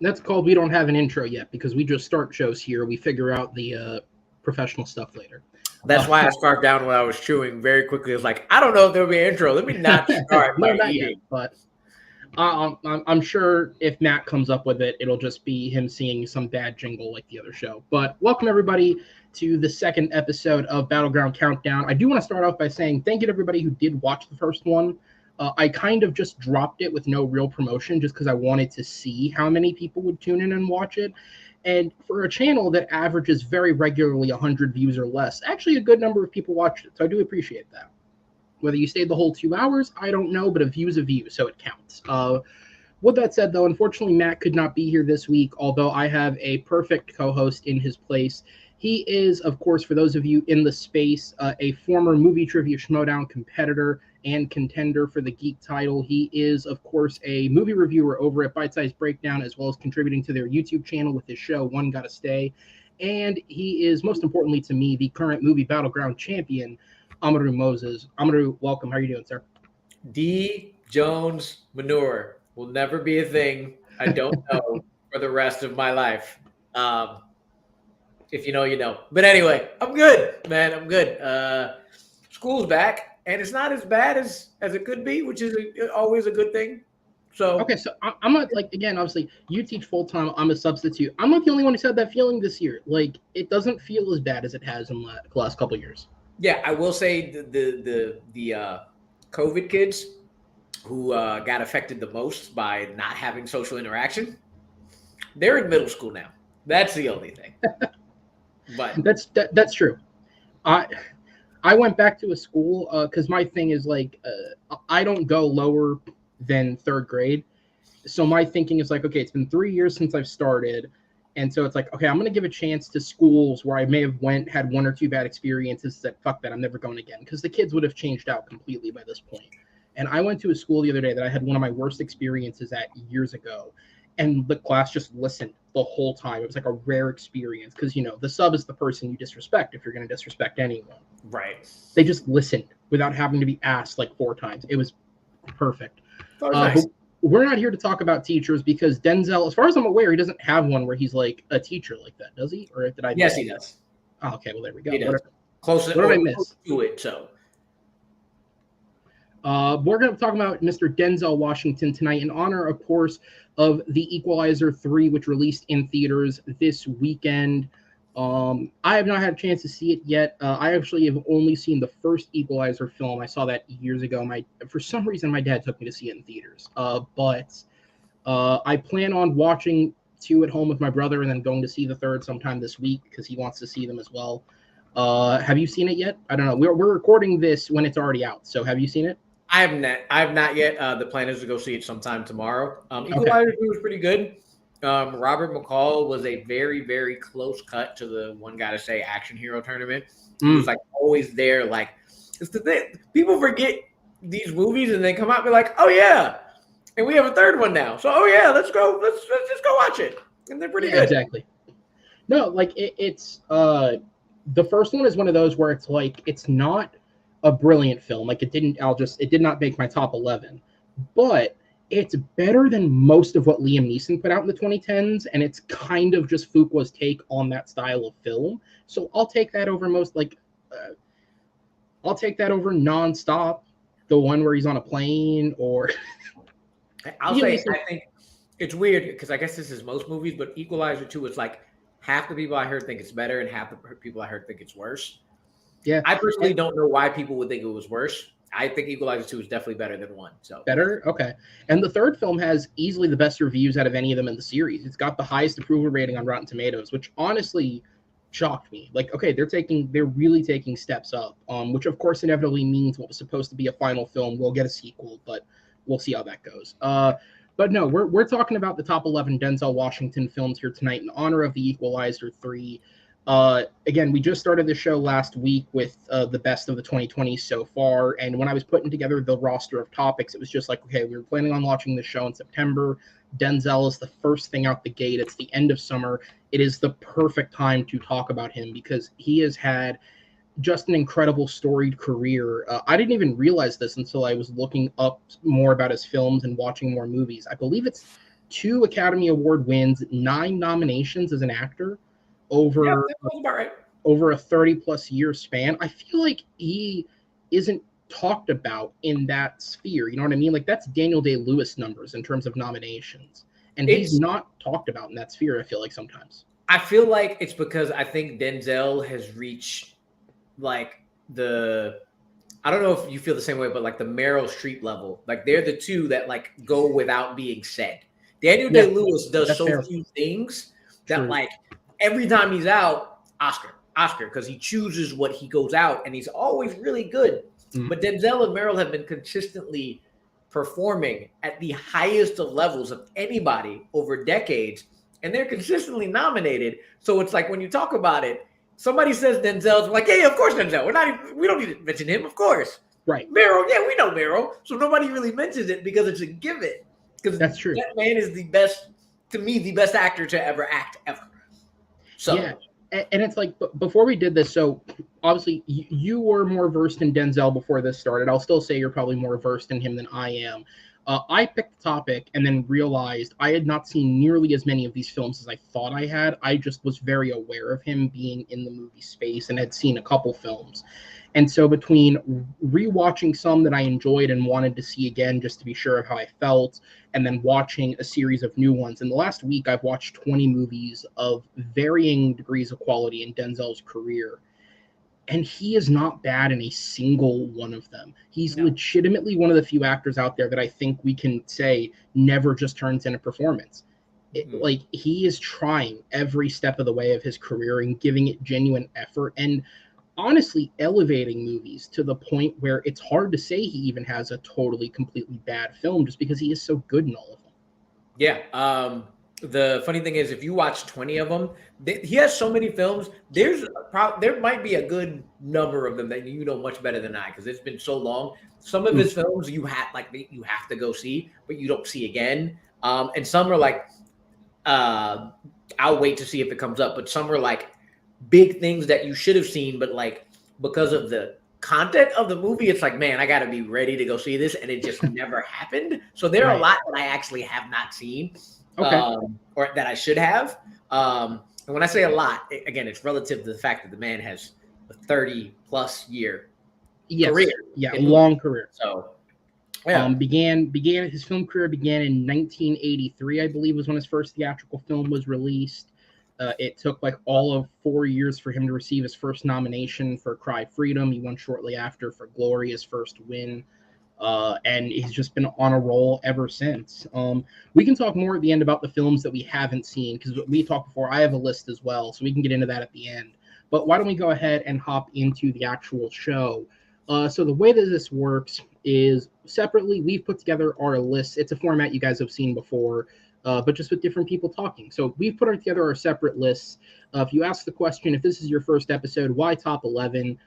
That's called we don't have an intro yet because we just start shows here. We figure out the professional stuff later. That's why I scarfed down when I was chewing very quickly. It's like, I don't know if there'll be an intro. Let me not start No, by not eating. yet, but I'm sure if Matt comes up with it, it'll just be him singing some bad jingle like the other show. But welcome everybody to the second episode of Battleground Countdown. I do want to start off by saying thank you to everybody who did watch the first one. I kind of just dropped it with no real promotion just because I wanted to see how many people would tune in and watch it. And for a channel that averages very regularly 100 views or less, actually a good number of people watched it. So I do appreciate that. Whether you stayed the whole 2 hours, I don't know, but a view's a view, so it counts. With that said, though, unfortunately, Matt could not be here this week, although I have a perfect co-host in his place. He is, of course, for those of you in the space, a former Movie Trivia Schmodown competitor and contender for the Geek title. He is, of course, a movie reviewer over at Bite Size Breakdown, as well as contributing to their YouTube channel with his show, One Gotta Stay. And he is, most importantly to me, the current movie Battleground champion, Amaru Moses. Amaru, welcome. How are you doing, sir? D. Jones manure will never be a thing I don't know for the rest of my life. If you know, you know. But anyway, I'm good, man. I'm good. School's back, and it's not as bad as it could be, which is always a good thing. So okay, so I'm not like, again, obviously you teach full time. I'm a substitute. I'm not the only one who's had that feeling this year. Like, it doesn't feel as bad as it has in the last couple of years. yeah, I will say the COVID kids who got affected the most by not having social interaction, they're in middle school now. That's the only thing. But that's true. I went back to a school because my thing is like I don't go lower than third grade, so my thinking is like, okay, it's been 3 years since I've started, and so it's like, okay, I'm gonna give a chance to schools where I may have had one or two bad experiences. That fuck that, I'm never going again, because the kids would have changed out completely by this point. And I went to a school the other day that I had one of my worst experiences at years ago, and the class just listened the whole time. It was like a rare experience because, you know, the sub is the person you disrespect if you're going to disrespect anyone. right, They just listened without having to be asked like 4 times. It was perfect. nice. We're not here to talk about teachers because Denzel, as far as I'm aware, he doesn't have one where he's like a teacher like that, does he? Or did I? Yes, he does. Oh, okay, well, there we go. He does. What did I miss? Close to it, so. We're going to talk about Mr. Denzel Washington tonight in honor, of course, of The Equalizer 3, which released in theaters this weekend. I have not had a chance to see it yet. I actually have only seen the first Equalizer film. I saw that years ago. For some reason, my dad took me to see it in theaters. But I plan on watching 2 at home with my brother and then going to see the third sometime this week because he wants to see them as well. Have you seen it yet? I don't know. We're recording this when it's already out. So have you seen it? I have not yet. The plan is to go see it sometime tomorrow. Equalizer 2 was pretty good. Robert McCall was a very, very close cut to the One Gotta Say action hero tournament. He was like always there. Like, it's the thing. People forget these movies and they come out and be like, oh yeah, and we have a third one now. So oh yeah, let's go. Let's just go watch it. And they're pretty good. Exactly. No, like it's the first one is one of those where it's like it's not a brilliant film. Like it did not make my top 11, but it's better than most of what Liam Neeson put out in the 2010s, and it's kind of just Fuqua's take on that style of film. So I'll take that over I'll take that over Nonstop, the one where he's on a plane, or I'll say I think it's weird because I guess this is most movies, but Equalizer 2 is like half the people I heard think it's better and half the people I heard think it's worse. Yeah, I personally don't know why people would think it was worse. I think Equalizer 2 is definitely better than 1. So better? Okay. And the third film has easily the best reviews out of any of them in the series. It's got the highest approval rating on Rotten Tomatoes, which honestly shocked me. Like, okay, they're really taking steps up, which of course inevitably means what was supposed to be a final film will get a sequel, but we'll see how that goes. But no, we're talking about the top 11 Denzel Washington films here tonight in honor of The Equalizer 3. Again, we just started the show last week with the best of the 2020s so far, and when I was putting together the roster of topics, it was just like, okay, we were planning on launching the show in September. Denzel is the first thing out the gate. It's the end of summer. It is the perfect time to talk about him because he has had just an incredible storied career. I didn't even realize this until I was looking up more about his films and watching more movies. I believe it's 2 Academy Award wins, 9 nominations as an actor over that was about right. Over a 30-plus year span. I feel like he isn't talked about in that sphere. You know what I mean? Like, that's Daniel Day-Lewis numbers in terms of nominations. And he's not talked about in that sphere, I feel like, sometimes. I feel like it's because I think Denzel has reached, like, I don't know if you feel the same way, but like the Meryl Streep level. Like, they're the two that, like, go without being said. Daniel Day-Lewis does so few things that, like, every time he's out, Oscar, because he chooses what he goes out, and he's always really good. Mm-hmm. But Denzel and Meryl have been consistently performing at the highest of levels of anybody over decades, and they're consistently nominated. So it's like when you talk about it, somebody says Denzel's, like, yeah, of course Denzel. We don't need to mention him, of course. Right. Meryl, yeah, we know Meryl. So nobody really mentions it because it's a given. Because that's true. That man is the best, to me, the best actor to ever act ever. So yeah. And it's like, before we did this, so obviously you were more versed in Denzel before this started. I'll still say you're probably more versed in him than I am. I picked the topic and then realized I had not seen nearly as many of these films as I thought I had. I just was very aware of him being in the movie space and had seen a couple films. And so between rewatching some that I enjoyed and wanted to see again just to be sure of how I felt, and then watching a series of new ones. In the last week, I've watched 20 movies of varying degrees of quality in Denzel's career. And he is not bad in a single one of them. He's legitimately one of the few actors out there that I think we can say never just turns in a performance. Like, he is trying every step of the way of his career and giving it genuine effort and honestly elevating movies to the point where it's hard to say he even has a totally, completely bad film just because he is so good in all of them. Yeah. The funny thing is, if you watch 20 of them, he has so many films. There might be a good number of them that you know much better than I, because it's been so long. Some of his films you have to go see, but you don't see again. And some are like, I'll wait to see if it comes up. But some are like big things that you should have seen, but like because of the content of the movie, it's like, man, I got to be ready to go see this, and it just never happened. So there are a lot that I actually have not seen. Or that I should have. And when I say a lot, again, it's relative to the fact that the man has a 30-plus year career. Yeah, a long career. So, his film career began in 1983, I believe, was when his first theatrical film was released. It took like all of 4 years for him to receive his first nomination for Cry Freedom. He won shortly after for Glory, his first win. And he's just been on a roll ever since. We can talk more at the end about the films that we haven't seen, because we talked before. I have a list as well, so we can get into that at the end. But why don't we go ahead and hop into the actual show? So the way that this works is separately, we've put together our lists. It's a format you guys have seen before, but just with different people talking. So we've put together our separate lists. If you ask the question, if this is your first episode, why top 11?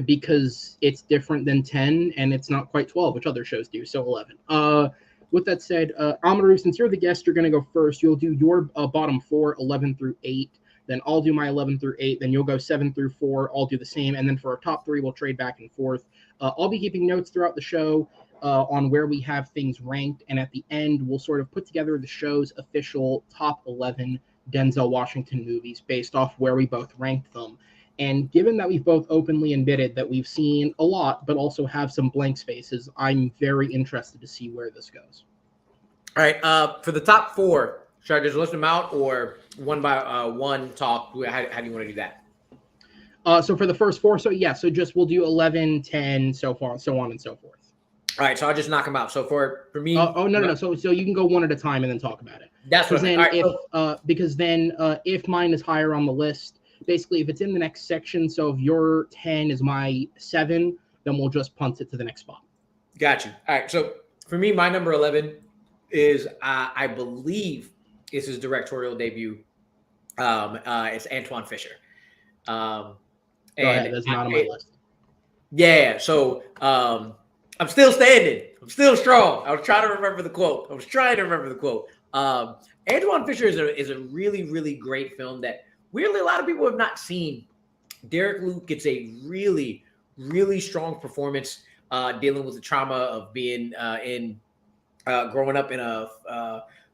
Because it's different than 10 and it's not quite 12, which other shows do, so 11. With that said, Amaru, since you're the guest, you're going to go first. You'll do your bottom 4, 11 through 8. Then I'll do my 11 through 8. Then you'll go 7 through 4. I'll do the same. And then for our top 3, we'll trade back and forth. I'll be keeping notes throughout the show on where we have things ranked. And at the end, we'll sort of put together the show's official top 11 Denzel Washington movies based off where we both ranked them. And given that we've both openly admitted that we've seen a lot, but also have some blank spaces, I'm very interested to see where this goes. All right. For the top 4, should I just list them out or one by one talk? How do you want to do that? So for the first 4, so just we'll do 11, 10, so far, so on and so forth. All right. So I'll just knock them out. So for me. No. So you can go one at a time and then talk about it. That's what I mean. Because then if mine is higher on the list, basically, if it's in the next section, so if your 10 is my 7, then we'll just punt it to the next spot. Got you. All right. So for me, my number 11 is, I believe, it's his directorial debut. It's Antoine Fisher. Go ahead. That's not on my list. Yeah. So I'm still standing. I'm still strong. I was trying to remember the quote. Antoine Fisher is a really, really great film that weirdly a lot of people have not seen. Derek Luke gets a really, really strong performance dealing with the trauma of being growing up in a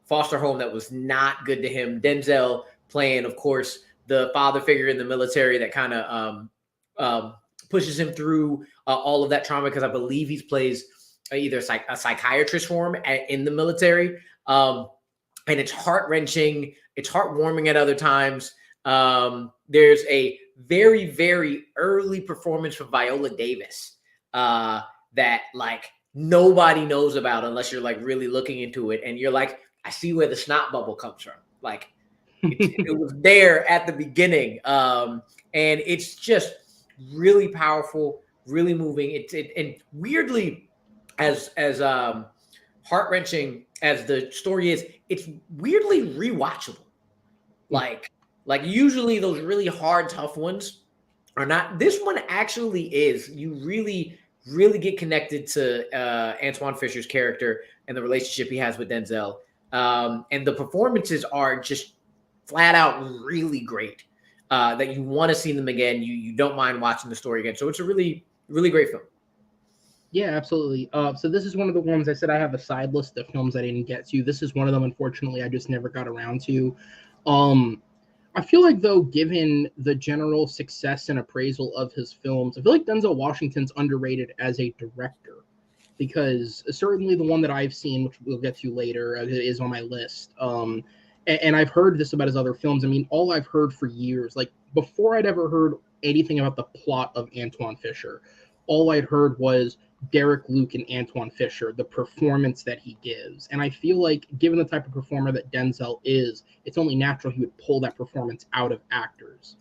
foster home that was not good to him. Denzel playing, of course, the father figure in the military that kind of pushes him through all of that trauma, because I believe he plays either a psychiatrist for him in the military. And it's heart-wrenching. It's heartwarming at other times. There's a very, very early performance from Viola Davis that like nobody knows about unless you're like really looking into it. And you're like, I see where the snot bubble comes from. Like it was there at the beginning. And it's just really powerful, really moving. And weirdly, as heart-wrenching as the story is, it's weirdly rewatchable. Like usually those really hard, tough ones are not. This one actually is. You really, really get connected to Antoine Fisher's character and the relationship he has with Denzel. And the performances are just flat out really great. That you want to see them again. You don't mind watching the story again. So it's a really, really great film. Yeah, absolutely. So this is one of the ones I said I have a side list of films I didn't get to. This is one of them, unfortunately, I just never got around to. I feel like, though, given the general success and appraisal of his films, I feel like Denzel Washington's underrated as a director, because certainly the one that I've seen, which we'll get to later, is on my list. And I've heard this about his other films. I mean, all I've heard for years, like before I'd ever heard anything about the plot of Antoine Fisher, all I'd heard was Derek Luke and Antoine Fisher, the performance that he gives. And I feel like, given the type of performer that Denzel is, it's only natural he would pull that performance out of actors.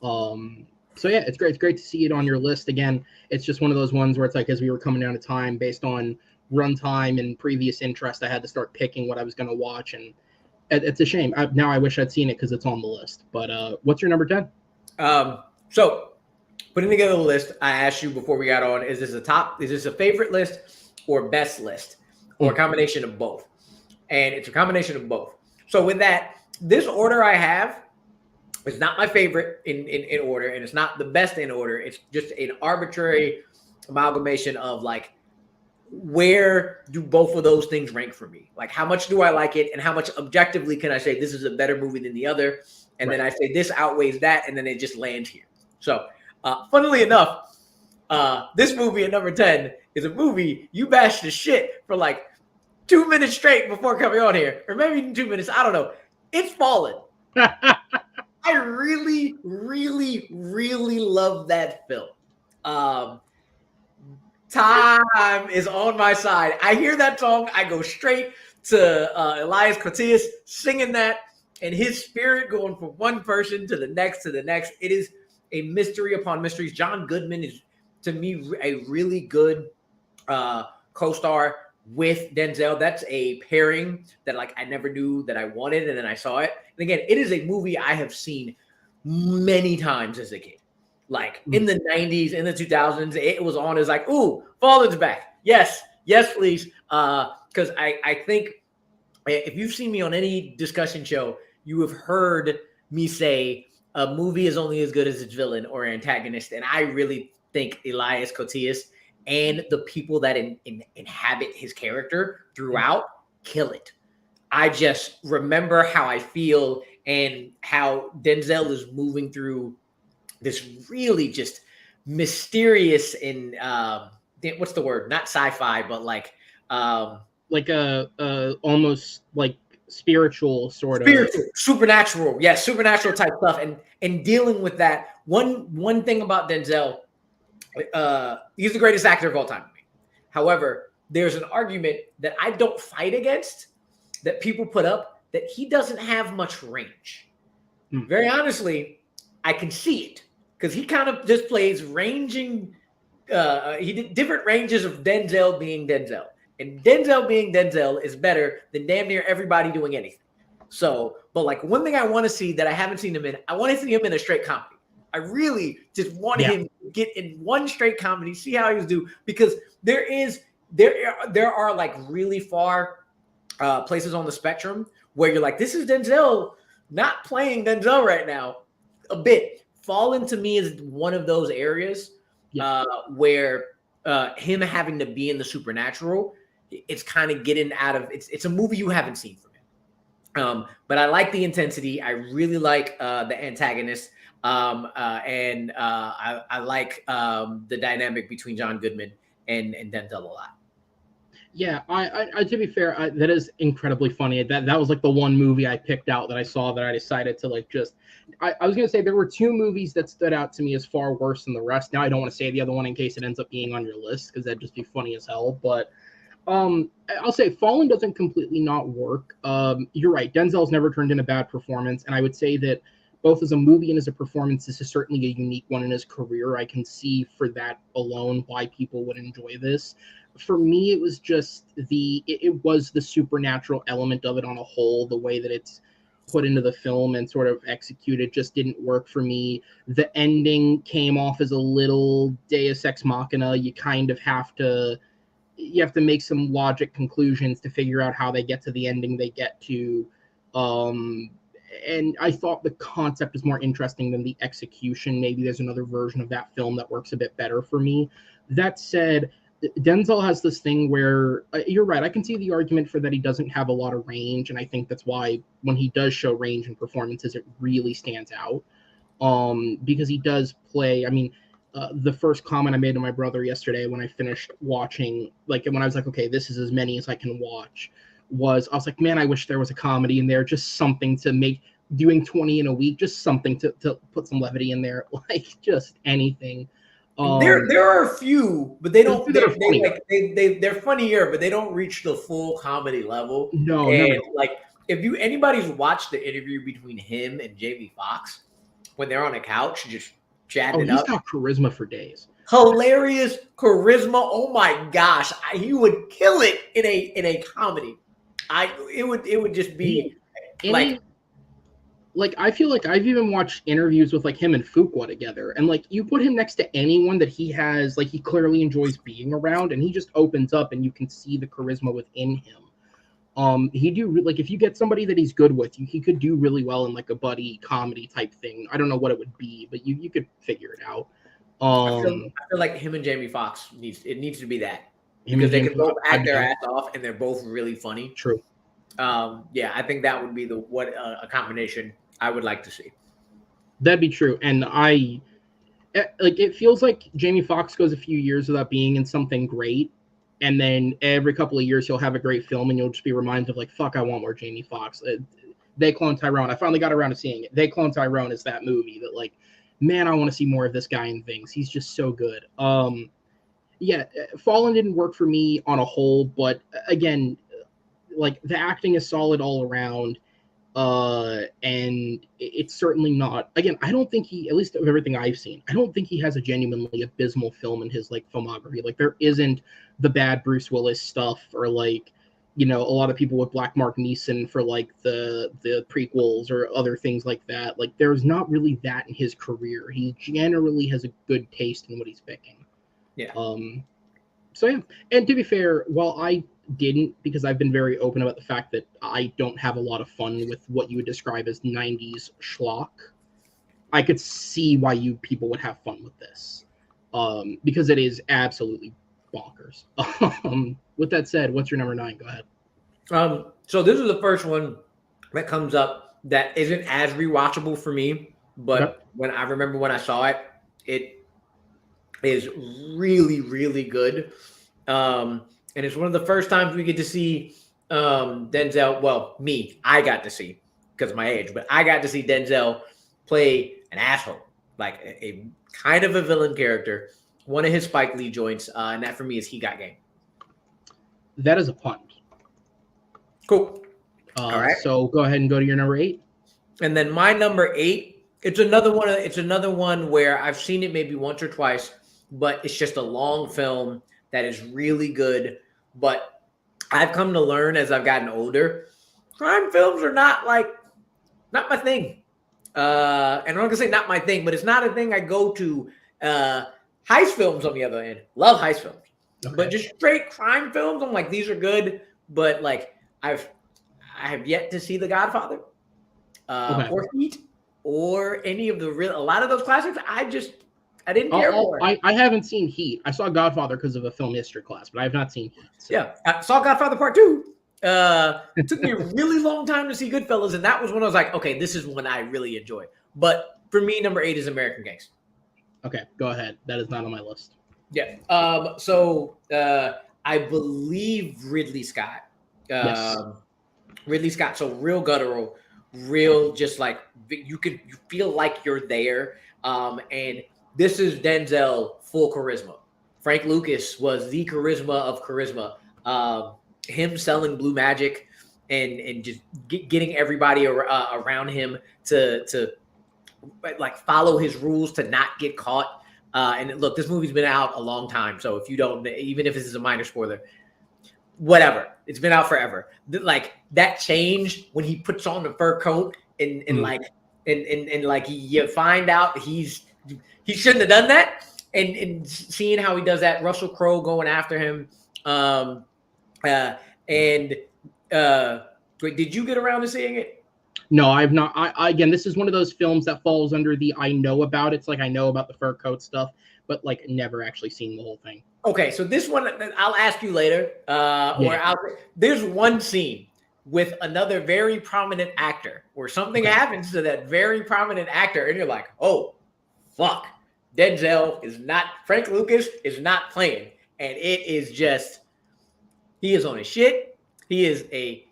So yeah, it's great. It's great to see it on your list. Again, it's just one of those ones where it's like, as we were coming down to time, based on runtime and previous interest, I had to start picking what I was going to watch. And it's a shame. Now I wish I'd seen it because it's on the list. But what's your number 10? So putting together the list, I asked you before we got on, is this a favorite list or best list or a combination of both? And it's a combination of both. So with that, this order I have is not my favorite in order, and it's not the best in order. It's just an arbitrary amalgamation of like, where do both of those things rank for me? Like, how much do I like it, and how much objectively can I say this is a better movie than the other? And then I say this outweighs that, and then it just lands here. So funnily enough, this movie at number 10 is a movie you bashed the shit for like 2 minutes straight before coming on here, or maybe even 2 minutes. I don't know. It's Fallen. I really, really, really love that film. Time is on my side. I hear that song, I go straight to Elias Koteas singing that, and his spirit going from one person to the next to the next. It is a mystery upon mysteries. John Goodman is, to me, a really good co-star with Denzel. That's a pairing that like I never knew that I wanted, and then I saw it. And again, it is a movie I have seen many times as a kid. Like in the 90s, in the 2000s, it was on as like, ooh, Fallen's back. Yes, please. Because I think if you've seen me on any discussion show, you have heard me say a movie is only as good as its villain or antagonist. And I really think Elias Koteas and the people that inhabit his character throughout kill it. I just remember how I feel and how Denzel is moving through this really just mysterious and what's the word? Not sci-fi, but like a almost like spiritual sort of supernatural. Yeah, supernatural type stuff. And dealing with that. One thing about Denzel, he's the greatest actor of all time to me. However, there's an argument that I don't fight against that people put up that he doesn't have much range. Very honestly, I can see it because he kind of just plays ranging. He did different ranges of Denzel being Denzel. And Denzel being Denzel is better than damn near everybody doing anything. So, but like one thing I want to see that I haven't seen him in, I want to see him in a straight comedy. I really just want him to get in one straight comedy, see how he's do, because there are like really far places on the spectrum where you're like, this is Denzel not playing Denzel right now a bit. Fallen to me is one of those areas where him having to be in the supernatural, it's kind of getting out of it's a movie you haven't seen from him. But I like the intensity. I really like the antagonist. And I like the dynamic between John Goodman and Denzel a lot. Yeah, I to be fair, that is incredibly funny. That was like the one movie I picked out that I saw that I decided to like just. I was gonna say there were two movies that stood out to me as far worse than the rest. Now I don't want to say the other one in case it ends up being on your list because that'd just be funny as hell. But I'll say Fallen doesn't completely not work. You're right. Denzel's never turned in a bad performance, and I would say that both as a movie and as a performance, this is certainly a unique one in his career. I can see for that alone why people would enjoy this. For me, it was just it was the supernatural element of it on a whole. The way that it's put into the film and sort of executed just didn't work for me. The ending came off as a little Deus Ex Machina. You have to make some logic conclusions to figure out how they get to the ending they get to. And I thought the concept is more interesting than the execution. Maybe there's another version of that film that works a bit better for me. That said, Denzel has this thing where you're right. I can see the argument for that he doesn't have a lot of range, and I think that's why when he does show range in performances, it really stands out. Because he does play. I mean, the first comment I made to my brother yesterday when I finished watching, like when I was like, okay, this is as many as I can watch, I was like, man, I wish there was a comedy in there, just something to make doing 20 in a week, just something to put some levity in there, like just anything. There are a few, but they don't. They're funnier, but they don't reach the full comedy level. No, and never. Like if anybody's watched the interview between him and Jamie Foxx when they're on a couch just chatting it up, he's got charisma for days. Hilarious charisma. Oh my gosh, he would kill it in a comedy. It would just be like I feel like I've even watched interviews with like him and Fuqua together, and like you put him next to anyone that he has, like he clearly enjoys being around, and he just opens up, and you can see the charisma within him. Like if you get somebody that he's good with, he could do really well in like a buddy comedy type thing. I don't know what it would be, but you could figure it out. I feel like him and Jamie Foxx needs to be that because they can both act their ass off, and they're both really funny. True. Yeah, I think that would be a combination I would like to see. That'd be true, and it feels like Jamie Foxx goes a few years without being in something great, and then every couple of years he'll have a great film, and you'll just be reminded of like, fuck, I want more Jamie Foxx. They Clone Tyrone. I finally got around to seeing it. They Clone Tyrone is that movie that like, man, I want to see more of this guy in things. He's just so good. Yeah, Fallen didn't work for me on a whole, but again, like the acting is solid all around. And it's certainly not, again, I don't think he, at least of everything I've seen, I don't think he has a genuinely abysmal film in his like filmography. Like there isn't the bad Bruce Willis stuff, or like, you know, a lot of people with Black Mark Neeson for like the prequels or other things like that. Like there's not really that in his career. He generally has a good taste in what he's picking. Yeah. So yeah, and to be fair, while I didn't, because I've been very open about the fact that I don't have a lot of fun with what you would describe as 90s schlock, I could see why people would have fun with this, because it is absolutely bonkers. With that said, what's your number 9? Go ahead. So this is the first one that comes up that isn't as rewatchable for me, but when I saw it, it is really, really good. And it's one of the first times we get to see Denzel. Well, I got to see because of my age, but I got to see Denzel play an asshole, like a kind of a villain character. One of his Spike Lee joints, and that for me is He Got Game. That is a punt. Cool. All right. So go ahead and go to your number 8. And then my number 8, it's another one. It's another one where I've seen it maybe once or twice, but it's just a long film that is really good. But I've come to learn as I've gotten older, crime films are not my thing. And I'm not gonna say not my thing, but it's not a thing I go to. Heist films, on the other hand, love heist films. Okay. But just straight crime films, I'm like, these are good. But like, I have yet to see The Godfather, or Heat, or any of a lot of those classics. I didn't care for it. I haven't seen Heat. I saw Godfather because of a film history class, but I have not seen Heat. So. Yeah, I saw Godfather Part 2. Took me a really long time to see Goodfellas, and that was when I was like, okay, this is one I really enjoy. But for me, number 8 is American Gangster. Okay, go ahead. That is not on my list. Yeah. I believe Ridley Scott. Yes. Ridley Scott. So real guttural, real just like you feel like you're there. And this is Denzel full charisma. Frank Lucas was the charisma of charisma. Him selling blue magic and just getting everybody around him to like follow his rules to not get caught. And look, this movie's been out a long time, so if you don't, even if this is a minor spoiler, whatever, it's been out forever. Like that change when he puts on the fur coat and like you find out he shouldn't have done that, and seeing how he does that, Russell Crowe going after him. Wait, did you get around to seeing it? No, I've not. I again, this is one of those films that falls under the I know about. It's like I know about the fur coat stuff, but like never actually seen the whole thing. Okay, so this one I'll ask you later. There's one scene with another very prominent actor where something happens to that very prominent actor, and you're like, oh, fuck. Denzel is not, Frank Lucas is not playing. And it is just, he is on his shit. He is a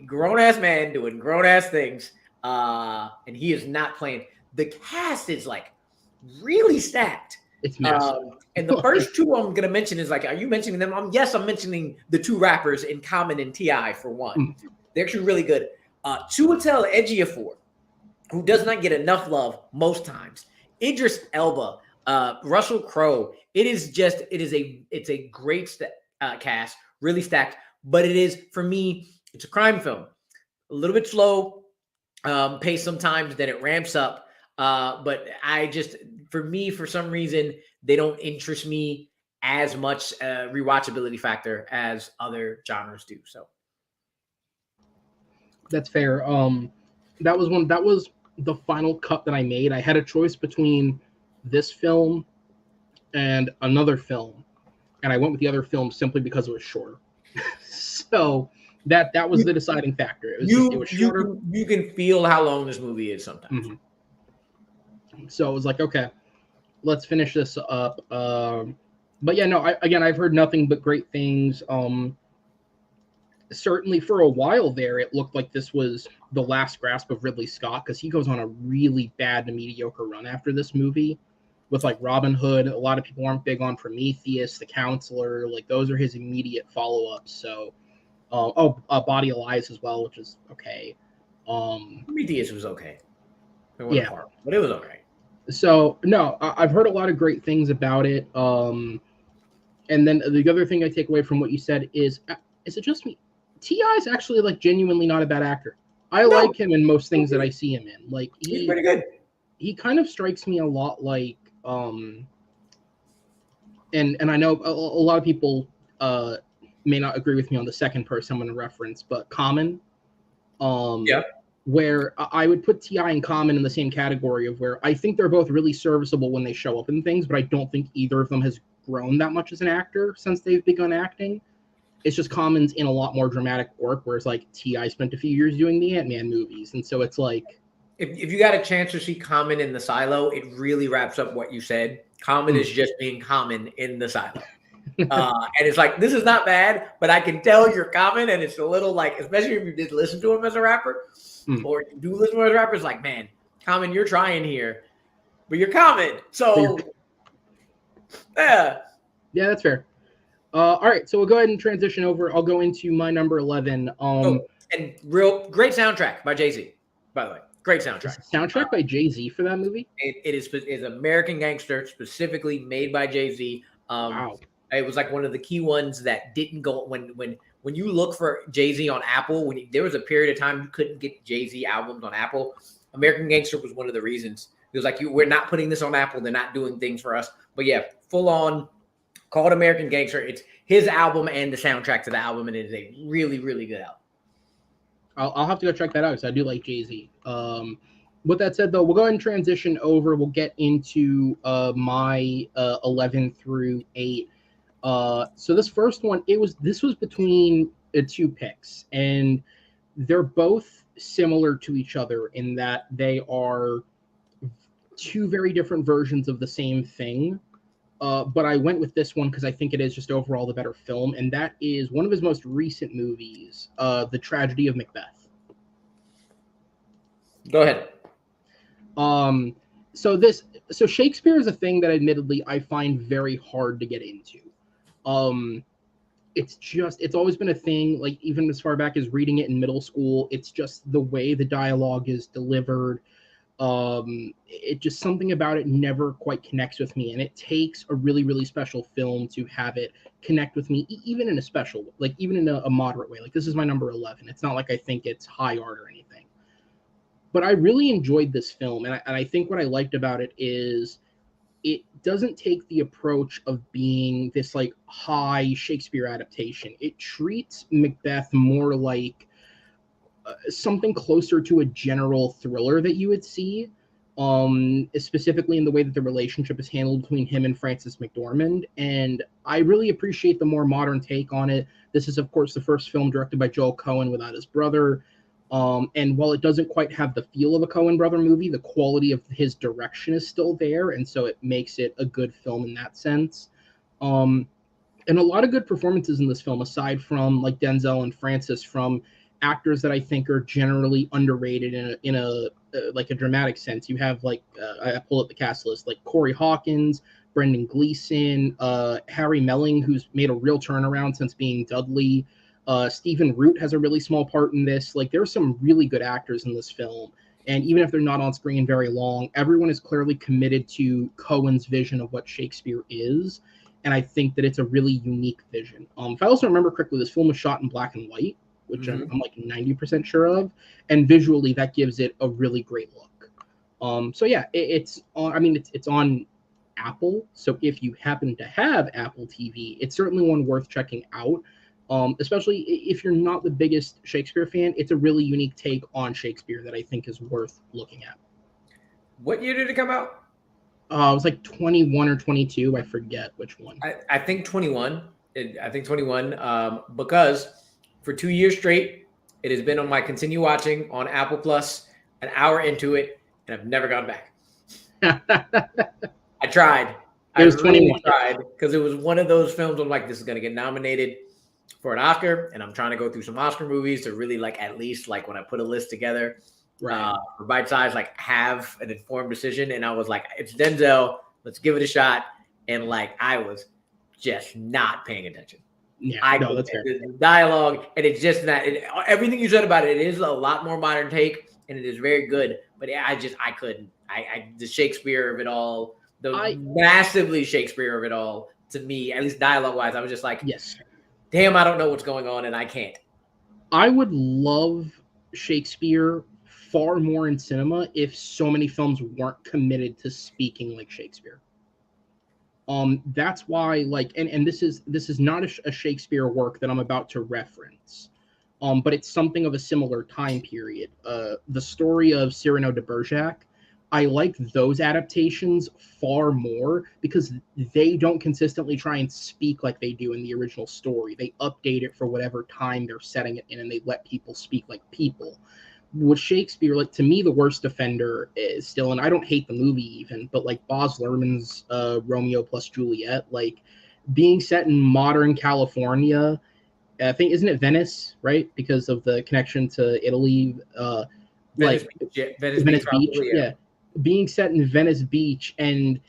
grown-ass man doing grown-ass things. And he is not playing. The cast is like really stacked. It's massive. And the first two I'm going to mention is like, are you mentioning them? Yes, I'm mentioning the two rappers in Common and T.I. for one. They're actually really good. Chiwetel Ejiofor, who does not get enough love most times. Idris Elba, Russell Crowe. It's a great cast, really stacked. But it is, for me, it's a crime film. A little bit slow pace sometimes, then it ramps up. But for me, for some reason, they don't interest me as much rewatchability factor as other genres do. So that's fair. That was the final cut that I made. I had a choice between this film and another film, and I went with the other film simply because it was shorter. So that was the deciding factor. It was shorter. You can feel how long this movie is sometimes. Mm-hmm. So it was like, okay, let's finish this up. But yeah, no, I've heard nothing but great things. Certainly for a while there, it looked like this was the last grasp of Ridley Scott, because he goes on a really bad to mediocre run after this movie with like Robin Hood. A lot of people aren't big on Prometheus, The Counselor. Like those are his immediate follow-ups. So, Body of Lies as well, which is okay. Prometheus was okay. Yeah, but it was okay. So no, I've heard a lot of great things about it. And then the other thing I take away from what you said is it just me? T.I. is actually like genuinely not a bad actor. I like him in most things that I see him in. Like he's pretty good. He kind of strikes me a lot like and I know a lot of people may not agree with me on the second person I'm going to reference, but Common. Where I would put T.I. and Common in the same category of where I think they're both really serviceable when they show up in things, but I don't think either of them has grown that much as an actor since they've begun acting. It's just Common's in a lot more dramatic work, whereas like T.I. spent a few years doing the Ant-Man movies. And so it's like, if you got a chance to see Common in the Silo, it really wraps up what you said. Common is just being Common in the Silo. And it's like, this is not bad, but I can tell you're Common, and it's a little like, especially if you did listen to him as a rapper, or you do listen to him as a rapper, it's like, man, Common, you're trying here, but you're Common. So, yeah, that's fair. All right, so we'll go ahead and transition over. I'll go into my number 11. And real great soundtrack by Jay-Z, by the way. Great soundtrack. Soundtrack by Jay-Z for that movie? It is American Gangster, specifically made by Jay-Z. Wow. It was like one of the key ones that didn't go when you look for Jay-Z on Apple. There was a period of time you couldn't get Jay-Z albums on Apple. American Gangster was one of the reasons. It was like, we're not putting this on Apple. They're not doing things for us. But yeah, full on, called American Gangster. It's his album and the soundtrack to the album, and it is a really, really good album. I'll have to go check that out because I do like Jay-Z. With that said, though, we'll go ahead and transition over. We'll get into my 11 through 8. So this first one, this was between two picks, and they're both similar to each other in that they are two very different versions of the same thing. But I went with this one because I think it is just overall the better film, and that is one of his most recent movies, The Tragedy of Macbeth. Go ahead. So Shakespeare is a thing that admittedly I find very hard to get into. It's always been a thing, like even as far back as reading it in middle school. It's just the way the dialogue is delivered. It just something about it never quite connects with me, and it takes a really, really special film to have it connect with me, even in a special, like even in a moderate way. Like this is my number 11. It's not like I think it's high art or anything, but I really enjoyed this film, and I think what I liked about it is it doesn't take the approach of being this like high Shakespeare adaptation. It treats Macbeth more like something closer to a general thriller that you would see, specifically in the way that the relationship is handled between him and Frances McDormand. And I really appreciate the more modern take on it. This is, of course, the first film directed by Joel Coen without his brother. And while it doesn't quite have the feel of a Coen brother movie, the quality of his direction is still there, and so it makes it a good film in that sense. And a lot of good performances in this film, aside from like Denzel and Francis, from actors that I think are generally underrated in a like a dramatic sense. You have like I pulled up the cast list, like Corey Hawkins, Brendan Gleeson, Harry Melling, who's made a real turnaround since being Dudley. Stephen Root has a really small part in this. Like there are some really good actors in this film, and even if they're not on screen very long, everyone is clearly committed to Coen's vision of what Shakespeare is, and I think that it's a really unique vision. If I also remember correctly, this film was shot in black and white, which I'm like 90% sure of, and visually that gives it a really great look. So yeah, it's on Apple. So if you happen to have Apple TV, it's certainly one worth checking out. Especially if you're not the biggest Shakespeare fan, it's a really unique take on Shakespeare that I think is worth looking at. What year did it come out? It was like 21 or 22. I forget which one. I think 21. I think 21 because for 2 years straight, it has been on my continue watching on Apple Plus, an hour into it, and I've never gone back. I tried. It was I really 21. tried because it was one of those films I'm like, this is going to get nominated for an Oscar, and I'm trying to go through some Oscar movies to really like at least like when I put a list together for Bite Size, like have an informed decision. And I was like, it's Denzel, let's give it a shot. And like I was just not paying attention. Yeah, no, that's fair. The dialogue, and it's just that everything you said about it is a lot more modern take, and it is very good. But I couldn't. The Shakespeare of it all, massively Shakespeare of it all, to me, at least dialogue wise, I was just like, yes. Damn, I don't know what's going on, and I can't. I would love Shakespeare far more in cinema if so many films weren't committed to speaking like Shakespeare. That's why, like, and this is not a Shakespeare work that I'm about to reference, but it's something of a similar time period. The story of Cyrano de Bergerac. I like those adaptations far more because they don't consistently try and speak like they do in the original story. They update it for whatever time they're setting it in, and they let people speak like people. With Shakespeare, like to me, the worst offender is still, and I don't hate the movie even, but like Baz Luhrmann's Romeo plus Juliet, like being set in modern California. I think isn't it Venice, right? Because of the connection to Italy. Venice Beach, yeah. Being set in Venice Beach, and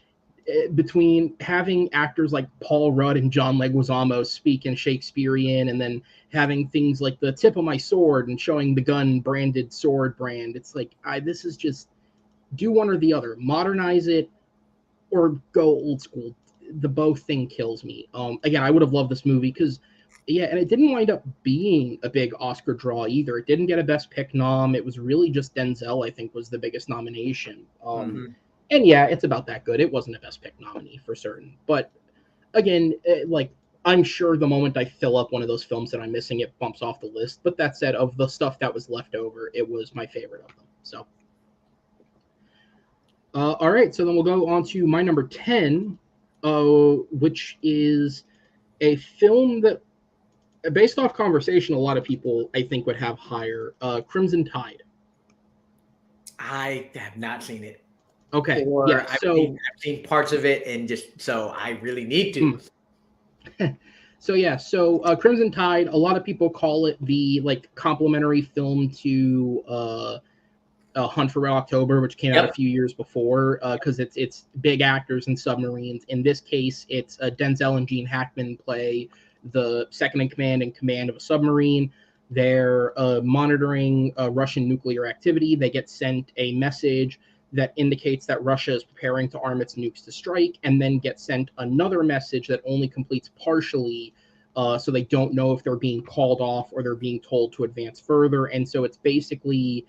between having actors like Paul Rudd and John Leguizamo speak in Shakespearean, and then having things like the tip of my sword and showing the gun branded sword brand, it's like this is just do one or the other, modernize it or go old school. The both thing kills me. Again, I would have loved this movie because yeah, and it didn't wind up being a big Oscar draw either. It didn't get a Best Pick nom. It was really just Denzel, I think, was the biggest nomination. And yeah, it's about that good. It wasn't a Best Pick nominee for certain. But again, like I'm sure the moment I fill up one of those films that I'm missing, it bumps off the list. But that said, of the stuff that was left over, it was my favorite of them. So, all right. So then we'll go on to my number 10, which is a film that based off conversation, a lot of people I think would have higher. Crimson Tide. I have not seen it. Okay, yeah. Or So I've seen parts of it, and just so I really need to. so Crimson Tide. A lot of people call it the like complementary film to Hunt for Red October, which came out a Yep. few years before, because it's big actors and submarines. In this case, it's Denzel and Gene Hackman play the second in command of a submarine. They're monitoring Russian nuclear activity. They get sent a message that indicates that Russia is preparing to arm its nukes to strike, and then get sent another message that only completes partially. So they don't know if they're being called off or they're being told to advance further. And so it's basically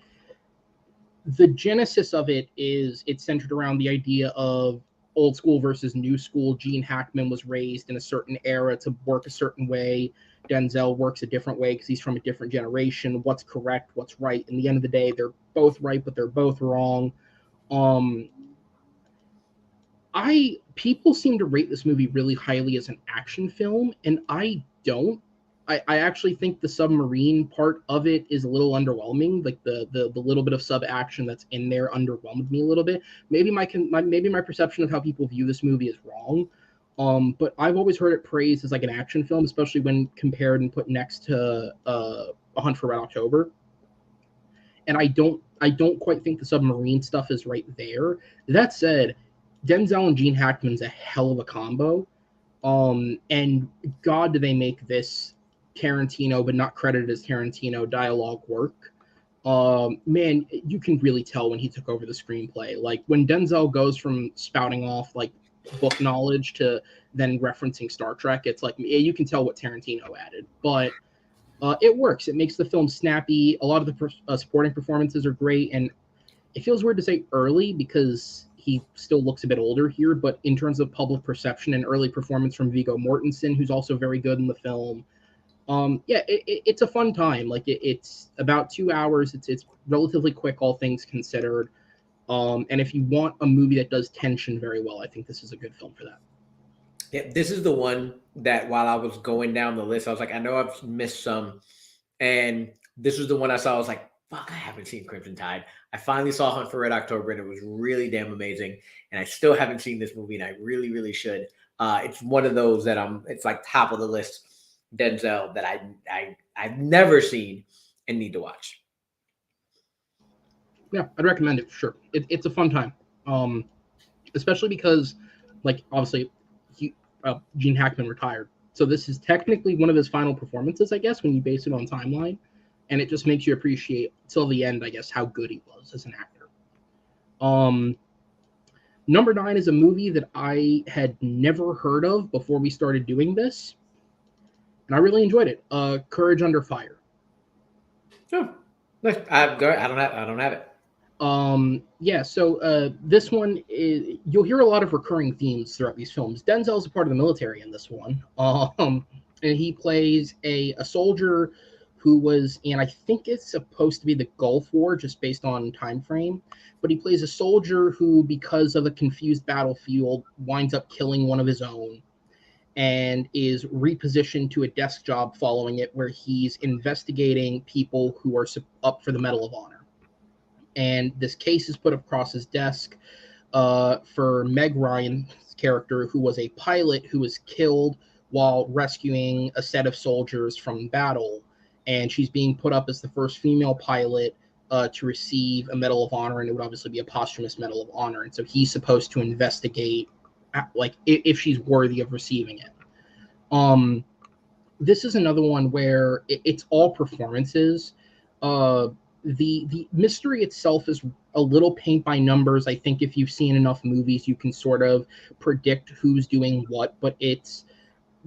the genesis of it is it's centered around the idea of old school versus new school. Gene Hackman was raised in a certain era to work a certain way. Denzel works a different way because he's from a different generation. What's correct? What's right? In the end of the day, they're both right, but they're both wrong. Um, people seem to rate this movie really highly as an action film, and I don't. I actually think the submarine part of it is a little underwhelming. Like the little bit of sub action that's in there underwhelmed me a little bit. Maybe my perception of how people view this movie is wrong. But I've always heard it praised as like an action film, especially when compared and put next to A Hunt for Red October. And I don't quite think the submarine stuff is right there. That said, Denzel and Gene Hackman's a hell of a combo. And God, do they make this Tarantino, but not credited as Tarantino dialogue work. Man, you can really tell when he took over the screenplay. Like when Denzel goes from spouting off like book knowledge to then referencing Star Trek, it's like yeah, you can tell what Tarantino added. But it works. It makes the film snappy. A lot of the supporting performances are great, and it feels weird to say early because he still looks a bit older here, but in terms of public perception and early performance from Viggo Mortensen, who's also very good in the film, yeah, it's a fun time. Like it's about 2 hours. It's relatively quick, all things considered. And if you want a movie that does tension very well, I think this is a good film for that. Yeah, this is the one that while I was going down the list, I was like, I know I've missed some. And this was the one I saw. I was like, fuck, I haven't seen Crimson Tide. I finally saw Hunt for Red October, and it was really damn amazing. And I still haven't seen this movie, and I really, really should. It's one of those that it's like top of the list, Denzel, that I've never seen and need to watch. Yeah, I'd recommend it for sure. It's a fun time, especially because, like, obviously, Gene Hackman retired, so this is technically one of his final performances, I guess, when you base it on timeline, and it just makes you appreciate till the end, I guess, how good he was as an actor. Number 9 is a movie that I had never heard of before we started doing this, and I really enjoyed it. Courage Under Fire. Oh, I don't have it. Yeah, so this one is, you'll hear a lot of recurring themes throughout these films. Denzel's a part of the military in this one. And he plays a soldier who was in, I think it's supposed to be the Gulf War, just based on time frame. But he plays a soldier who, because of a confused battlefield, winds up killing one of his own and is repositioned to a desk job following it, where he's investigating people who are up for the Medal of Honor. And this case is put across his desk for Meg Ryan's character, who was a pilot who was killed while rescuing a set of soldiers from battle. And she's being put up as the first female pilot to receive a Medal of Honor, and it would obviously be a posthumous Medal of Honor. And so he's supposed to investigate, like, if she's worthy of receiving it. This is another one where it's all performances. The mystery itself is a little paint by numbers. I think if you've seen enough movies, you can sort of predict who's doing what, but it's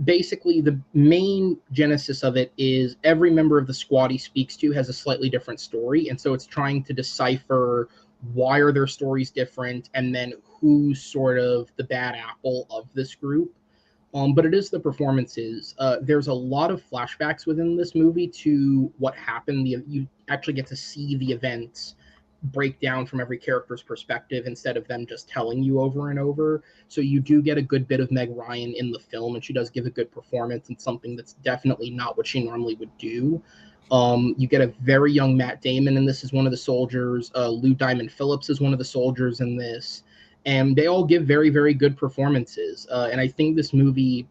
basically the main genesis of it is every member of the squad he speaks to has a slightly different story, and so it's trying to decipher why are their stories different, and then who's sort of the bad apple of this group. But it is the performances. There's a lot of flashbacks within this movie to what happened. You actually get to see the events break down from every character's perspective instead of them just telling you over and over. So you do get a good bit of Meg Ryan in the film, and she does give a good performance and something that's definitely not what she normally would do. You get a very young Matt Damon, and this is one of the soldiers. Lou Diamond Phillips is one of the soldiers in this, and they all give very, very good performances. And I think this movie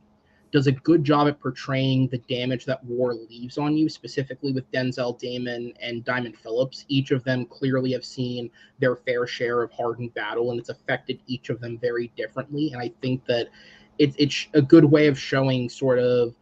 does a good job at portraying the damage that war leaves on you, specifically with Denzel, Damon, and Diamond Phillips. Each of them clearly have seen their fair share of hardened battle, and it's affected each of them very differently. And I think that it's a good way of showing sort of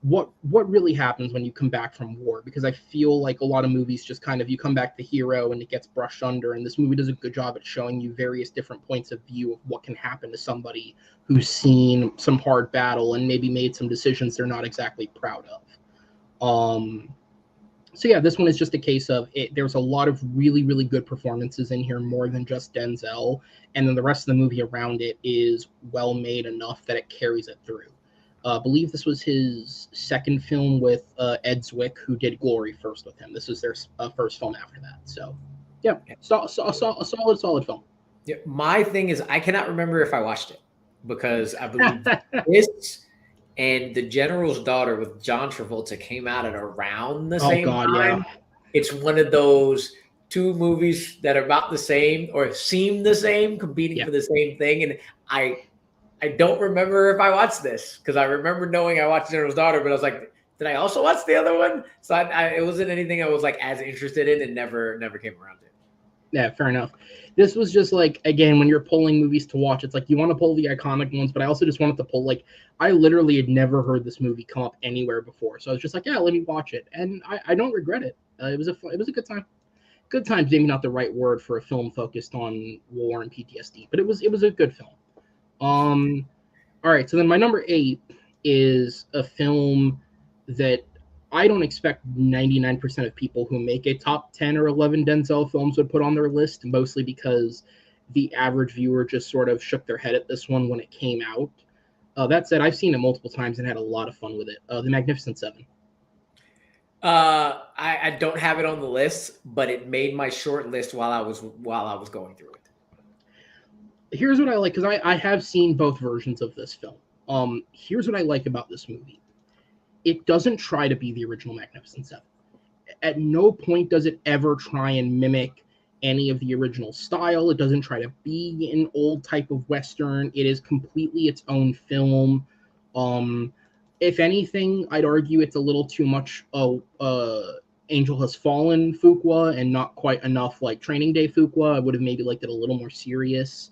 what really happens when you come back from war, because I feel like a lot of movies just kind of, you come back the hero and it gets brushed under, and this movie does a good job at showing you various different points of view of what can happen to somebody who's seen some hard battle and maybe made some decisions they're not exactly proud of. So yeah, this one is just a case of it. There's a lot of really, really good performances in here, more than just Denzel, and then the rest of the movie around it is well made enough that it carries it through. I believe this was his second film with Ed Zwick, who did Glory first with him. This was their first film after that. So, yeah, a solid film. Yeah, my thing is, I cannot remember if I watched it, because I believe this and The General's Daughter with John Travolta came out at around the same time. Yeah. It's one of those two movies that are about the same or seem the same, competing for the same thing, and I don't remember if I watched this, because I remember knowing I watched General's Daughter, but I was like, did I also watch the other one? So it wasn't anything I was like as interested in, and never came around to it. Yeah, fair enough. This was just like, again, when you're pulling movies to watch, it's like you want to pull the iconic ones, but I also just wanted to pull, like, I literally had never heard this movie come up anywhere before. So I was just like, yeah, let me watch it. And I don't regret it. It was a good time. Good time's maybe not the right word for a film focused on war and PTSD, but it was a good film. All right, so then my number 8 is a film that I don't expect 99% of people who make a top 10 or 11 Denzel films would put on their list, mostly because the average viewer just sort of shook their head at this one when it came out. That said, I've seen it multiple times and had a lot of fun with it. The Magnificent Seven. I don't have it on the list, but it made my short list while I was going through it. Here's what I like, because I have seen both versions of this film. Here's what I like about this movie. It doesn't try to be the original Magnificent Seven. At no point does it ever try and mimic any of the original style. It doesn't try to be an old type of Western. It is completely its own film. If anything, I'd argue it's a little too much Angel Has Fallen Fuqua and not quite enough like Training Day Fuqua. I would have maybe liked it a little more serious.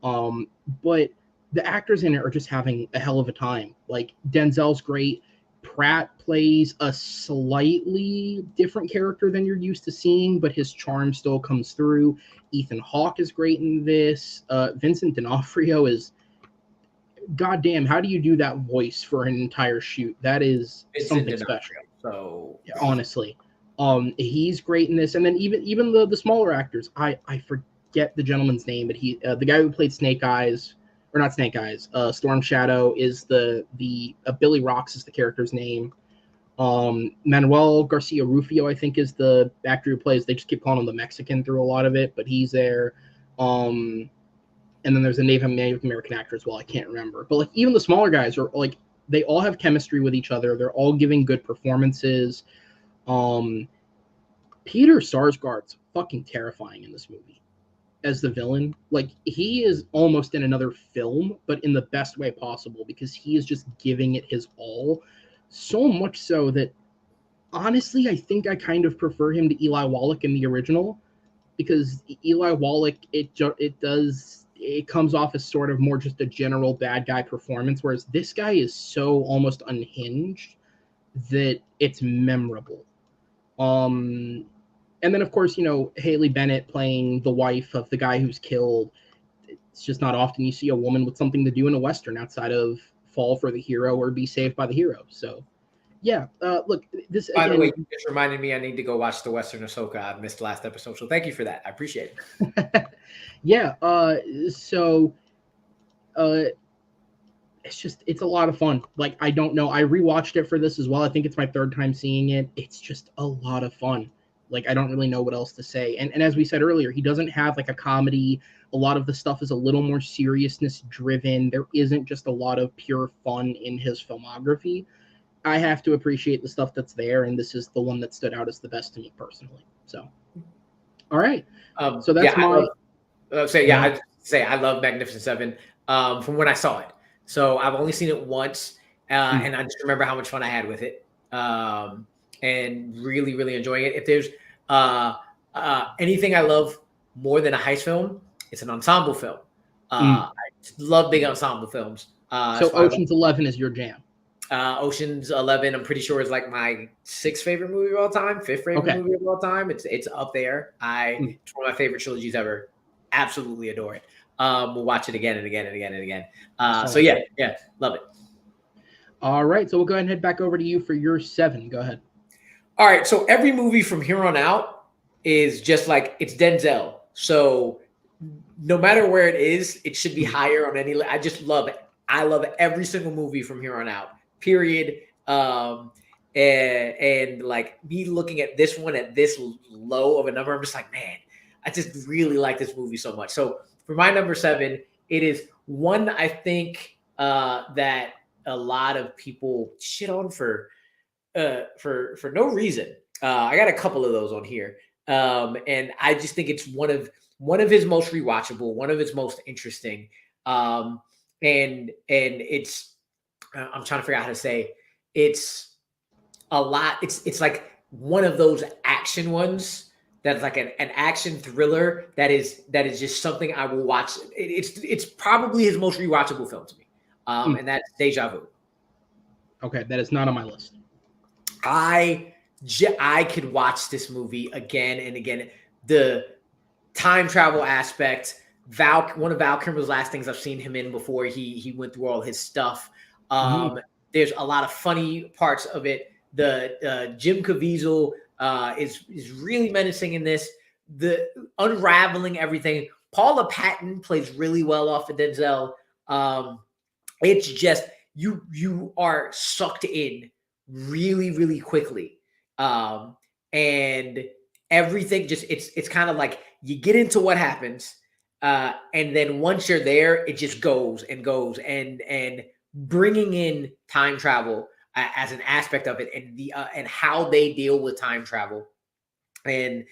But the actors in it are just having a hell of a time. Like, Denzel's great. Pratt plays a slightly different character than you're used to seeing, but his charm still comes through. Ethan Hawke is great in this. Vincent D'Onofrio is, goddamn, how do you do that voice for an entire shoot? That is something special. So yeah, honestly, he's great in this. And then even the smaller actors, I forget the gentleman's name, but he the guy who played Snake Eyes. Or not Snake Eyes. Storm Shadow is the Billy Rocks is the character's name. Manuel Garcia Rufio, I think, is the actor who plays. They just keep calling him the Mexican through a lot of it, but he's there. And then there's a Native American actor as well. I can't remember. But like, even the smaller guys are like, they all have chemistry with each other. They're all giving good performances. Peter Sarsgaard's fucking terrifying in this movie as the villain. Like, he is almost in another film, but in the best way possible, because he is just giving it his all. So much so that, honestly, I think I kind of prefer him to Eli Wallach in the original, because Eli Wallach, it comes off as sort of more just a general bad guy performance, whereas this guy is so almost unhinged that it's memorable. And then, of course, Haley Bennett playing the wife of the guy who's killed. It's just not often you see a woman with something to do in a Western outside of fall for the hero or be saved by the hero. So, yeah. Look, this. By the way, you just reminded me I need to go watch the Western Ahsoka. I missed last episode, so thank you for that. I appreciate it. Yeah. So, it's a lot of fun. Like, I don't know. I rewatched it for this as well. I think it's my third time seeing it. It's just a lot of fun. Like, I don't really know what else to say. And as we said earlier, he doesn't have like a comedy. A lot of the stuff is a little more seriousness driven. There isn't just a lot of pure fun in his filmography. I have to appreciate the stuff that's there, and this is the one that stood out as the best to me personally. So, all right. So that's I love Magnificent Seven from when I saw it. So I've only seen it once, and I just remember how much fun I had with it, and really, really enjoying it. If there's anything I love more than a heist film, it's an ensemble film. I love big ensemble films. So Ocean's 11 is your jam. Ocean's 11, I'm pretty sure is like my 6th favorite movie of all time, 5th favorite movie of all time. It's up there. It's one of my favorite trilogies ever. Absolutely adore it. We'll watch it again and again and again and again. So yeah, love it. All right, so we'll go ahead and head back over to you for your 7. Go ahead. All right, so every movie from here on out is just like, it's Denzel. So no matter where it is, it should be higher on any. I just love it. I love every single movie from here on out. Period. And like me looking at this one at this low of a number, I'm just like, man, I just really like this movie so much. So for my number 7, it is one I think that a lot of people shit on for no reason. I got a couple of those on here, and I just think it's one of his most rewatchable, one of his most interesting, and it's. I'm trying to figure out how to say it's a lot. It's like one of those action ones that's like an action thriller that is just something I will watch. It's probably his most rewatchable film to me, and that's Deja Vu. Okay, that is not on my list. I could watch this movie again and again. The time travel aspect, one of Val Kilmer's last things I've seen him in before he went through all his stuff. There's a lot of funny parts of it. The Jim Caviezel is really menacing in this. The unraveling everything. Paula Patton plays really well off of Denzel. It's just you are sucked in really, really quickly, and everything just it's kind of like you get into what happens, and then once you're there, it just goes and goes and bringing in time travel as an aspect of it, and and how they deal with time travel, and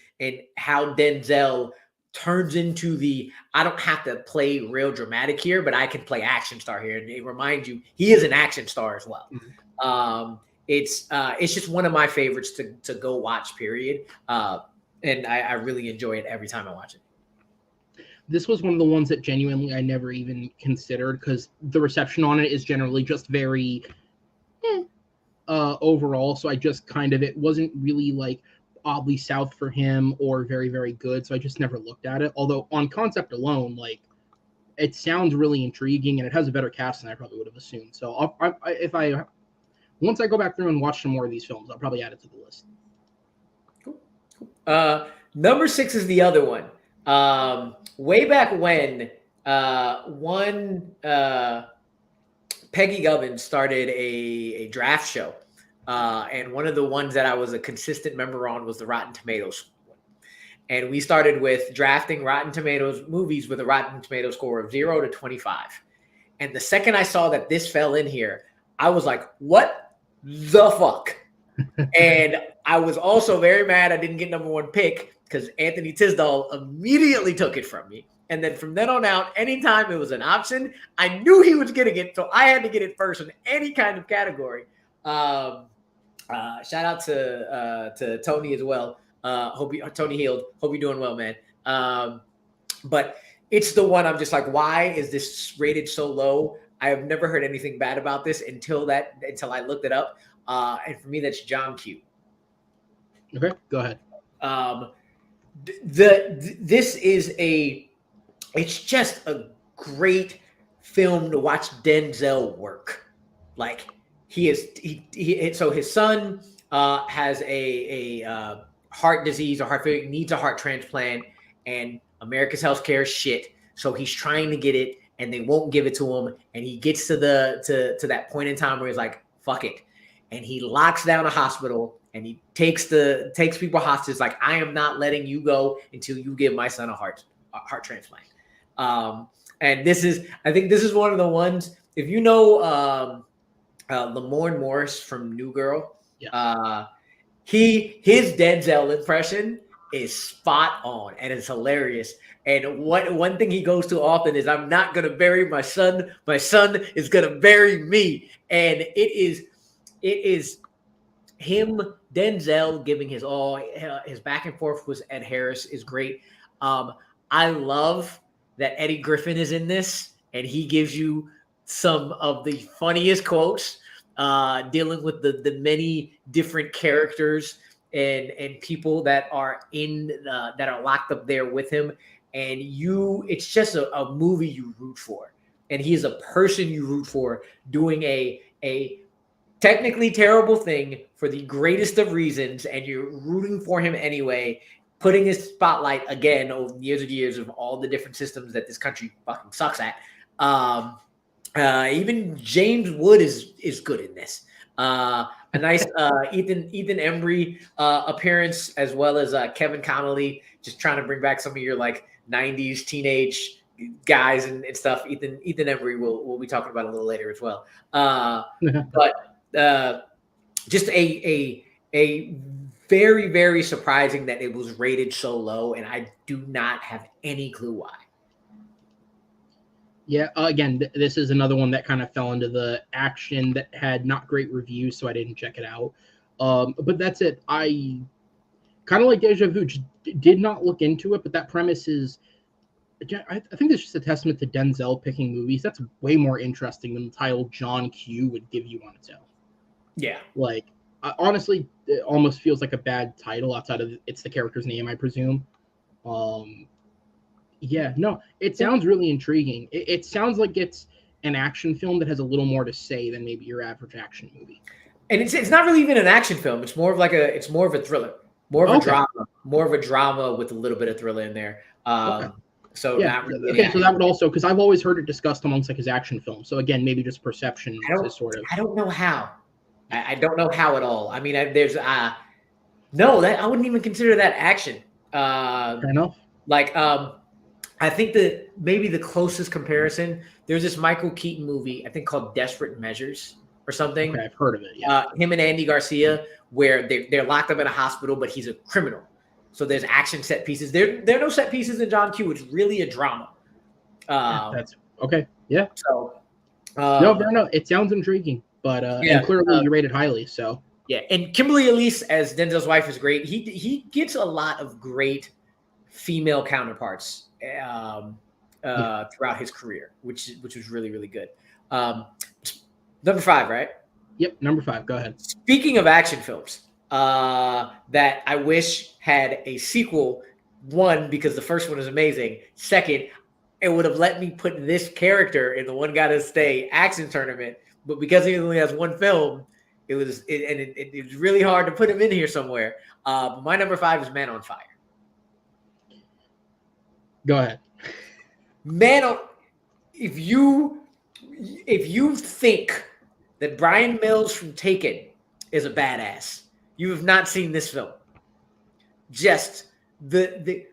how Denzel turns into I don't have to play real dramatic here, but I can play action star here, and it reminds you he is an action star as well. It's just one of my favorites to go watch. Period. And I really enjoy it every time I watch it. This was one of the ones that genuinely I never even considered because the reception on it is generally just very overall. So I just it wasn't really like oddly south for him or very, very good. So I just never looked at it. Although on concept alone, like it sounds really intriguing and it has a better cast than I probably would have assumed. So once I go back through and watch some more of these films, I'll probably add it to the list. Cool. Number 6 is the other one. Way back when Peggy Gubbins started a draft show, and one of the ones that I was a consistent member on was the Rotten Tomatoes one. And we started with drafting Rotten Tomatoes movies with a Rotten Tomatoes score of 0 to 25. And the second I saw that this fell in here, I was like, what the fuck? And I was also very mad I didn't get number 1 pick because Anthony Tisdall immediately took it from me. And then from then on out, anytime it was an option, I knew he was getting it. So I had to get it first in any kind of category. Shout out to Tony as well. Tony Healed. Hope you're doing well, man. But it's the one I'm just like, why is this rated so low? I have never heard anything bad about this until I looked it up. And for me, that's John Q. Okay, go ahead. It's just a great film to watch Denzel work. Like so his son has a heart disease or heart failure, needs a heart transplant, and America's healthcare is shit. So he's trying to get it, and they won't give it to him. And he gets to that point in time where he's like, "Fuck it," and he locks down a hospital and he takes people hostage. Like, I am not letting you go until you give my son a heart transplant. And I think this is one of the ones. If you know Lamorne Morris from New Girl, his Denzel impression is spot on and it's hilarious. And one thing he goes to often is, "I'm not gonna bury my son. My son is gonna bury me." And it is him, Denzel, giving his all. His back and forth with Ed Harris is great. I love that Eddie Griffin is in this, and he gives you some of the funniest quotes, dealing with the many different characters and people that are that are locked up there with him. And it's just a movie you root for, and he is a person you root for doing a technically terrible thing for the greatest of reasons, and you're rooting for him anyway, putting his spotlight again over years and years of all the different systems that this country fucking sucks at. Even James Wood is good in this. A nice Ethan Embry appearance, as well as Kevin Connolly, just trying to bring back some of your like 90s teenage guys and stuff. Ethan Embry we'll be talking about a little later as well. But just a very, very surprising that it was rated so low, and I do not have any clue why. Yeah, again, this is another one that kind of fell into the action that had not great reviews, so I didn't check it out. But that's it. I kind of like Deja Vu, just did not look into it, but that premise is, I think it's just a testament to Denzel picking movies. That's way more interesting than the title John Q would give you on its own. Yeah. Like, honestly, it almost feels like a bad title outside of it's the character's name, I presume. Yeah, no, it sounds really intriguing. It sounds like it's an action film that has a little more to say than maybe your average action movie. And it's not really even an action film. It's more of a thriller, more of a drama with a little bit of thriller in there. So yeah, not really. Okay, so that would also, because I've always heard it discussed amongst like his action films. So again, maybe just perception is sort of. I don't know how. I don't know how at all. I mean, there's no, that I wouldn't even consider that action. Fair enough. Like I think that maybe the closest comparison, there's this Michael Keaton movie, I think called Desperate Measures or something. Okay, I've heard of it. Yeah. Him and Andy Garcia, where they're locked up in a hospital, but he's a criminal. So there's action set pieces. There are no set pieces in John Q. It's really a drama. That's okay. Yeah. So no, fair enough. It sounds intriguing, but and clearly you rate it highly. So yeah, and Kimberly Elise as Denzel's wife is great. He gets a lot of great female counterparts throughout his career, which was really, really good. Number 5, right? Yep, number 5. Go ahead. Speaking of action films, that I wish had a sequel. One, because the first one is amazing. Second, it would have let me put this character in the One Gotta Stay action tournament, but because he only has one film, it was really hard to put him in here somewhere. My number 5 is Man on Fire. Go ahead. If you think that Brian Mills from Taken is a badass, you have not seen this film. Just the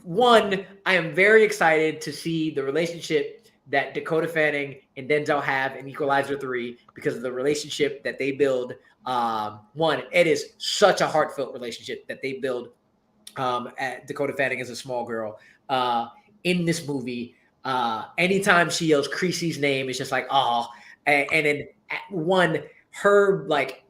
one, I am very excited to see the relationship that Dakota Fanning and Denzel have in Equalizer 3 because of the relationship that they build. One, it is such a heartfelt relationship that they build at Dakota Fanning as a small girl. In this movie, anytime she yells Creasy's name, it's just like, oh. And then one, her like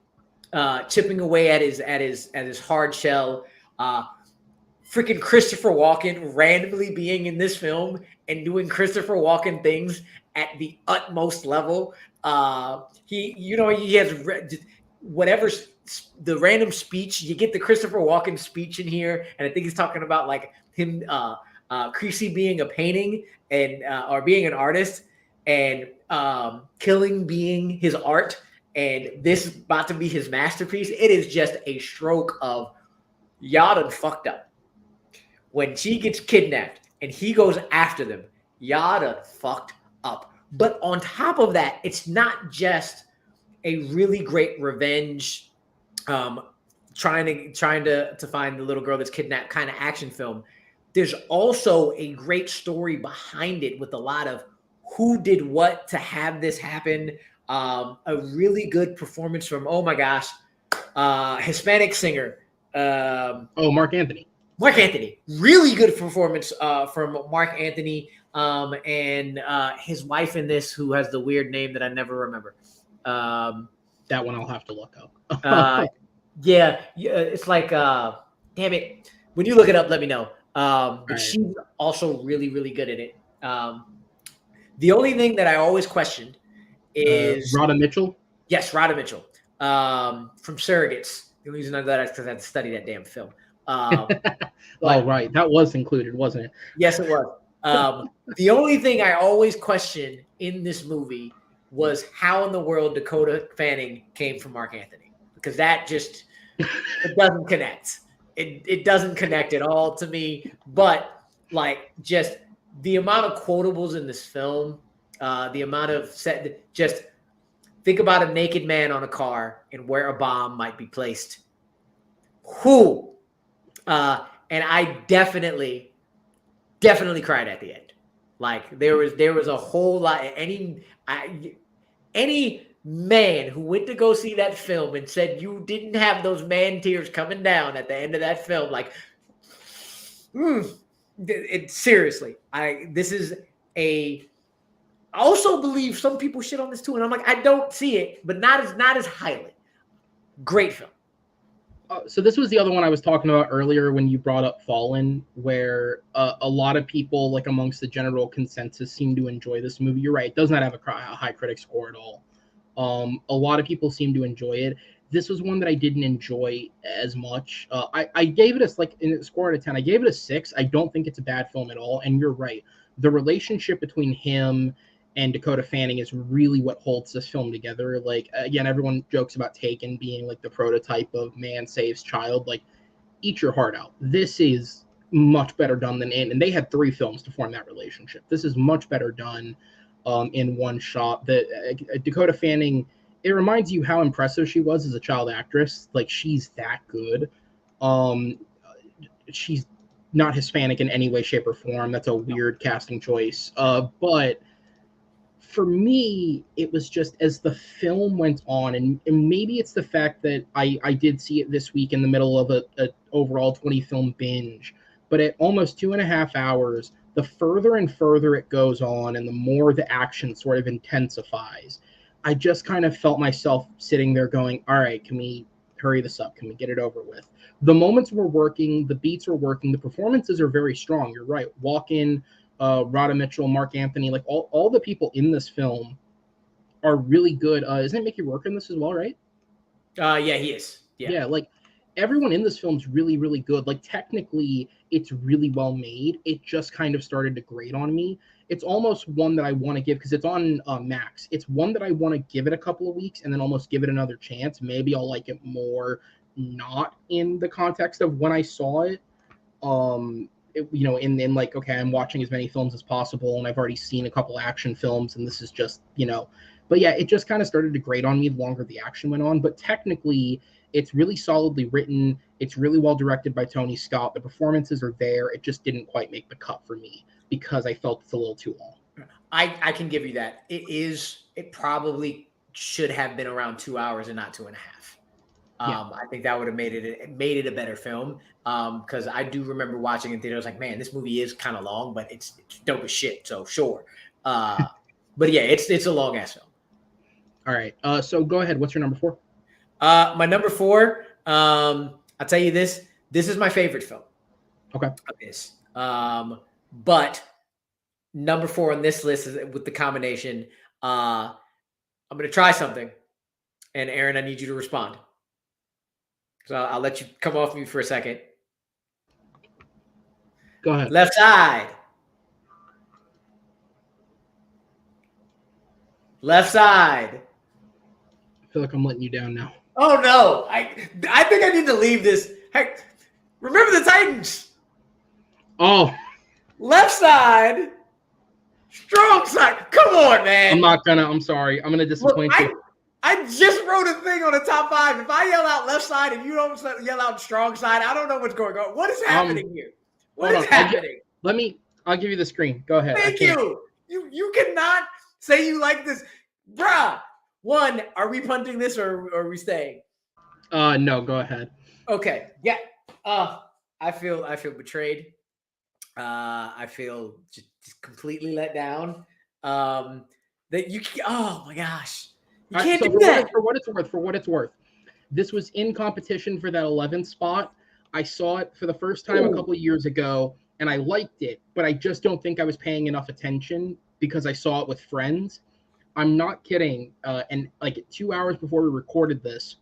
chipping away at his hard shell. Freaking Christopher Walken randomly being in this film and doing Christopher Walken things at the utmost level. He has whatever the random speech. You get the Christopher Walken speech in here, and I think he's talking about like him. Creasy being a painting and or being an artist, and killing being his art, and this about to be his masterpiece. It is just a stroke of y'all done fucked up. When she gets kidnapped and he goes after them, y'all done fucked up. But on top of that, it's not just a really great revenge trying to find the little girl that's kidnapped kind of action film. There's also a great story behind it with a lot of who did what to have this happen. A really good performance from, oh my gosh, Hispanic singer. Mark Anthony. Mark Anthony. Really good performance from Mark Anthony and his wife in this, who has the weird name that I never remember. That one I'll have to look up. Yeah, it's like, damn it. When you look it up, let me know. But she's also really, really good at it. The only thing that I always questioned is Radha Mitchell. Yes, Radha Mitchell from Surrogates. The reason I know that is because I had to study that damn film. Right, that was included, wasn't it? Yes, it was. The only thing I always questioned in this movie was how in the world Dakota Fanning came from Mark Anthony, because that just it doesn't connect. It doesn't connect at all to me. But like, just the amount of quotables in this film, the amount of just think about a naked man on a car and where a bomb might be placed. Who? And I definitely cried at the end. Like there was a whole lot. Any man who went to go see that film and said you didn't have those man tears coming down at the end of that film, like, seriously, this is I also believe some people shit on this too, and I'm like, I don't see it, but not as highly. Great film. So this was the other one I was talking about earlier when you brought up Fallen, where a lot of people, like amongst the general consensus, seem to enjoy this movie. You're right; it does not have a high critic score at all. A lot of people seem to enjoy it. This was one that I didn't enjoy as much. I gave it a score out of 10. I gave it a 6. I don't think it's a bad film at all. And you're right; the relationship between him and Dakota Fanning is really what holds this film together. Like, again, everyone jokes about Taken being like the prototype of man saves child. Like, eat your heart out. This is much better done than and they had 3 films to form that relationship. This is much better done in one shot. Dakota Fanning, it reminds you how impressive she was as a child actress. Like, she's that good. She's not Hispanic in any way, shape, or form. That's a weird casting choice. But for me, it was just as the film went on, and maybe it's the fact that I did see it this week in the middle of a overall 20 film binge, but at almost 2.5 hours, the further and further it goes on and the more the action sort of intensifies, I just kind of felt myself sitting there going, all right, can we hurry this up? Can we get it over with? The moments were working, the beats are working, the performances are very strong. You're right. Walk-in, Radha Mitchell, Mark Anthony, like all the people in this film are really good. Isn't it Mickey Rourke in this as well, right? Yeah, he is. Yeah, like everyone in this film's really, really good. Like, technically, it's really well made. It just kind of started to grate on me. It's almost one that I want to give, because it's on Max. It's one that I want to give it a couple of weeks and then almost give it another chance. Maybe I'll like it more, not in the context of when I saw it. In like, okay, I'm watching as many films as possible, and I've already seen a couple action films, and this is just, but yeah, it just kind of started to grate on me the longer the action went on. But technically, it's really solidly written. It's really well directed by Tony Scott. The performances are there. It just didn't quite make the cut for me because I felt it's a little too long. I can give you that. It probably should have been around 2 hours and not 2.5. I think that would have made it a better film. Because I do remember watching in theaters, like, man, this movie is kind of long, but it's dope as shit. So sure. But yeah, it's a long ass film. All right. So go ahead. What's your number 4? My number 4. I'll tell you this. This is my favorite film. Okay. Of this. But number 4 on this list is with the combination. I'm going to try something, and Aaron, I need you to respond. So I'll let you come off me for a second. Go ahead. Left Side. Left Side. I feel like I'm letting you down now. Oh no! I think I need to leave this. Heck, remember the Titans? Oh. Left Side. Strong Side. Come on, man. I'm sorry. I'm gonna disappoint you. I just wrote a thing on the top 5. If I yell out left side and you don't yell out strong side, I don't know what's going on. What is happening here? What is happening? I'll give you the screen. Go ahead. Thank you. You cannot say you like this. Bruh. One, are we punting this or are we staying? No, go ahead. Okay. Yeah. I feel betrayed. I feel just completely let down. That you oh my gosh. You can't do that. For what it's worth, this was in competition for that 11th spot. I saw it for the first time a couple of years ago, and I liked it, but I just don't think I was paying enough attention because I saw it with friends. I'm not kidding. And like 2 hours before we recorded this,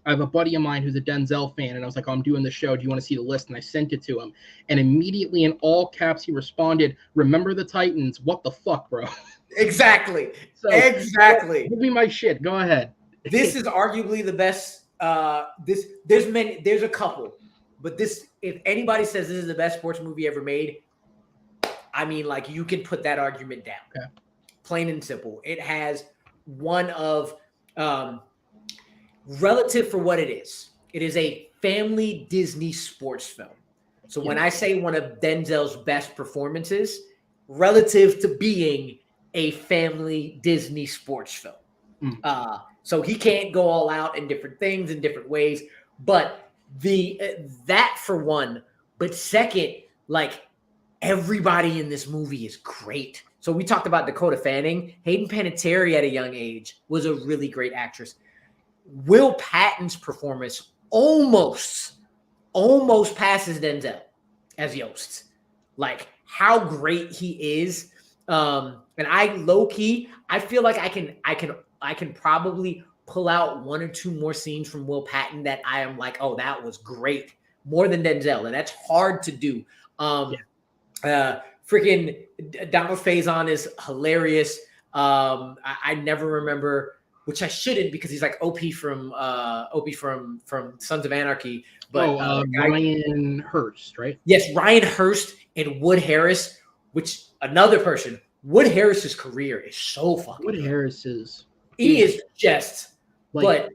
I have a buddy of mine who's a Denzel fan, and I was like, I'm doing the show. Do you want to see the list? And I sent it to him. And immediately in all caps, he responded, remember the Titans. What the fuck, bro? Exactly. So, exactly. Give me my shit. Go ahead. This is arguably the best. There's a couple. But this, if anybody says this is the best sports movie ever made, I mean, like, you can put that argument down. Okay. Plain and simple. It has one of... relative for what it is a family Disney sports film. So when I say one of Denzel's best performances, relative to being a family Disney sports film. So he can't go all out in different things in different ways, but that for one, but second, like everybody in this movie is great. So we talked about Dakota Fanning. Hayden Panettiere at a young age was a really great actress. Will Patton's performance almost passes Denzel as Yost. Like how great he is. And I low key, I feel like I can probably pull out one or two more scenes from Will Patton that I am like, oh, that was great, more than Denzel, and that's hard to do. Freaking Donald Faison is hilarious. I never remember. Which I shouldn't because he's like OP from Sons of Anarchy. But Ryan Hurst, right? Yes, Ryan Hurst and Wood Harris, which another person. Wood Harris's career is so fucking Wood good. Harris is just like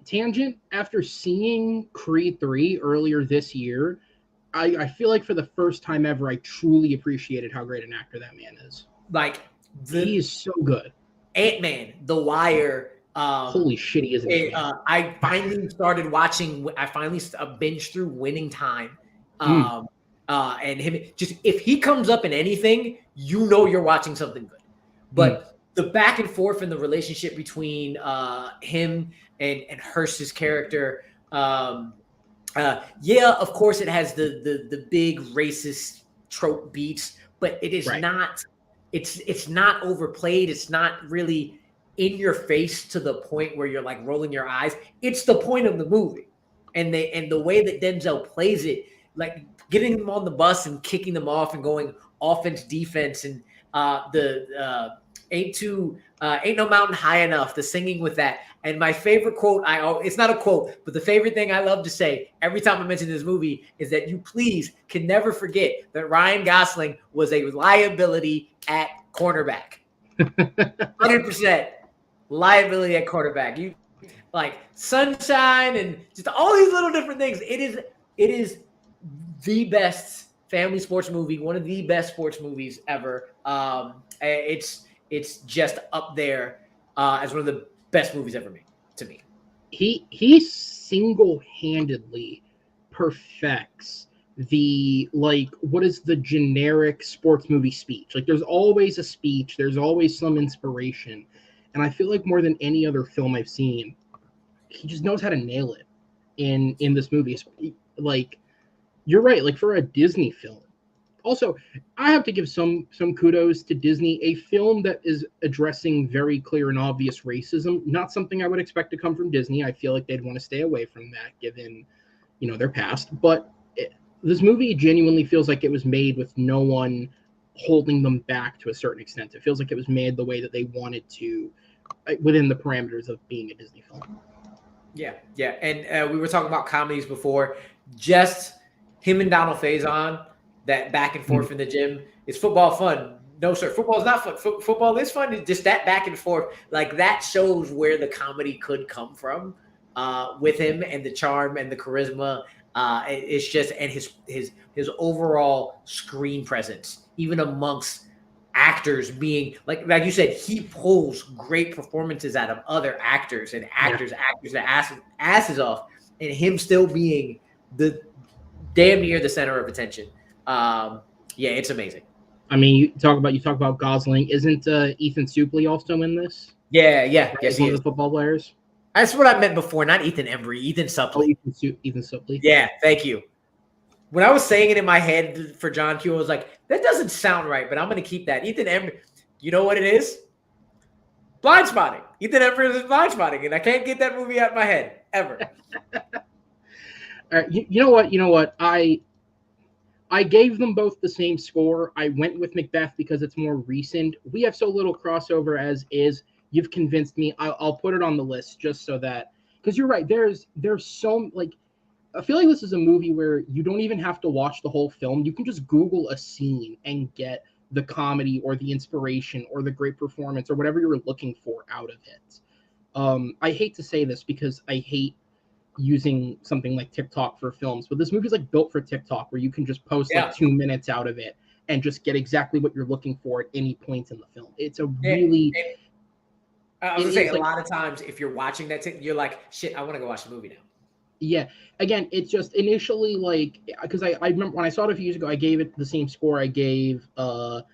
tangent after seeing Creed 3 earlier this year, I feel like for the first time ever I truly appreciated how great an actor that man is. Like he is so good. Ant-Man, The Wire. Holy shit, he isn't. I finally started watching. I finally binged through Winning Time. And him, just if he comes up in anything, you know you're watching something good. But the back and forth in the relationship between him and Hurst's character, of course it has the big racist trope beats, but it is not. It's not overplayed. It's not really in your face to the point where you're like rolling your eyes. It's the point of the movie, and the way that Denzel plays it, like getting them on the bus and kicking them off and going offense, defense, and ain't no mountain high enough. The singing with that, and my favorite quote. It's not a quote, but the favorite thing I love to say every time I mention this movie is that you please can never forget that Ryan Gosling was a liability at cornerback. 100% liability at quarterback. You like sunshine and just all these little different things. It is the best family sports movie, one of the best sports movies ever. It's just up there as one of the best movies ever made to me. He single-handedly perfects the, like, what is the generic sports movie speech? Like, there's always a speech, there's always some inspiration, and I feel like more than any other film I've seen, he just knows how to nail it in this movie. Like, you're right, like for a Disney film. Also, I have to give some kudos to Disney, a film that is addressing very clear and obvious racism, not something I would expect to come from Disney. I feel like they'd want to stay away from that given, their past, but this movie genuinely feels like it was made with no one holding them back to a certain extent. It feels like it was made the way that they wanted to, within the parameters of being a Disney film. Yeah. And we were talking about comedies before. Just him and Donald Faison, that back and forth in the gym, is football fun. No, sir. Football is not fun. Football is fun. It's just that back and forth. Like that shows where the comedy could come from with him and the charm and the charisma. It's just and his overall screen presence, even amongst actors being like you said, he pulls great performances out of other actors and actors that asses off, and him still being the damn near the center of attention. Yeah, it's amazing. I mean, you talk about Gosling. Isn't Ethan Suplee also in this? Yeah, Right? yes, One of the football players. That's what I meant before. Not Ethan Embry, Ethan Suplee. Oh, Ethan Suplee. Yeah, thank you. When I was saying it in my head for John Q, I was like, that doesn't sound right, but I'm going to keep that. Ethan Embry, you know what it is? Blind Spotting. Ethan Embry is Blind Spotting, and I can't get that movie out of my head ever. All right, you know what? I gave them both the same score. I went with Macbeth because it's more recent. We have so little crossover as is. You've convinced me. I'll put it on the list just so that, because you're right. There's so like, I feel like this is a movie where you don't even have to watch the whole film. You can just Google a scene and get the comedy or the inspiration or the great performance or whatever you're looking for out of it. I hate to say this because I hate using something like TikTok for films, but this movie is like built for TikTok, where you can just post like 2 minutes out of it and just get exactly what you're looking for at any point in the film. It's a really I was gonna say, a lot of times if you're watching that, you're like, shit, I want to go watch the movie now. Yeah. Again, it's just initially like, because I remember when I saw it a few years ago, I gave it the same score I gave The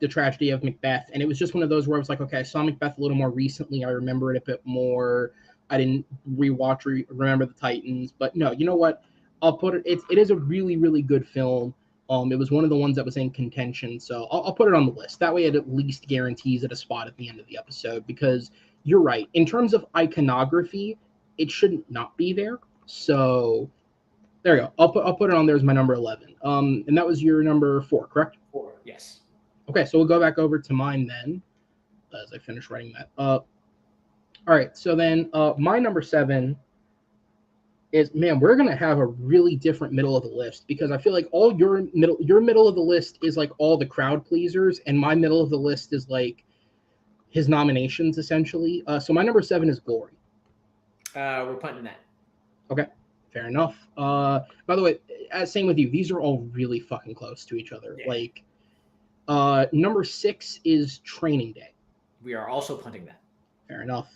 Tragedy of Macbeth, and it was just one of those where I was like, okay, I saw Macbeth a little more recently. I remember it a bit more. I didn't remember the Titans, but no, you know what? I'll put it. It is a really, really good film. It was one of the ones that was in contention, so I'll put it on the list. That way, it at least guarantees it a spot at the end of the episode. Because you're right, in terms of iconography, it shouldn't not be there. So there you go. I'll put it on there as my number 11. And that was your number 4, correct? 4, yes. Okay, so we'll go back over to mine then, as I finish writing that. All right, so then my number 7 is, man, we're gonna have a really different middle of the list, because I feel like all your middle of the list is like all the crowd pleasers, and my middle of the list is like his nominations essentially. So my number 7 is Glory. We're punting that. Okay, fair enough. By the way, same with you. These are all really fucking close to each other. Yeah. Like, number 6 is Training Day. We are also punting that. Fair enough.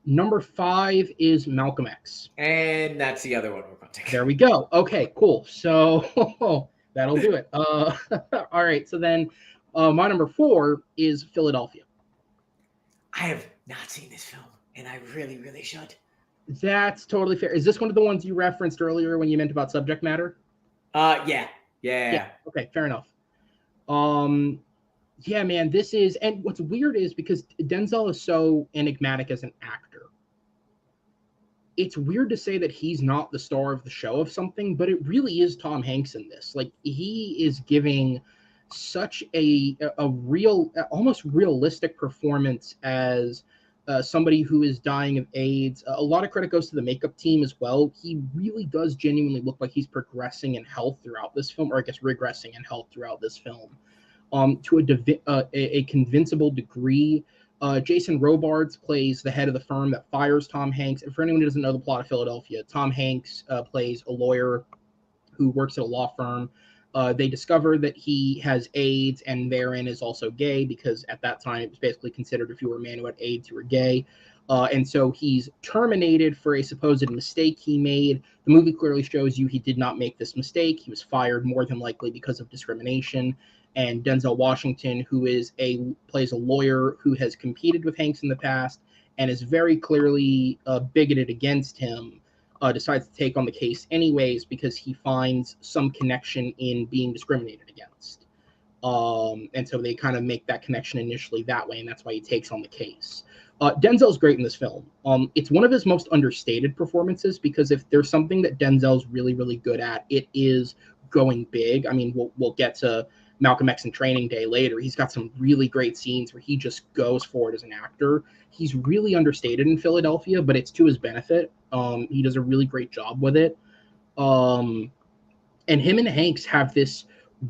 Number 5 is Malcolm X. And that's the other one we're punting. There we go. Okay, cool. So that'll do it. All right. So then my number 4 is Philadelphia. I have not seen this film, and I really, really should. That's totally fair. Is this one of the ones you referenced earlier when you meant about subject matter? Yeah. Okay, fair enough. Yeah, man, this is, and what's weird is because Denzel is so enigmatic as an actor, it's weird to say that he's not the star of the show of something, but it really is Tom Hanks in this. Like, he is giving such a real, almost realistic performance as somebody who is dying of AIDS. A lot of credit goes to the makeup team as well. He really does genuinely look like he's progressing in health throughout this film, or I guess regressing in health throughout this film. To a convincible degree. Jason Robards plays the head of the firm that fires Tom Hanks. And for anyone who doesn't know the plot of Philadelphia, Tom Hanks plays a lawyer who works at a law firm. They discover that he has AIDS, and therein is also gay, because at that time it was basically considered if you were a man who had AIDS, you were gay. And so he's terminated for a supposed mistake he made. The movie clearly shows you he did not make this mistake. He was fired more than likely because of discrimination. And Denzel Washington, who plays a lawyer who has competed with Hanks in the past and is very clearly bigoted against him, decides to take on the case anyways because he finds some connection in being discriminated against. And so they kind of make that connection initially that way, and that's why he takes on the case. Denzel's great in this film. It's one of his most understated performances, because if there's something that Denzel's really, really good at, it is going big. I mean, we'll get to Malcolm X and Training Day later. He's got some really great scenes where he just goes for it as an actor. He's really understated in Philadelphia, but it's to his benefit. He does a really great job with it. And him and Hanks have this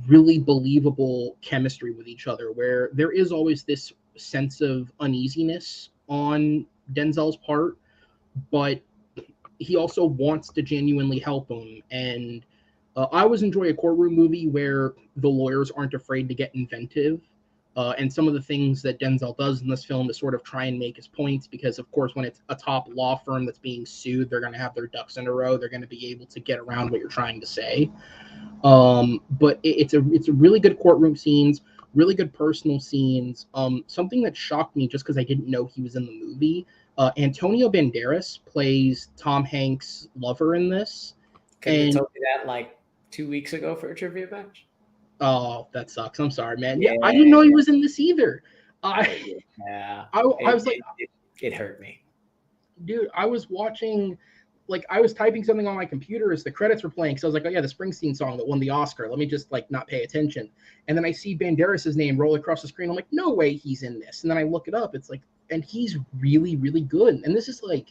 really believable chemistry with each other, where there is always this sense of uneasiness on Denzel's part, but he also wants to genuinely help him. And I always enjoy a courtroom movie where the lawyers aren't afraid to get inventive. And some of the things that Denzel does in this film to sort of try and make his points, because of course, when it's a top law firm that's being sued, they're going to have their ducks in a row. They're going to be able to get around what you're trying to say. But it's a really good courtroom scenes, really good personal scenes. Something that shocked me just because I didn't know he was in the movie. Antonio Banderas plays Tom Hanks' lover in this. Couldn't have told me that like 2 weeks ago for a trivia match. Oh, that sucks. I'm sorry, man. Yeah, I didn't know he was in this either. yeah. I was like, it hurt me. Dude, I was watching, like, I was typing something on my computer as the credits were playing. So I was like, oh yeah, the Springsteen song that won the Oscar. Let me just like not pay attention. And then I see Banderas' name roll across the screen. I'm like, no way he's in this. And then I look it up. It's like, and he's really, really good. And this is like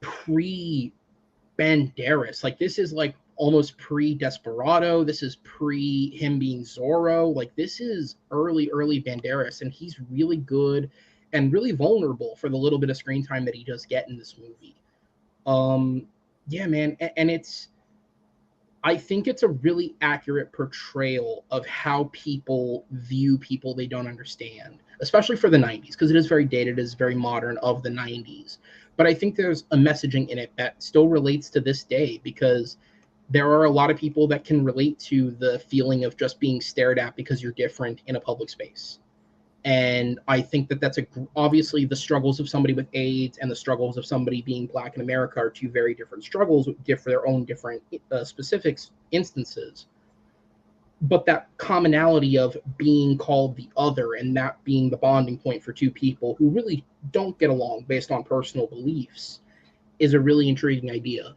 pre-Banderas. Like this is like almost pre-Desperado. This is pre him being Zorro. Like this is early Banderas, and he's really good and really vulnerable for the little bit of screen time that he does get in this movie. Yeah, man, and I think it's a really accurate portrayal of how people view people they don't understand, especially for the 90s, because it is very dated, it is very modern of the 90s. But I think there's a messaging in it that still relates to this day, because there are a lot of people that can relate to the feeling of just being stared at because you're different in a public space. And I think that that's obviously the struggles of somebody with AIDS and the struggles of somebody being Black in America are two very different struggles with their own different specifics instances. But that commonality of being called the other and that being the bonding point for two people who really don't get along based on personal beliefs is a really intriguing idea.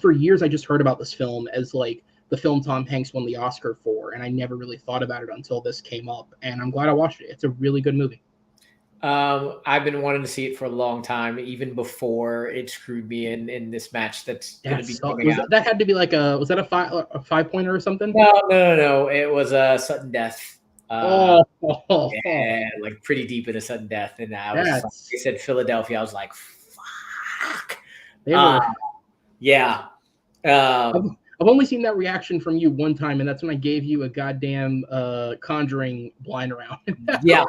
For years, I just heard about this film as like the film Tom Hanks won the Oscar for, and I never really thought about it until this came up, and I'm glad I watched it. It's a really good movie. I've been wanting to see it for a long time, even before it screwed me in this match that's going to be coming out. That had to be like was that a 5-pointer or something? No. It was a sudden death. Yeah, like pretty deep in a sudden death. And they said Philadelphia. I was like, fuck. Yeah. I've only seen that reaction from you one time, and that's when I gave you a goddamn Conjuring blind round. Yeah.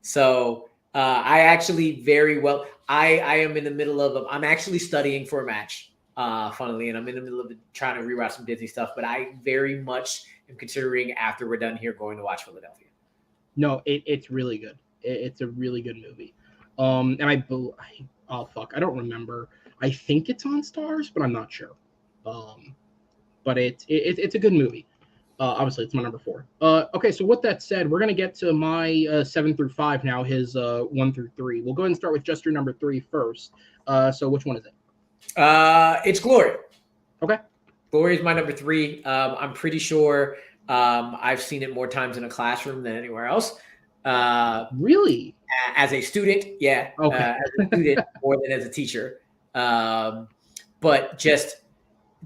So I actually very well. I am in the middle of. I'm actually studying for a match. Funnily, and I'm in the middle of trying to rewatch some Disney stuff. But I very much am considering after we're done here going to watch Philadelphia. No, it's really good. It's a really good movie. And I don't remember. I think it's on Stars, but I'm not sure. But it's a good movie. Obviously, it's my number 4. Okay, so with that said, we're gonna get to my 7 through 5 now. His 1 through 3. We'll go ahead and start with just your number 3 first. So which one is it? It's Glory. Okay. Glory is my number 3. I'm pretty sure I've seen it more times in a classroom than anywhere else. Really? As a student, yeah. Okay. As a student more than as a teacher. But just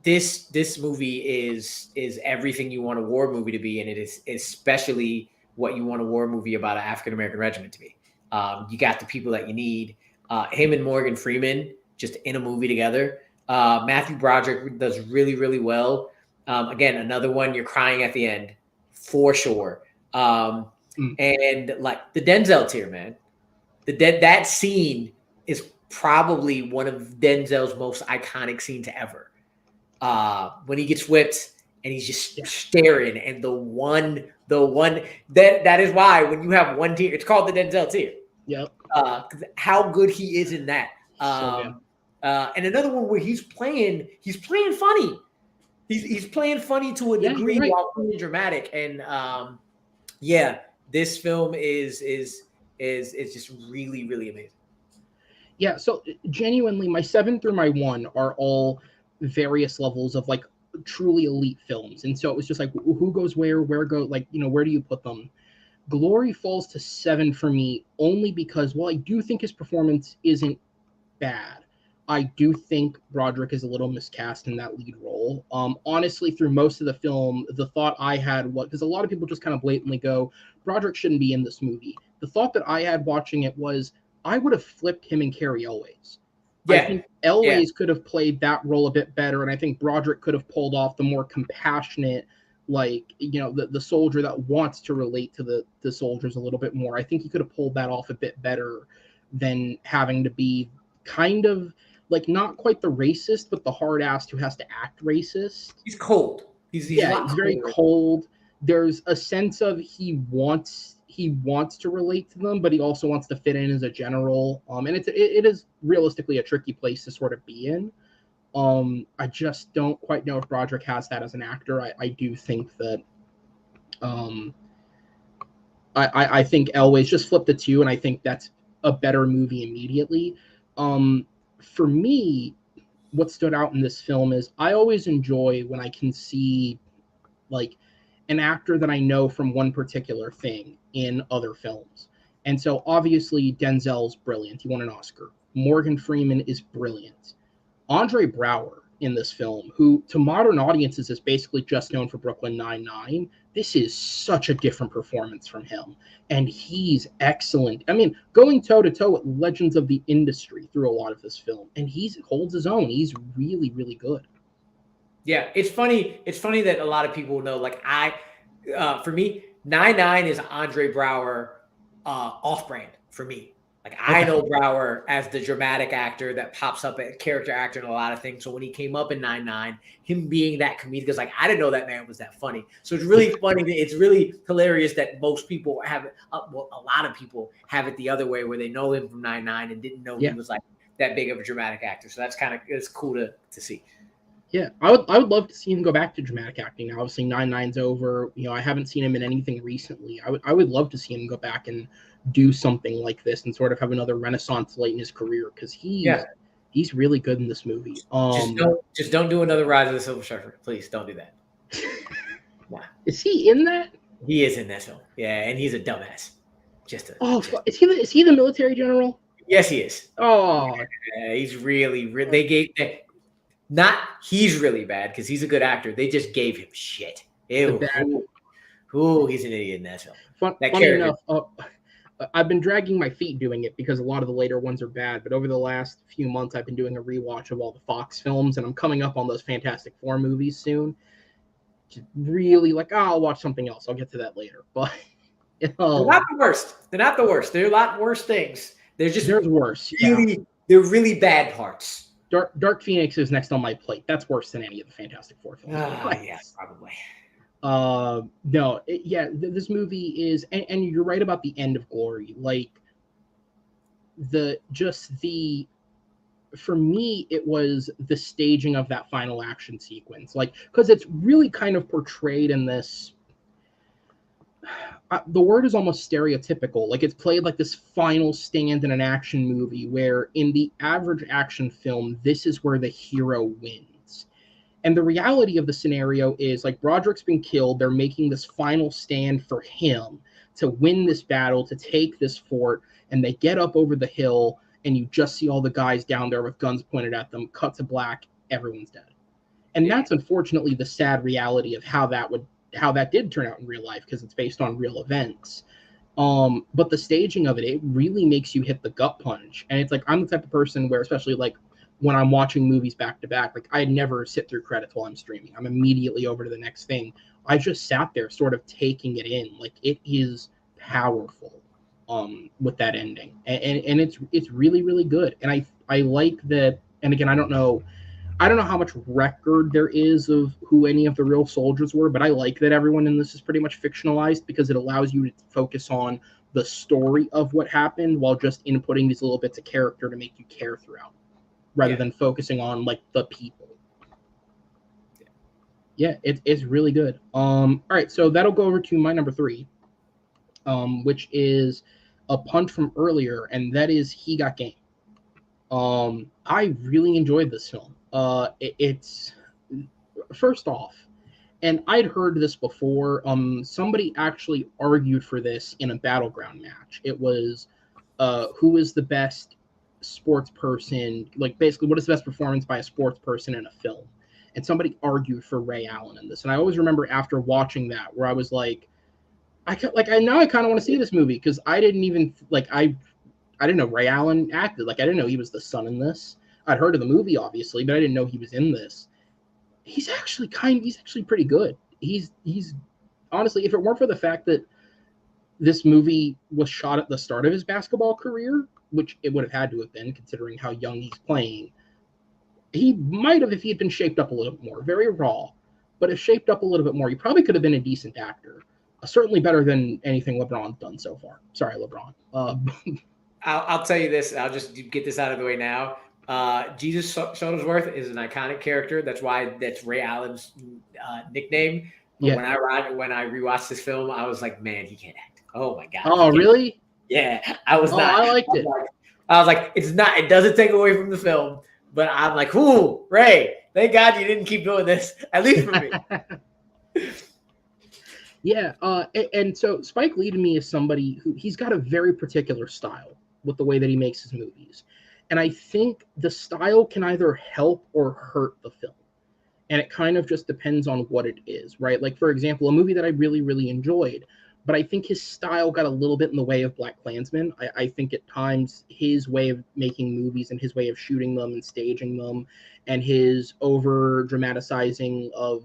this movie is everything you want a war movie to be, and it is especially what you want a war movie about an African American regiment to be. You got the people that you need. Him and Morgan Freeman just in a movie together. Matthew Broderick does really, really well. Again, another one you're crying at the end for sure. And like the Denzel tier, man. That scene is probably one of Denzel's most iconic scenes ever. When he gets whipped and he's just staring, and the one that is why when you have one tier, it's called the Denzel tier. Yep. How good he is in that. And another one where he's playing funny. He's playing funny to a degree while being dramatic. And this film is just really, really amazing. Yeah, so genuinely, my 7 through my 1 are all various levels of like truly elite films, and so it was just like who goes where go, like, you know, where do you put them? Glory falls to 7 for me only because while I do think his performance isn't bad, I do think Broderick is a little miscast in that lead role. Honestly, through most of the film, the thought I had was, because a lot of people just kind of blatantly go, Broderick shouldn't be in this movie. The thought that I had watching it was, I would have flipped him and Carrie Elways. Yeah. I think Elways could have played that role a bit better, and I think Broderick could have pulled off the more compassionate, like, you know, the soldier that wants to relate to the soldiers a little bit more. I think he could have pulled that off a bit better than having to be kind of like not quite the racist, but the hard ass who has to act racist. He's cold. He's very cold. There's a sense of he wants to relate to them, but he also wants to fit in as a general. And it is realistically a tricky place to sort of be in. I just don't quite know if Broderick has that as an actor. I do think that I think Elway's just flipped the two, and I think that's a better movie immediately. For me, what stood out in this film is I always enjoy when I can see like an actor that I know from one particular thing in other films. And so obviously Denzel's brilliant. He won an Oscar. Morgan Freeman is brilliant. Andre Braugher in this film, who to modern audiences is basically just known for Brooklyn Nine-Nine, this is such a different performance from him. And he's excellent. I mean, going toe-to-toe with legends of the industry through a lot of this film. And he holds his own. He's really, really good. Yeah, it's funny. It's funny that a lot of people know, like for me, 9-9 is Andre Braugher off-brand for me. Like I know Braugher as the dramatic actor that pops up, a character actor in a lot of things. So when he came up in 9-9, him being that comedic is like, I didn't know that man was that funny. So it's really funny. It's really hilarious that most people have it. Well, a lot of people have it the other way, where they know him from 9-9 and didn't know he was like that big of a dramatic actor. So that's it's cool to see. Yeah, I would love to see him go back to dramatic acting. Now, obviously, 9-9's over. You know, I haven't seen him in anything recently. I would love to see him go back and do something like this and sort of have another renaissance late in his career, because he's really good in this movie. Just don't do another Rise of the Silver Surfer, please. Don't do that. Wow. Is he in that? He is in that film. Yeah, and he's a dumbass. Is he the military general? Yes, he is. Oh, yeah, he's really. They gave. Not he's really bad because he's a good actor. They just gave him shit. Ew. He's an idiot in that film. Funny enough, I've been dragging my feet doing it because a lot of the later ones are bad. But over the last few months, I've been doing a rewatch of all the Fox films, and I'm coming up on those Fantastic Four movies soon. Just really I'll watch something else. I'll get to that later. But they're not the worst. They're not the worst. There are a lot worse things. There's worse. They're really bad parts. Dark Phoenix is next on my plate. That's worse than any of the Fantastic Four films. Yeah, probably. This movie is, and you're right about the end of Glory. Like for me, it was the staging of that final action sequence. Like, because it's really kind of portrayed in this. The word is almost stereotypical. Like, it's played like this final stand in an action movie, where in the average action film, this is where the hero wins. And the reality of the scenario is, like, Broderick's been killed. They're making this final stand for him to win this battle, to take this fort. And they get up over the hill, and you just see all the guys down there with guns pointed at them. Cut to black, everyone's dead. And that's unfortunately the sad reality of how that did turn out in real life, because it's based on real events. But the staging of it really makes you hit the gut punch. And it's like, I'm the type of person where, especially like when I'm watching movies back to back, like I never sit through credits while I'm streaming. I'm immediately over to the next thing. I just sat there sort of taking it in. Like, it is powerful with that ending. And it's really, really good. And I like that. And again, I don't know how much record there is of who any of the real soldiers were, but I like that everyone in this is pretty much fictionalized, because it allows you to focus on the story of what happened while just inputting these little bits of character to make you care throughout, rather than focusing on like the people. Yeah, it's really good. All right, so that'll go over to my number 3, which is a punt from earlier, and that is He Got Game. I really enjoyed this film. It's first off, and I'd heard this before. Somebody actually argued for this in a Battleground match. It was who is the best sports person, like basically what is the best performance by a sports person in a film, and somebody argued for Ray Allen in this, and I always remember after watching that where I was like, I now I kind of want to see this movie because I didn't even like I didn't know Ray Allen acted. Like I didn't know he was the son in this. I'd heard of the movie obviously, but I didn't know he was in this. He's actually pretty good. He's honestly, if it weren't for the fact that this movie was shot at the start of his basketball career, which it would have had to have been considering how young he's playing, he might have, if he had been shaped up a little bit more, very raw, but if shaped up a little bit more, he probably could have been a decent actor. Certainly better than anything LeBron's done so far. Sorry, LeBron. I'll tell you this. I'll just get this out of the way now. Jesus Shuttlesworth is an iconic character. That's why that's Ray Allen's nickname. But Yeah. when I rewatched this film, I was like, man, he can't act. Oh my god. Oh, really? Yeah, I was not. I liked it. I was like, it's not. It doesn't take away from the film, but I'm like, ooh, Ray. Thank God you didn't keep doing this, at least for me. Yeah, and so Spike Lee to me is somebody who he's got a very particular style with the way that he makes his movies. And I think the style can either help or hurt the film. And it kind of just depends on what it is, right? Like, for example, a movie that I really, really enjoyed, but I think his style got a little bit in the way of BlacKkKlansman. I think at times his way of making movies and his way of shooting them and staging them and his over dramatizing of,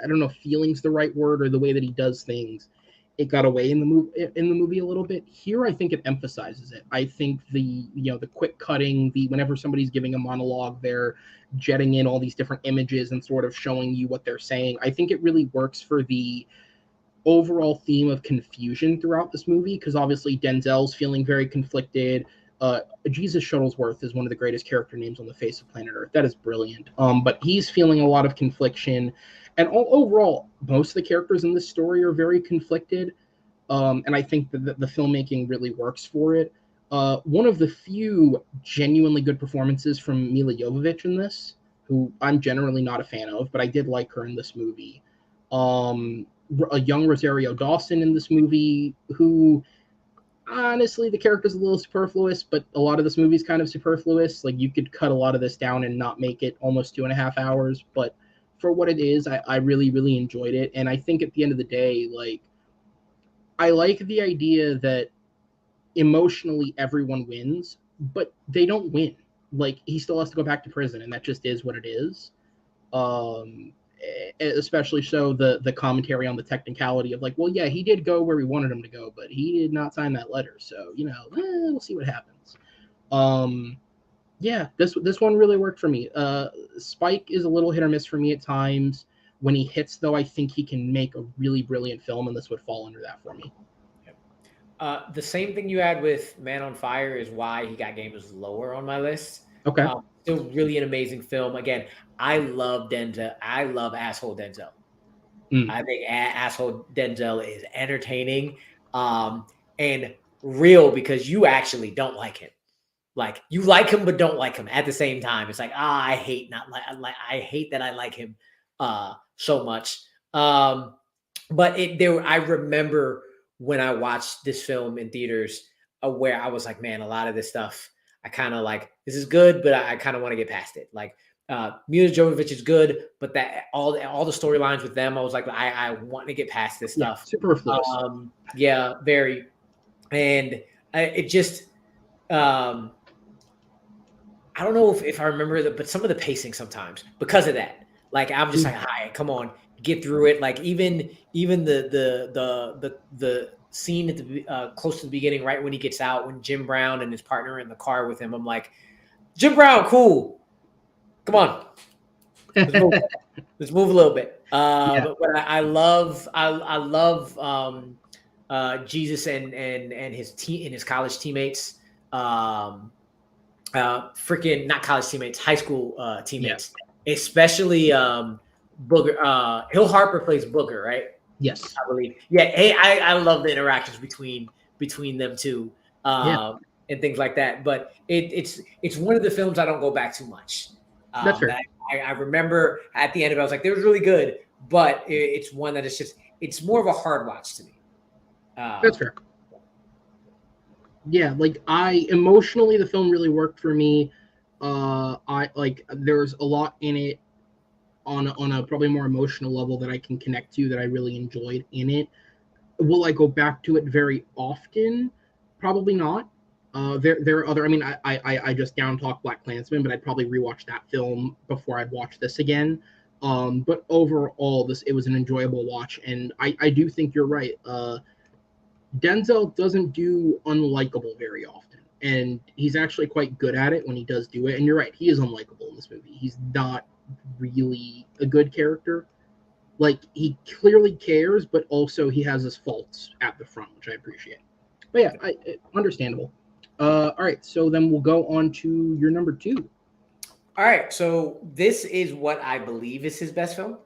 I don't know if feeling's the right word or the way that he does things, it got away in the movie a little bit. Here, I think it emphasizes it. I think the quick cutting, whenever somebody's giving a monologue, they're jetting in all these different images and sort of showing you what they're saying. I think it really works for the overall theme of confusion throughout this movie because obviously Denzel's feeling very conflicted. Jesus Shuttlesworth is one of the greatest character names on the face of planet Earth. That is brilliant. But he's feeling a lot of confliction. And overall, most of the characters in this story are very conflicted. And I think that the filmmaking really works for it. One of the few genuinely good performances from Milla Jovovich in this, who I'm generally not a fan of, but I did like her in this movie. A young Rosario Dawson in this movie, who honestly, the character's a little superfluous, but a lot of this movie's kind of superfluous. Like, you could cut a lot of this down and not make it almost 2.5 hours, but for what it is, I really, really enjoyed it. And I think at the end of the day, like, I like the idea that emotionally everyone wins, but they don't win. Like, he still has to go back to prison, and that just is what it is. Especially so the commentary on the technicality of like, well, yeah, he did go where we wanted him to go, but he did not sign that letter. So, we'll see what happens. Yeah, this one really worked for me. Spike is a little hit or miss for me at times. When he hits, though, I think he can make a really brilliant film, and this would fall under that for me. The same thing you had with Man on Fire is why he got Gamers lower on my list. Okay. Still really an amazing film. Again, I love Denzel. I love asshole Denzel. I think asshole Denzel is entertaining and real because you actually don't like him. Like, you like him but don't like him at the same time. It's like, I hate I hate that I like him so much. But I remember when I watched this film in theaters where I was like, man, a lot of this stuff I kind of like, this is good, but I kind of want to get past it. Like, Milla Jovovich is good, but that all the storylines with them, I was like, I want to get past this stuff. Superfluous. Yeah, very. And it just, I don't know if I remember but some of the pacing sometimes because of that. Like, I'm just like, hi, come on, get through it. Like, even the scene at the close to the beginning, right when he gets out, when Jim Brown and his partner are in the car with him, I'm like, Jim Brown, cool. Come on, let's move a little bit. But I love Jesus and his team and his college teammates. Freaking not college teammates, high school teammates, especially Booger. Hill Harper plays Booger, right? Yes, I believe. Yeah, hey, I love the interactions between them two, and things like that. But it's one of the films I don't go back too much. That's fair. I remember at the end of it, I was like, they were really good, but it's one that it's more of a hard watch to me. That's fair. Yeah, like I emotionally, the film really worked for me. I like there's a lot in it on a probably more emotional level that I can connect to that I really enjoyed in it. Will I go back to it very often? Probably not. There are other. I mean, I just down talk Black Klansman, but I'd probably rewatch that film before I'd watch this again. But overall, this it was an enjoyable watch, and I do think you're right. Denzel doesn't do unlikable very often, and he's actually quite good at it when he does do it. And you're right, he is unlikable in this movie. He's not really a good character. Like he clearly cares, but also he has his faults at the front, which I appreciate. But yeah, understandable. All right, so then we'll go on to your number two. All right, so this is what I believe is his best film,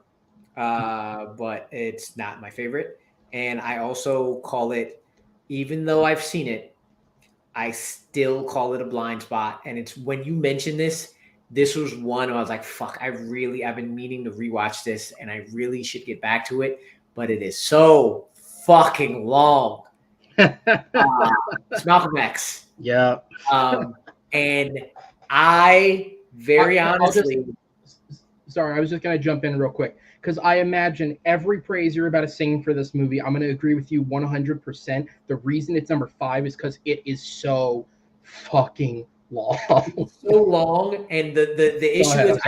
but it's not my favorite. And I also call it, even though I've seen it, I still call it a blind spot. And it's when you mention this was one I was like, fuck, I've been meaning to rewatch this and I really should get back to it, but it is so fucking long. It's Malcolm X. Yeah. And I very honestly. Sorry, I was just going to jump in real quick because I imagine every praise you're about to sing for this movie, I'm going to agree with you 100%. The reason it's number 5 is because it is so fucking long. So long, and the issue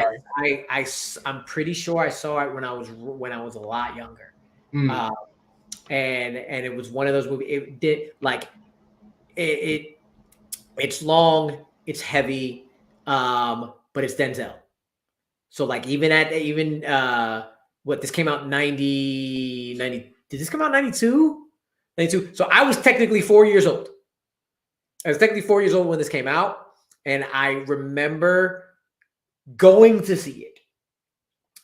is I'm pretty sure I saw it when I was a lot younger, and it was one of those movies. It did like it's long, it's heavy, but it's Denzel. So like even what this came out 90 did this come out 92? 92. So I was technically 4 years old. I was technically 4 years old when this came out, and I remember going to see it.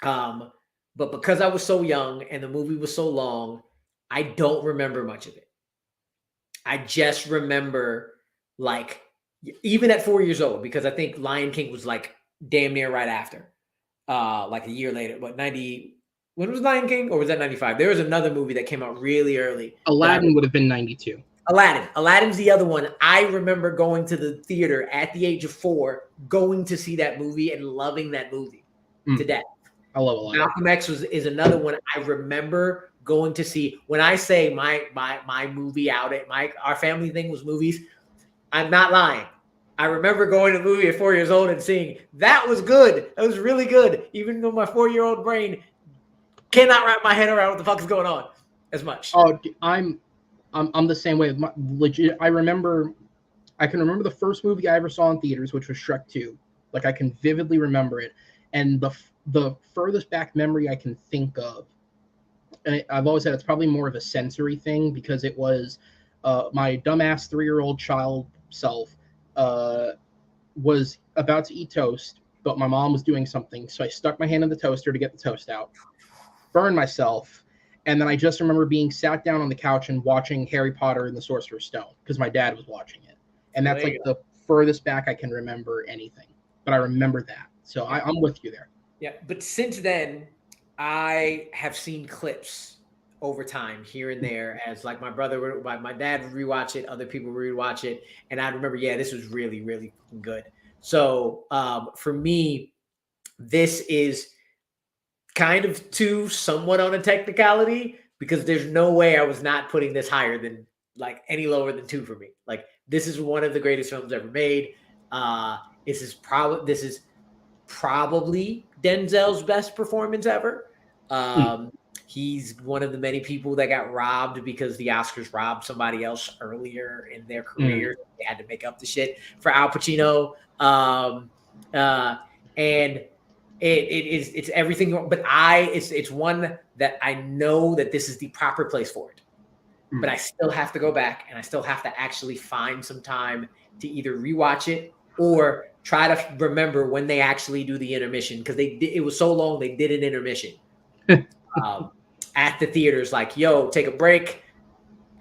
But because I was so young and the movie was so long, I don't remember much of it. I just remember like even at 4 years old, because I think Lion King was like damn near right after. Like a year later, but 90. When was Lion King, or was that 95? There was another movie that came out really early. Aladdin would have been 92. Aladdin's the other one. I remember going to the theater at the age of 4, going to see that movie and loving that movie to death. I love Aladdin. Malcolm X is another one I remember going to see. When I say my movie out at our family thing was movies, I'm not lying. I remember going to the movie at 4 years old and seeing that was good. That was really good. Even though my 4-year-old brain cannot wrap my head around what the fuck is going on as much. Oh, I'm the same way. Legit, I can remember the first movie I ever saw in theaters, which was Shrek 2. Like I can vividly remember it, and the furthest back memory I can think of, and I've always said it's probably more of a sensory thing because it was my dumbass 3-year-old child self was about to eat toast, but my mom was doing something, so I stuck my hand in the toaster to get the toast out, burned myself, and then I just remember being sat down on the couch and watching Harry Potter and the Sorcerer's Stone because my dad was watching it, and that's like the furthest back I can remember anything. But I remember that, so I'm with you there. Yeah, but since then, I have seen clips over time here and there as like my dad would rewatch it, other people would rewatch it, and I remember, yeah, this was really, really good. So for me, this is kind of too somewhat on a technicality because there's no way I was not putting this higher than like any lower than 2 for me. Like this is one of the greatest films ever made. This is probably Denzel's best performance ever. He's one of the many people that got robbed because the Oscars robbed somebody else earlier in their career. They had to make up the shit for Al Pacino. And it's everything, but it's one that I know that this is the proper place for it. But I still have to go back and I still have to actually find some time to either rewatch it or try to remember when they actually do the intermission, because it was so long they did an intermission at the theaters. Like, yo, take a break,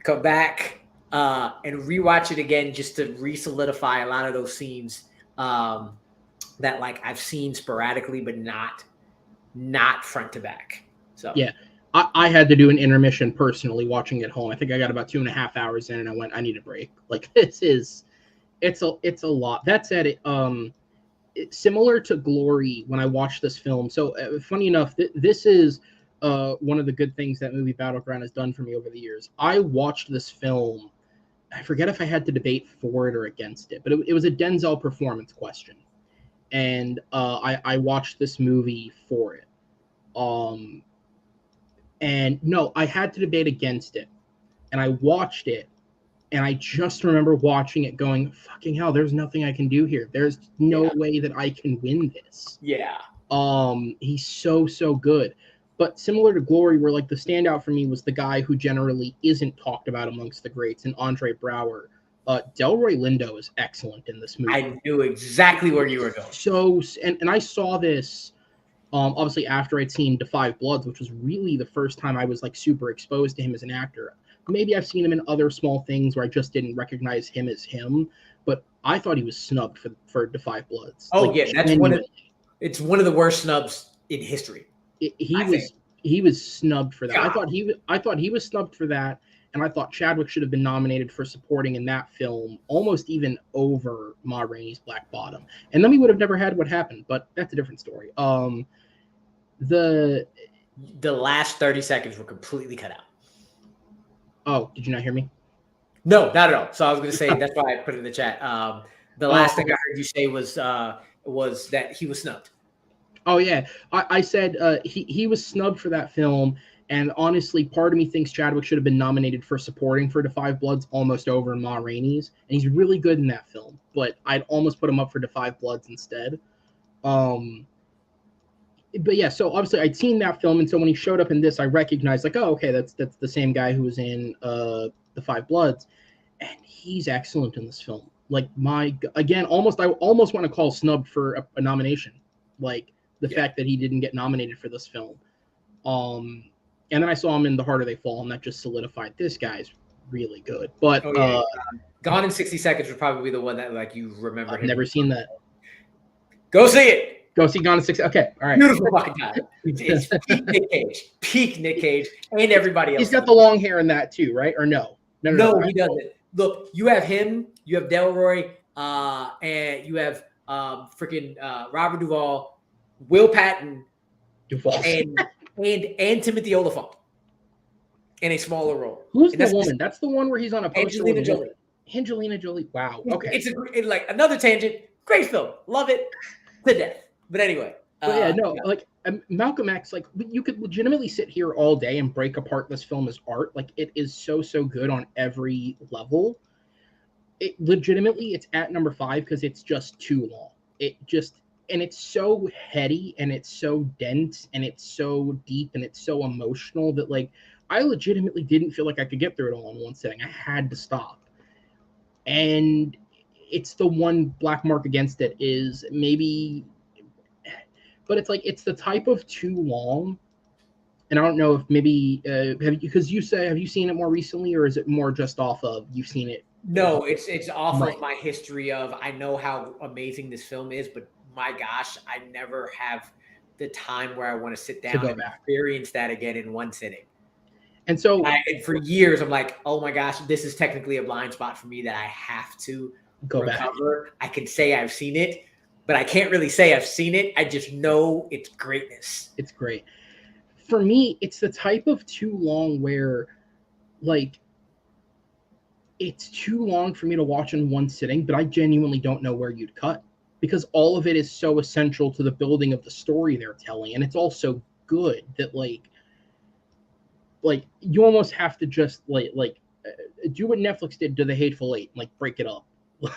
come back, and rewatch it again just to re-solidify a lot of those scenes that like I've seen sporadically, but not front to back. So yeah, I had to do an intermission personally watching at home. I think I got about 2.5 hours in, and I went, I need a break. Like it's a lot. That said, similar to Glory when I watched this film. So funny enough, this is one of the good things that movie Battleground has done for me over the years. I watched this film. I forget if I had to debate for it or against it, but it was a Denzel performance question, and I watched this movie for it. And no, I had to debate against it, and I watched it, and I just remember watching it going, fucking hell, there's nothing I can do here. There's no way that I can win this. Yeah. He's so good. But similar to Glory, where like the standout for me was the guy who generally isn't talked about amongst the greats, and Andre Braugher. Delroy Lindo is excellent in this movie. I knew exactly where you were going. So, and I saw this obviously after I'd seen Da 5 Bloods, which was really the first time I was like super exposed to him as an actor. Maybe I've seen him in other small things where I just didn't recognize him as him, but I thought he was snubbed for Da 5 Bloods. Oh like, yeah, that's it's one of the worst snubs in history. He was snubbed for that. God. I thought he was snubbed for that, and I thought Chadwick should have been nominated for supporting in that film, almost even over Ma Rainey's Black Bottom. And then we would have never had what happened, but that's a different story. The last 30 seconds were completely cut out. Oh, did you not hear me? No, not at all. So I was going to say, that's why I put it in the chat. The last thing I heard you say was that he was snubbed. Oh yeah, I said he was snubbed for that film, and honestly, part of me thinks Chadwick should have been nominated for supporting for Da 5 Bloods almost over Ma Rainey's, and he's really good in that film. But I'd almost put him up for Da 5 Bloods instead. But yeah, so obviously I'd seen that film, and so when he showed up in this, I recognized like, oh, okay, that's the same guy who was in Da 5 Bloods, and he's excellent in this film. Like I almost want to call snubbed for a nomination, like the fact that he didn't get nominated for this film. And then I saw him in The Harder They Fall, and that just solidified this guy's really good. But Gone in 60 Seconds would probably be the one that like you remember. I've never seen that. Go see it. Go see Gone in 60. Okay, all right. Beautiful fucking time. It's peak Nick Cage, and everybody else. He's got the long hair in that too, right? Or no? No, he doesn't. Look, you have him, you have Delroy, and you have freaking Robert Duvall, Will Patton, and Timothy Oliphant in a smaller role. Who's the woman? That's the one where he's on a poster. Angelina Jolie. Angelina Jolie. Wow. Okay. It's like another tangent. Great film. Love it to death. But anyway. Like Malcolm X, like you could legitimately sit here all day and break apart this film as art. Like it is so good on every level. It legitimately, it's at number 5 because it's just too long. And it's so heady and it's so dense and it's so deep and it's so emotional that like I legitimately didn't feel like I could get through it all in one sitting. I had to stop. And it's the one black mark against it is maybe, but it's like it's the type of too long. And I don't know if maybe have you seen it more recently, or is it more just off of you've seen it? No, it's off of my history of I know how amazing this film is, but my gosh, I never have the time where I want to sit down and experience that again in one sitting. And so for years, I'm like, oh my gosh, this is technically a blind spot for me that I have to recover. Back. I can say I've seen it, but I can't really say I've seen it. I just know it's greatness. It's great. For me, it's the type of too long where, like, it's too long for me to watch in one sitting, but I genuinely don't know where you'd cut because all of it is so essential to the building of the story they're telling. And it's all so good that, like you almost have to just do what Netflix did to The Hateful Eight, like break it up.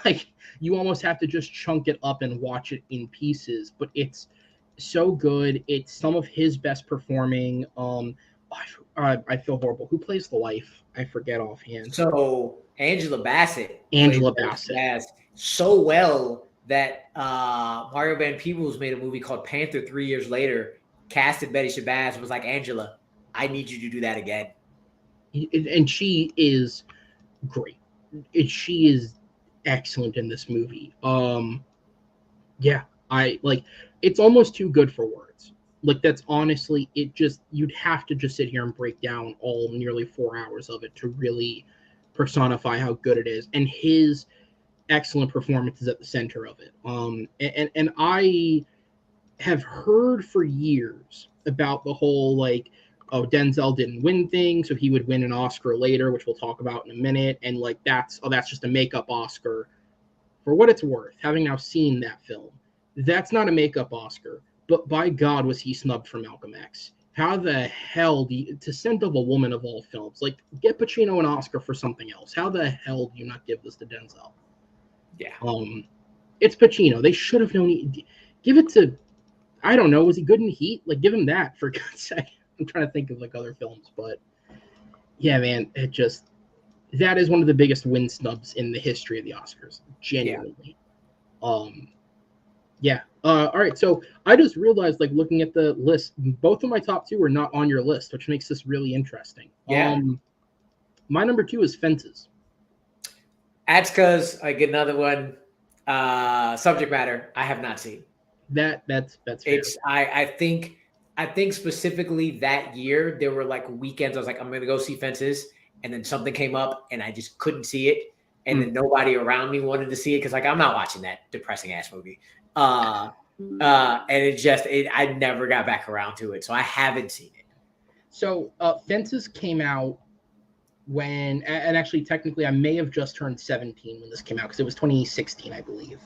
Like you almost have to just chunk it up and watch it in pieces, but it's so good. It's some of his best performing. I feel horrible. Who plays the wife? I forget offhand. So Angela Bassett. So well that Mario Van Peebles made a movie called Panther 3 years later, casted Betty Shabazz, was like, Angela, I need you to do that again. And she is great. She is excellent in this movie. Yeah, I like it's almost too good for words. Like that's honestly, it just you'd have to just sit here and break down all nearly 4 hours of it to really personify how good it is, and his excellent performance is at the center of it. And I have heard for years about the whole like, oh, Denzel didn't win thing, so he would win an Oscar later, which we'll talk about in a minute, and like that's just a makeup Oscar. For what it's worth, having now seen that film, that's not a makeup Oscar, but by God was he snubbed for Malcolm X. How the hell do you, to Scent of a Woman of all films, like get Pacino an Oscar for something else? How the hell do you not give this to Denzel? Yeah. It's Pacino. They should have known. Give it to, I don't know. Was he good in Heat? Like, give him that for God's sake. I'm trying to think of like other films, but yeah, man, it just that is one of the biggest win snubs in the history of the Oscars. Genuinely. Yeah. All right. So I just realized, like, looking at the list, both of my top two are not on your list, which makes this really interesting. Yeah. My number 2 is Fences. That's because I get another one. Subject matter I have not seen. That's fair. It's I think specifically that year there were like weekends I was like, I'm gonna go see Fences, and then something came up and I just couldn't see it, and then nobody around me wanted to see it because like I'm not watching that depressing ass movie. And I never got back around to it, so I haven't seen it. So Fences came out when, and actually technically I may have just turned 17 when this came out because it was 2016, I believe.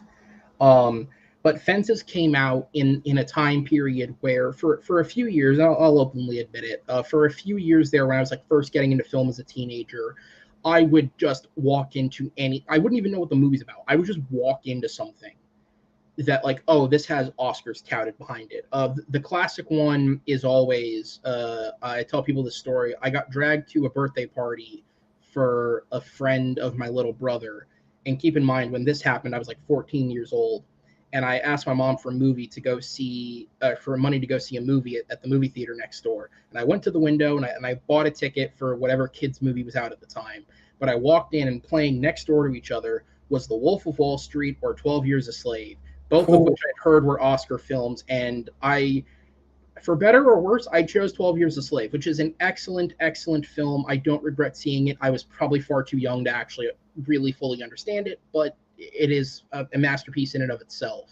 But Fences came out in a time period where for a few years, I'll openly admit it, for a few years there when I was like first getting into film as a teenager, I would just walk into I wouldn't even know what the movie's about. I would just walk into something that like, oh, this has Oscars touted behind it. The classic one is always, I tell people this story. I got dragged to a birthday party for a friend of my little brother. And keep in mind, when this happened, I was like 14 years old. And I asked my mom for a movie to go see, for money to go see a movie at the movie theater next door. And I went to the window and I bought a ticket for whatever kids movie was out at the time. But I walked in, and playing next door to each other was The Wolf of Wall Street or 12 Years a Slave, both of which I'd heard were Oscar films. And for better or worse, I chose 12 Years a Slave, which is an excellent, excellent film. I don't regret seeing it. I was probably far too young to actually really fully understand it, but it is a masterpiece in and of itself.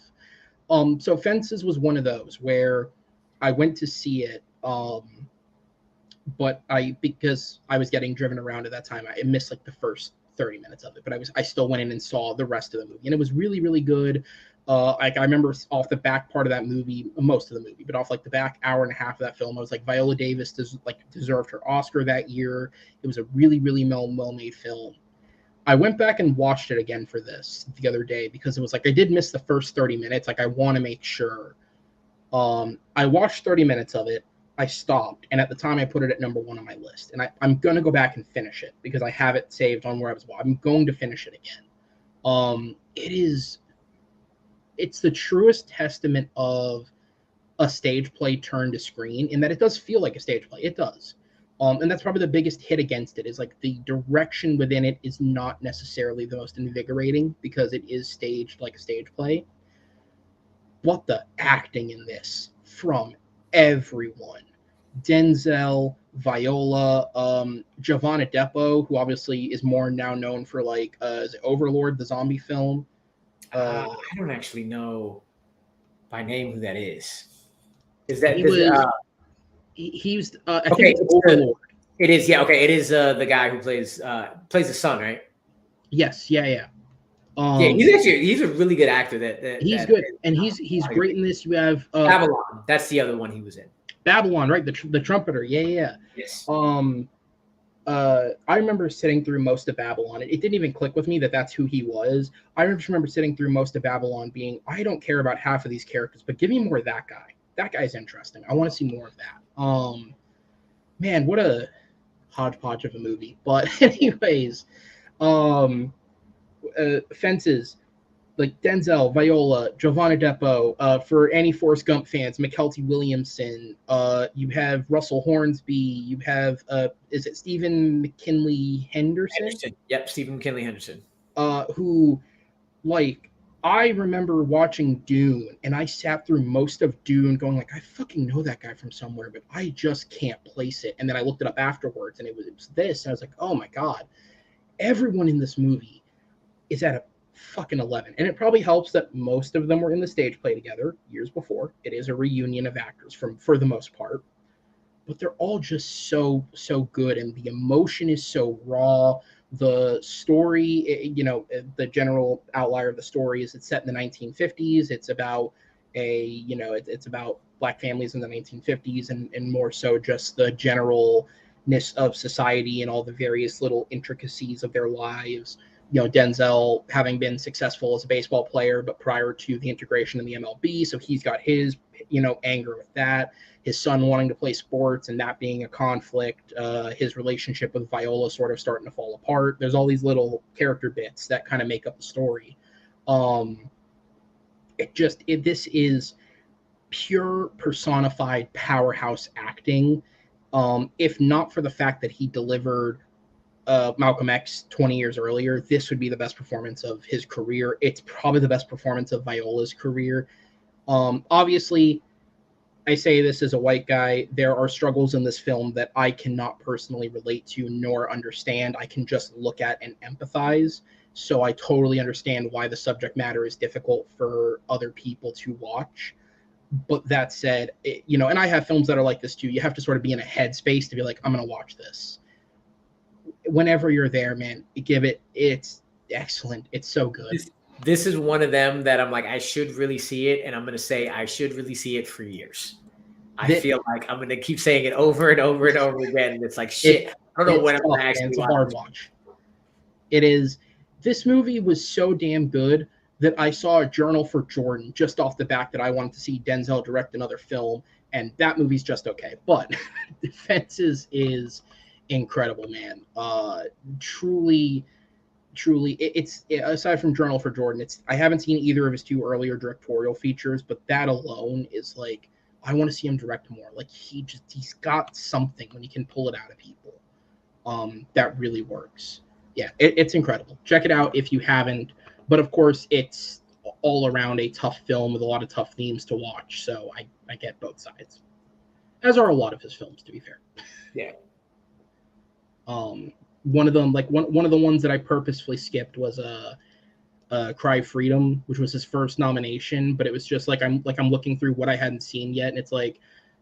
So Fences was one of those where I went to see it, but because I was getting driven around at that time, I missed like the first 30 minutes of it, but I still went in and saw the rest of the movie, and it was really, really good. Like I remember off the back part of that movie, most of the movie, but off like the back hour and a half of that film, I was like, Viola Davis deserved her Oscar that year. It was a really, really well-made film. I went back and watched it again for this the other day because it was like I did miss the first 30 minutes. Like I want to make sure. I watched 30 minutes of it. I stopped, and at the time I put it at number 1 on my list. And I'm going to go back and finish it because I have it saved on where I was. I'm going to finish it again. It's the truest testament of a stage play turned to screen in that it does feel like a stage play. It does. And that's probably the biggest hit against it is like the direction within it is not necessarily the most invigorating because it is staged like a stage play. But the acting in this from everyone, Denzel, Viola, Giovanna Depo, who obviously is more now known for like is it Overlord, the zombie film. I don't actually know by name who that is. Is that he was I think it's Overlord. It is, yeah. Okay, it is the guy who plays the son, right? Yes, yeah. Yeah, he's a really good actor. He's good, and he's great in this. You have Babylon. That's the other one he was in. Babylon, right? The trumpeter. Yeah. Yes. I remember sitting through most of Babylon. It didn't even click with me that that's who he was. I just remember sitting through most of Babylon being, I don't care about half of these characters, but give me more of that guy. That guy's interesting. I want to see more of that. Man, what a hodgepodge of a movie. But anyways, Fences, like Denzel, Viola, Giovanna Depo, for any Forrest Gump fans, McKelty Williamson, you have Russell Hornsby, you have is it Stephen McKinley Henderson? Yep, Stephen McKinley Henderson. Who, like, I remember watching Dune, and I sat through most of Dune going like, I fucking know that guy from somewhere, but I just can't place it. And then I looked it up afterwards, and it was this. And I was like, oh my god, everyone in this movie is at a fucking 11. And it probably helps that most of them were in the stage play together years before. It is a reunion of actors for the most part, but they're all just so good, and the emotion is so raw. The story, the general outlier of the story is it's set in the 1950s. It's about it's about black families in the 1950s, and more so just the generalness of society and all the various little intricacies of their lives. Denzel having been successful as a baseball player, but prior to the integration in the MLB, so he's got his anger with that. His son wanting to play sports and that being a conflict. His relationship with Viola sort of starting to fall apart. There's all these little character bits that kind of make up the story. This is pure personified powerhouse acting. If not for the fact that he delivered Malcolm X 20 years earlier, this would be the best performance of his career. It's probably the best performance of Viola's career. Obviously, I say this as a white guy, there are struggles in this film that I cannot personally relate to nor understand. I can just look at and empathize. So I totally understand why the subject matter is difficult for other people to watch. But that said, and I have films that are like this too. You have to sort of be in a headspace to be like, I'm going to watch this. Whenever you're there, man, it's excellent. It's so good. This is one of them that I'm like, I should really see it. And I'm going to say I should really see it for years. I feel like I'm going to keep saying it over and over and over again. And it's like, shit, I don't know when I'm going to actually watch. Hard watch. It is. This movie was so damn good that I saw a journal for Jordan just off the back that I wanted to see Denzel direct another film. And that movie's just okay. But Fences is incredible, man. Truly, it's aside from Journal for Jordan, I haven't seen either of his two earlier directorial features, but that alone is like, I want to see him direct more. Like he's got something when he can pull it out of people. That really works. Yeah, it's incredible. Check it out if you haven't. But of course, it's all around a tough film with a lot of tough themes to watch. So I get both sides, as are a lot of his films, to be fair. Yeah. One of them, like one of the ones that I purposefully skipped was Cry Freedom, which was his first nomination, but it was just like I'm looking through what I hadn't seen yet, and it's like,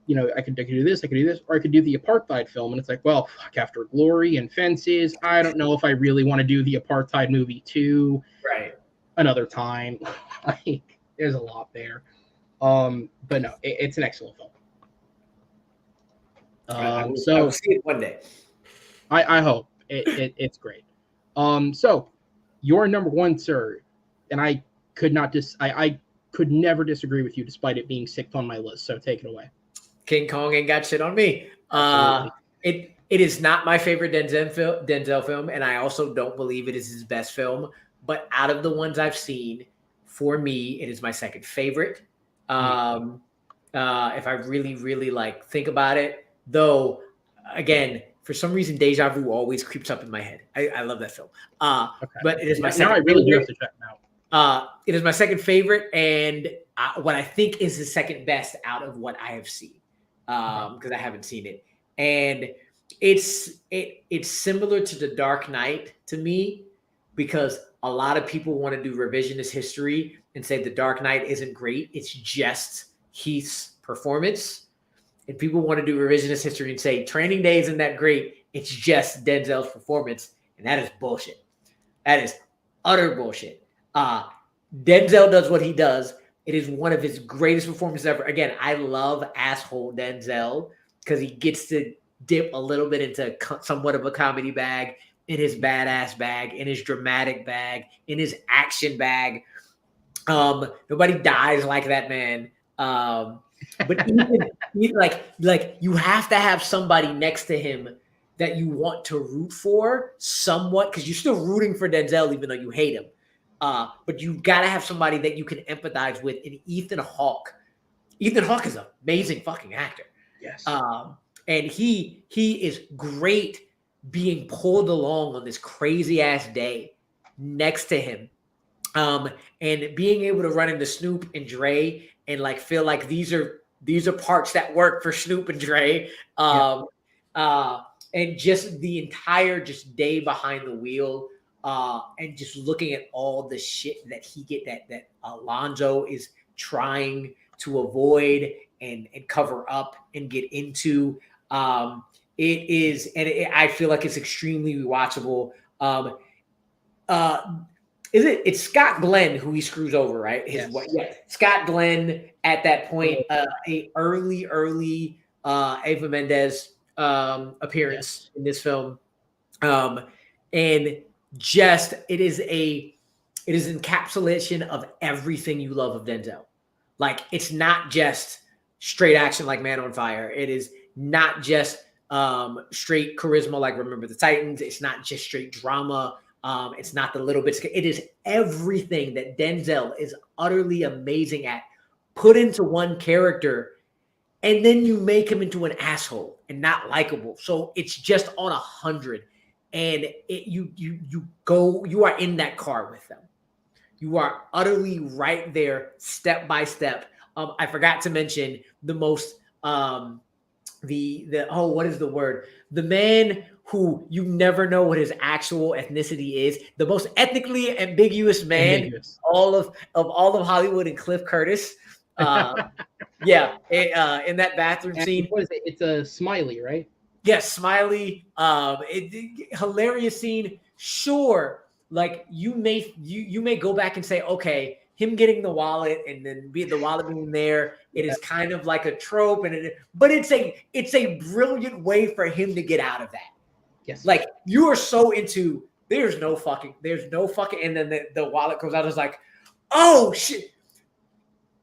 I could do this, or I could do the apartheid film, and it's like, well, fuck, After Glory and Fences, I don't know if I really want to do the apartheid movie too. Right. Another time. Like, there's a lot there. But no, it's an excellent film. I will see it one day. I hope it's great. So your number one, sir, and I could never disagree with you despite it being sixth on my list. So take it away. King Kong ain't got shit on me. It is not my favorite Denzel film, and I also don't believe it is his best film. But out of the ones I've seen, for me, it is my second favorite. If I really, really think about it, though, again, for some reason, Deja Vu always creeps up in my head. I love that film. Okay. But it is my second. Now I really do have to check it out. It is my second favorite, and what I think is the second best out of what I have seen, because I haven't seen it, and it's similar to The Dark Knight to me, because a lot of people want to do revisionist history and say The Dark Knight isn't great. It's just Heath's performance. And people want to do revisionist history and say Training Day isn't that great. It's just Denzel's performance. And that is bullshit. That is utter bullshit. Denzel does what he does. It is one of his greatest performances ever. Again, I love asshole Denzel because he gets to dip a little bit into somewhat of a comedy bag, in his badass bag, in his dramatic bag, in his action bag. Nobody dies like that man. But even you have to have somebody next to him that you want to root for somewhat, because you're still rooting for Denzel even though you hate him. But you've got to have somebody that you can empathize with. And Ethan Hawke is an amazing fucking actor. Yes. And he is great being pulled along on this crazy ass day next to him And being able to run into Snoop and Dre and like feel like these are parts that work for Snoop and Dre. And just the entire just day behind the wheel, and just looking at all the shit that that Alonzo is trying to avoid and cover up and get into. It is, and I feel like it's extremely rewatchable. It's Scott Glenn who he screws over, right? His wife, yeah. Scott Glenn at that point, a early Eva Mendes appearance in this film, and just it is encapsulation of everything you love of Denzel. Like, it's not just straight action like Man on Fire. It is not just straight charisma like Remember the Titans. It's not just straight drama. It's not the little bits. It is everything that Denzel is utterly amazing at, put into one character, and then you make him into an asshole and not likable. So it's just on 100, and you are in that car with them. You are utterly right there, step by step. I forgot to mention the most what is the word? The man who you never know what his actual ethnicity is, the most ethnically ambiguous man, all of Hollywood, and Cliff Curtis. In that bathroom scene. What is it? It's a Smiley, right? Yes, Smiley. Hilarious scene. Sure, like you may go back and say, okay, him getting the wallet and then the wallet being there, it is kind of like a trope, but it's a brilliant way for him to get out of that. Yes. Like, you are so into there's no fucking, and then the wallet comes out, is like, oh shit.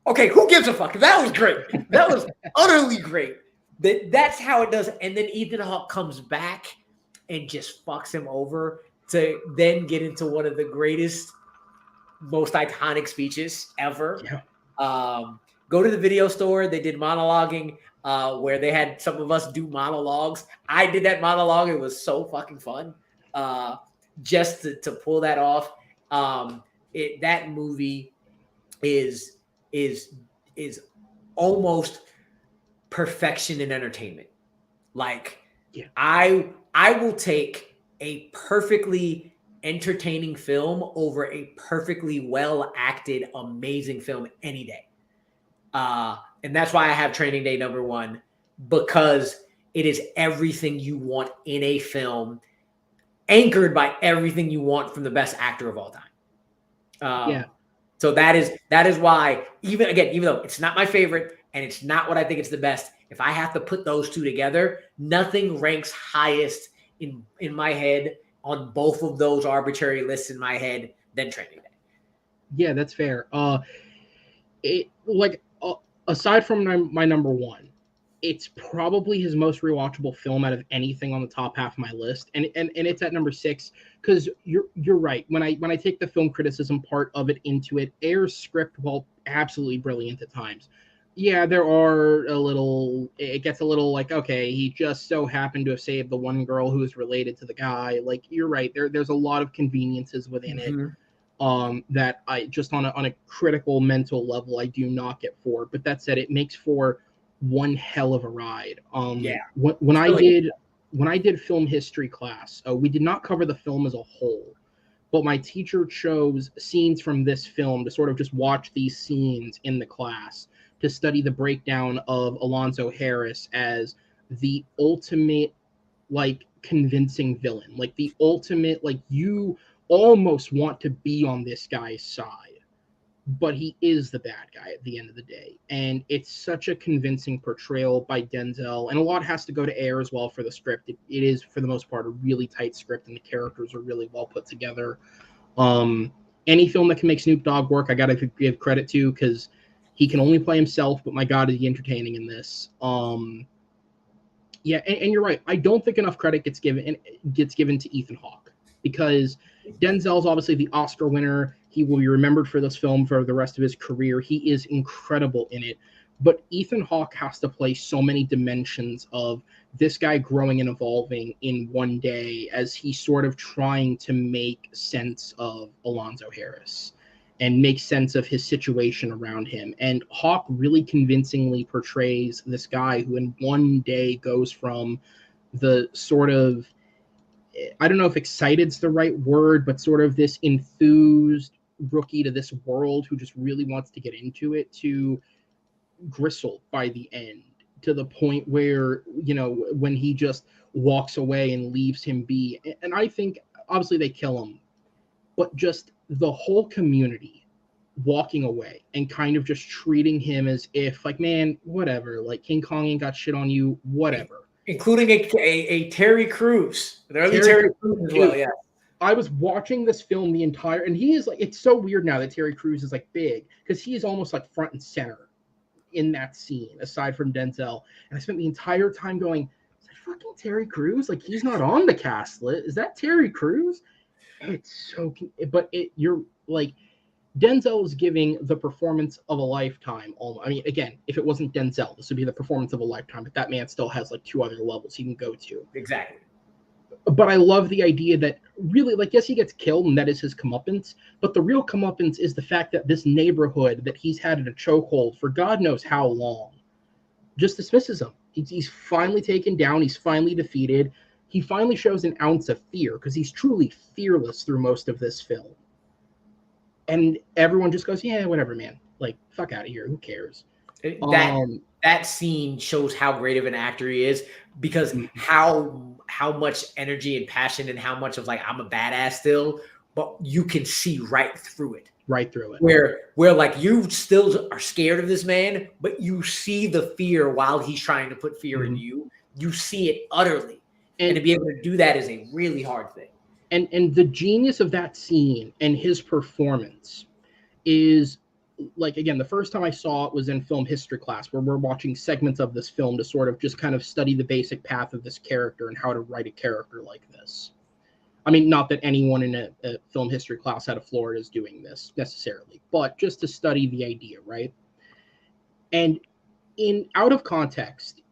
Okay, who gives a fuck? That was great. That was utterly great. That's how it does. And then Ethan Hawke comes back and just fucks him over to then get into one of the greatest, most iconic speeches ever. Yeah. Go to the video store. They did monologuing, where they had some of us do monologues. I did that monologue. It was so fucking fun. Just to pull that off. That movie is almost perfection in entertainment. Like, yeah. I will take a perfectly entertaining film over a perfectly well acted, amazing film any day. And that's why I have Training Day #1, because it is everything you want in a film, anchored by everything you want from the best actor of all time. So that is why, even though it's not my favorite and it's not what I think it's the best, if I have to put those two together, nothing ranks highest in my head on both of those arbitrary lists in my head than Training Day. Yeah, that's fair. Aside from my #1, it's probably his most rewatchable film out of anything on the top half of my list, and it's at #6, because you're right. When I take the film criticism part of it into it, Ayer's script, while absolutely brilliant at times, yeah, it gets a little like, okay, he just so happened to have saved the one girl who is related to the guy. Like, you're right, there's a lot of conveniences within it. That I just on a critical mental level I do not get for. But that said, it makes for one hell of a ride. When I did film history class, we did not cover the film as a whole, but my teacher chose scenes from this film to sort of just watch these scenes in the class, to study the breakdown of Alonzo Harris as the ultimate, like, convincing villain, like the ultimate, like, you almost want to be on this guy's side, but he is the bad guy at the end of the day. And it's such a convincing portrayal by Denzel, and a lot has to go to Ayer as well for the script. It is, for the most part, a really tight script, and the characters are really well put together. Any film that can make Snoop Dogg work, I gotta give credit to, because he can only play himself, but my God, is he entertaining in this. And you're right. I don't think enough credit gets given to Ethan Hawke, because Denzel's obviously the Oscar winner. He will be remembered for this film for the rest of his career. He is incredible in it. But Ethan Hawke has to play so many dimensions of this guy growing and evolving in one day as he's sort of trying to make sense of Alonzo Harris. and make sense of his situation around him. And Hawk really convincingly portrays this guy who in one day goes from the sort of, I don't know if excited's the right word, but sort of this enthused rookie to this world who just really wants to get into it, to gristle by the end, to the point where, you know, when he just walks away and leaves him be. And I think obviously they kill him, but just the whole community walking away and kind of just treating him as if, like, man, whatever, like King Kong ain't got shit on you, whatever. Including a Terry Crews, the early Terry Crews as well. Yeah, I was watching this film the entire, and he is like, it's so weird now that Terry Crews is like big, because he is almost like front and center in that scene, aside from Denzel. And I spent the entire time going, is that fucking Terry Crews? Like, he's not on the cast list. Is that Terry Crews? It's so, but you're like, Denzel is giving the performance of a lifetime. I mean, again, if it wasn't Denzel, this would be the performance of a lifetime, but that man still has like 2 other levels he can go to. Exactly. But I love the idea that really, like, yes, he gets killed and that is his comeuppance, but the real comeuppance is the fact that this neighborhood that he's had in a chokehold for God knows how long just dismisses him. He's finally taken down. He's finally defeated. He finally shows an ounce of fear, because he's truly fearless through most of this film. And everyone just goes, yeah, whatever, man. Like, fuck out of here. Who cares? That scene shows how great of an actor he is, because how much energy and passion, and how much of like, I'm a badass still, but you can see right through it. Right through it. Where like, you still are scared of this man, but you see the fear while he's trying to put fear in you. You see it utterly. And to be able to do that is a really hard thing. And the genius of that scene and his performance is, like, again, the first time I saw it was in film history class, where we're watching segments of this film to sort of just kind of study the basic path of this character and how to write a character like this. I mean, not that anyone in a film history class out of Florida is doing this necessarily, but just to study the idea, right? And out of context,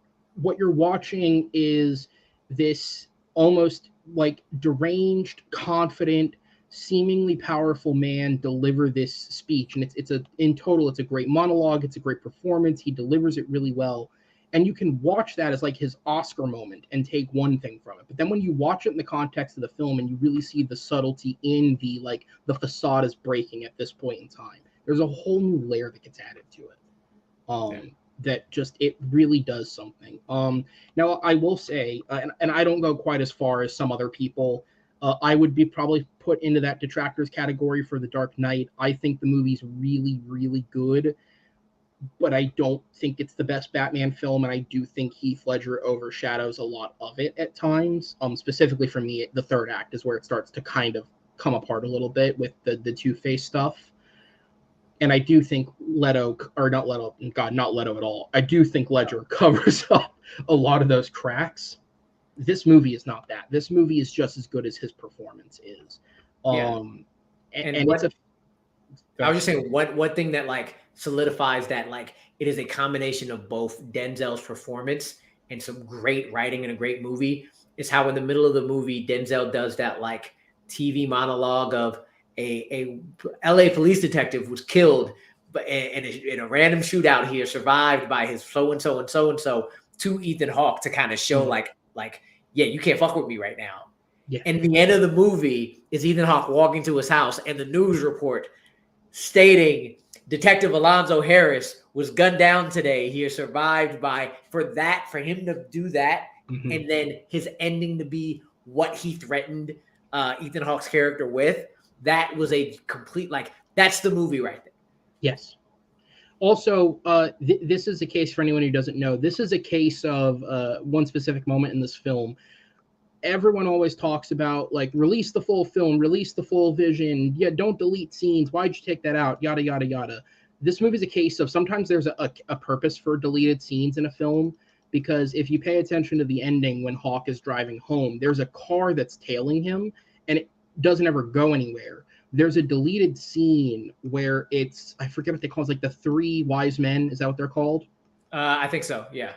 what you're watching is this almost like deranged, confident, seemingly powerful man deliver this speech. And in total, it's a great monologue. It's a great performance. He delivers it really well. And you can watch that as like his Oscar moment and take one thing from it. But then when you watch it in the context of the film and you really see the subtlety in the facade is breaking at this point in time, there's a whole new layer that gets added to it. That just, it really does something. Now, I will say, and I don't go quite as far as some other people, I would be probably put into that detractors category for The Dark Knight. I think the movie's really, really good, but I don't think it's the best Batman film, and I do think Heath Ledger overshadows a lot of it at times. Specifically for me, the third act is where it starts to kind of come apart a little bit with the Two-Face stuff. And I do think not Leto at all. I do think Ledger covers up a lot of those cracks. This movie is not that. This movie is just as good as his performance is. I was just saying, one thing that like solidifies that, like, it is a combination of both Denzel's performance and some great writing in a great movie, is how in the middle of the movie, Denzel does that like TV monologue of a LA police detective was killed, but in a random shootout here, survived by his so-and-so and so-and-so, to Ethan Hawke, to kind of show like, yeah, you can't fuck with me right now. Yeah. And the end of the movie is Ethan Hawke walking to his house and the news report stating Detective Alonzo Harris was gunned down today. He is survived by, for him to do that, and then his ending to be what he threatened Ethan Hawke's character with. That was a complete, like, that's the movie right there. Yes. Also, this is a case, for anyone who doesn't know, this is a case of one specific moment in this film. Everyone always talks about, like, release the full film, release the full vision. Yeah, don't delete scenes. Why'd you take that out? Yada, yada, yada. This movie is a case of sometimes there's a purpose for deleted scenes in a film, because if you pay attention to the ending when Hawke is driving home, there's a car that's tailing him, and it doesn't ever go anywhere. There's a deleted scene where I forget what they call it, like the Three Wise Men. Is that what they're called? I think so, yeah.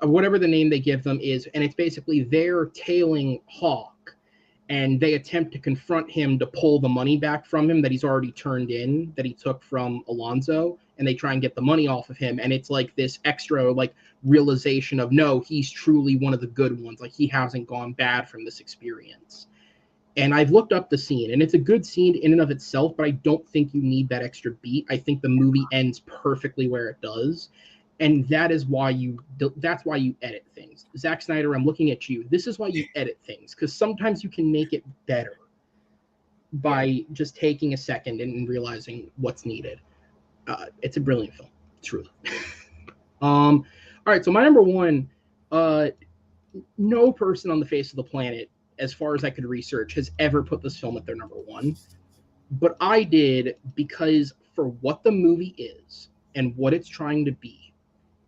Whatever the name they give them is, and it's basically they're tailing Hawke, and they attempt to confront him to pull the money back from him that he's already turned in, that he took from Alonzo, and they try and get the money off of him. And it's like this extra like realization of, no, he's truly one of the good ones. Like, he hasn't gone bad from this experience. And I've looked up the scene, and it's a good scene in and of itself, but I don't think you need that extra beat. I think the movie ends perfectly where it does. And that's why you edit things. Zack Snyder, I'm looking at you. This is why you edit things, because sometimes you can make it better by just taking a second and realizing what's needed. It's a brilliant film, truly. All right, so my number one, no person on the face of the planet, as far as I could research, has ever put this film at their number one. But I did, because for what the movie is and what it's trying to be,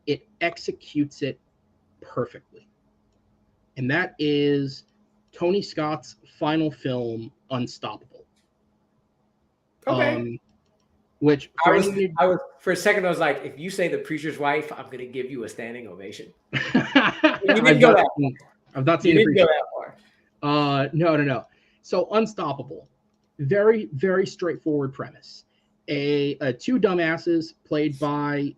it executes it perfectly. And that is Tony Scott's final film, Unstoppable. Okay. Which I was for a second, I was like, if you say The Preacher's Wife, I'm going to give you a standing ovation. You didn't go that far. I've not seen The Preacher. No. So Unstoppable, very, very straightforward premise. Two dumbasses played by